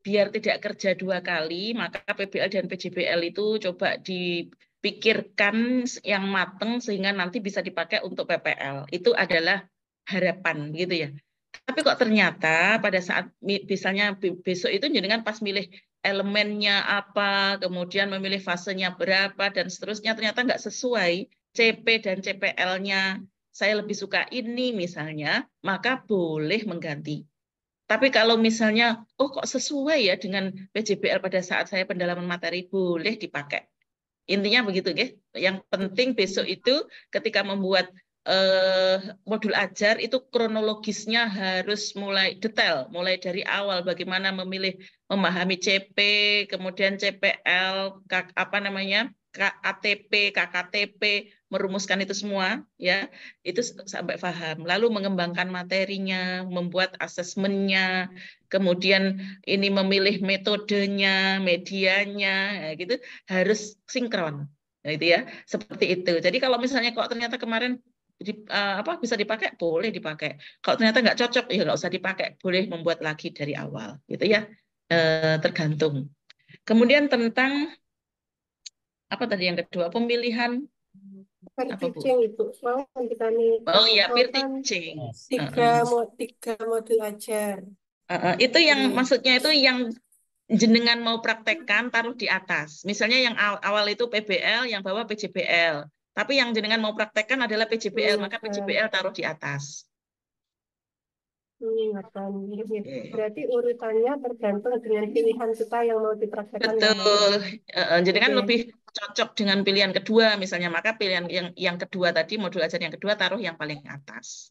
biar tidak kerja 2 kali, maka PBL dan PJBL itu coba dipikirkan yang mateng sehingga nanti bisa dipakai untuk PPL. Itu adalah harapan gitu ya. Tapi kok ternyata pada saat misalnya besok itu jenengan pas milih elemennya apa, kemudian memilih fasenya berapa dan seterusnya ternyata nggak sesuai CP dan CPL-nya. Saya lebih suka ini misalnya, maka boleh mengganti. Tapi kalau misalnya, oh kok sesuai ya dengan PJBL pada saat saya pendalaman materi, boleh dipakai. Intinya begitu, ya. Yang penting besok itu ketika membuat modul ajar itu kronologisnya harus mulai detail, mulai dari awal bagaimana memahami CP, kemudian CPL, apa namanya, ATP, KKTP, merumuskan itu semua, ya, itu sampai paham. Lalu mengembangkan materinya, membuat asesmennya, kemudian ini memilih metodenya, medianya, ya, gitu, harus sinkron, ya, itu ya, seperti itu. Jadi kalau misalnya kok ternyata kemarin bisa dipakai, boleh dipakai. Kalau ternyata nggak cocok, ya nggak usah dipakai, boleh membuat lagi dari awal, gitu ya, tergantung. Kemudian tentang apa tadi yang kedua, pemilihan Per-teaching itu, kita nih, oh ya, peer teaching. tiga modul ajar. Itu yang maksudnya itu yang jenengan mau praktekkan taruh di atas. Misalnya yang awal itu PBL, yang bawah PJBL. Tapi yang jenengan mau praktekkan adalah PJBL, maka PJBL taruh di atas. Berarti urutannya tergantung dengan pilihan kita yang mau dipraktekkan. Betul. Jenengan lebih cocok dengan pilihan kedua, misalnya, maka pilihan yang kedua tadi, modul ajar yang kedua taruh yang paling atas.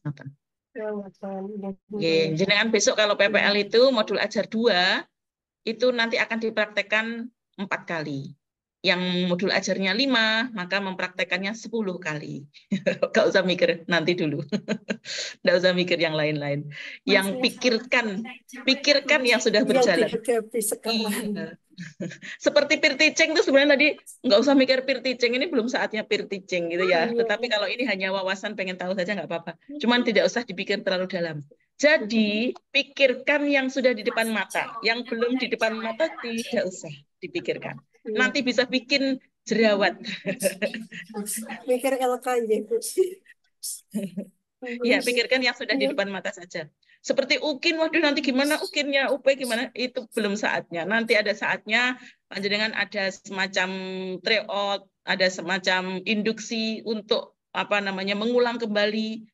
Jenengan besok kalau PPL itu modul ajar 2, itu nanti akan dipraktekkan 4 kali. Yang modul ajarnya 5, maka mempraktekannya 10 kali. Nggak usah mikir nanti dulu. Nggak usah mikir yang lain-lain. Yang pikirkan yang sudah berjalan. Iya. Seperti peer teaching itu sebenarnya tadi nggak usah mikir peer teaching, ini belum saatnya peer teaching gitu ya. Tetapi kalau ini hanya wawasan pengen tahu saja nggak apa-apa. Cuman tidak usah dipikir terlalu dalam. Jadi pikirkan yang sudah di depan mata, yang belum di depan mata tidak usah dipikirkan. Nanti bisa bikin jerawat. Mikir LK gitu. Ya, pikirkan yang sudah di depan mata saja. Seperti UKIN, waduh nanti gimana UKIN-nya, UP gimana, itu belum saatnya. Nanti ada saatnya, panjenengan ada semacam tryout, ada semacam induksi untuk apa namanya mengulang kembali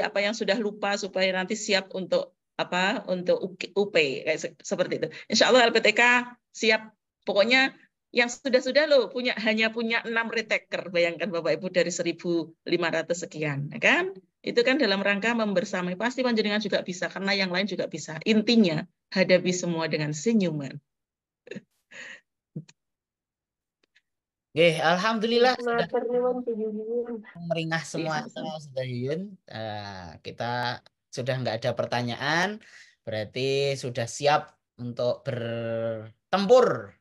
apa yang sudah lupa supaya nanti siap untuk apa, untuk UP kayak seperti itu. Insya Allah LPTK siap. Pokoknya yang sudah loh hanya punya 6 retaker, bayangkan Bapak Ibu dari 1.500 sekian, ya kan? Itu kan dalam rangka membersamai, pasti panjenengan juga bisa karena yang lain juga bisa. Intinya hadapi semua dengan senyuman. Alhamdulillah sudah meringah semua sudah Yuyun. Kita sudah nggak ada pertanyaan, berarti sudah siap untuk bertempur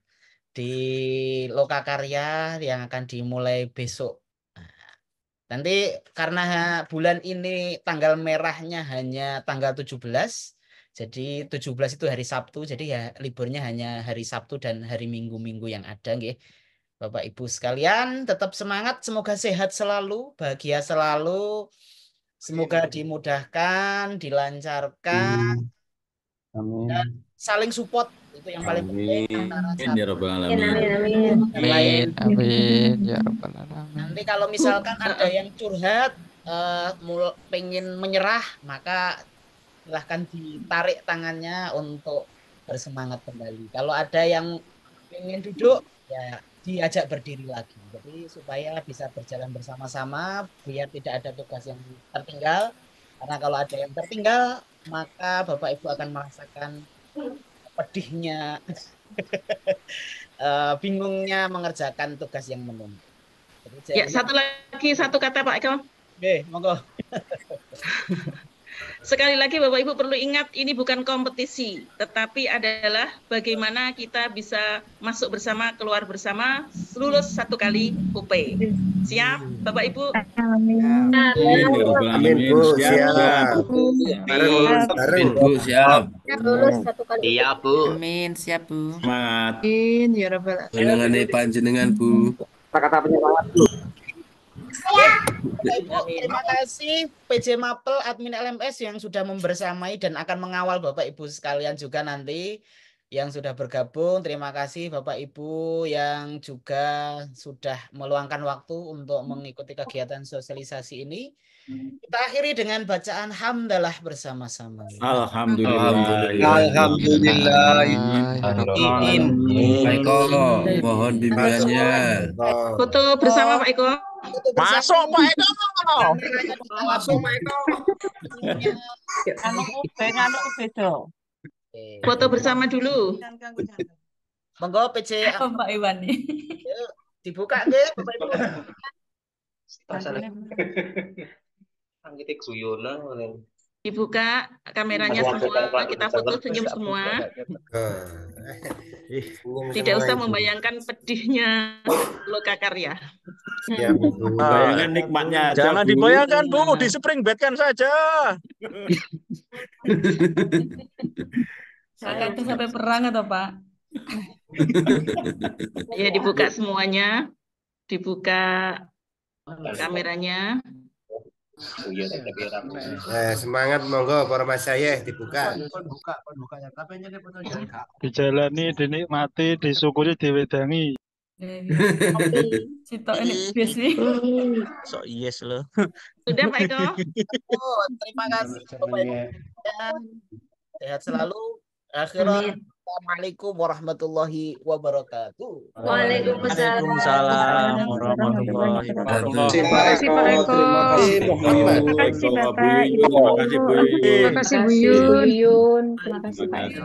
di Lokakarya yang akan dimulai besok. Nanti karena bulan ini tanggal merahnya hanya tanggal 17, jadi 17 itu hari Sabtu, jadi ya liburnya hanya hari Sabtu dan hari Minggu-minggu yang ada, nggih. Bapak Ibu sekalian, tetap semangat, semoga sehat selalu, bahagia selalu, semoga dimudahkan, dilancarkan, dan saling support, itu yang paling penting antara Amin ya rabbal Amin, alamin. amin, amin. dan lain. Amin ya rabbal alamin. Nanti kalau misalkan ada yang curhat, pengen menyerah, maka silahkan ditarik tangannya untuk bersemangat kembali. Kalau ada yang pengen duduk, ya diajak berdiri lagi. Jadi supaya bisa berjalan bersama-sama, biar tidak ada tugas yang tertinggal. Karena kalau ada yang tertinggal, maka Bapak Ibu akan merasakan pedihnya, bingungnya mengerjakan tugas yang menumpuk. Ya, satu kata Pak Eko. Oke, monggo. Sekali lagi Bapak Ibu perlu ingat ini bukan kompetisi, tetapi adalah bagaimana kita bisa masuk bersama, keluar bersama, lulus satu kali UP. Siap Bapak Ibu? Amin ya rabbal alamin. Siap. Amin Bu, siap. Lulus satu kali. Iya, Bu. Amin, siap Bu. Semangat. Amin ya rabbal alamin. Panjenengane panjenengan Bu. Kata-kata penyemangat Bu. Bapak Ibu, terima kasih PJ Mapel admin LMS yang sudah membersamai dan akan mengawal Bapak Ibu sekalian juga nanti yang sudah bergabung. Terima kasih Bapak Ibu yang juga sudah meluangkan waktu untuk mengikuti kegiatan sosialisasi ini. Kita akhiri dengan bacaan hamdalah bersama-sama. Alhamdulillah. Alhamdulillah. Amin. Pak Eko, mohon bimbingannya. Foto bersama Pak Eko. Masuk Pak Eko. Masuk Pak Eko. Anu beda. Foto bersama dulu. Monggo PC Pak Iwan nih. dibuka nggih Bapak Ibu. Dibuka kameranya semua, kita foto senyum semua. Tidak usah membayangkan pedihnya Lokakarya. Ya, Bayangkan nikmatnya aja, Jangan Bu. dibayangkan Bu, di spring bedkan saja. Kakak itu sampai perang atau Pak? Ya, dibuka semuanya. Dibuka kameranya. Semangat monggo para masyayikh dibuka. Dijalani, dinikmati, disyukuri, diwedangi. Sitok ini biasanya. So yes loh. Sudah Pak Eko? Terima kasih Bapak Ibu. Sehat selalu. Akhirnya Assalamualaikum warahmatullahi wabarakatuh. Waalaikumsalam warahmatullahi wabarakatuh. Terima kasih Pak Eko. Terima kasih Bapak Ibu. Terima kasih Bu Yun. Terima kasih Pak Eko.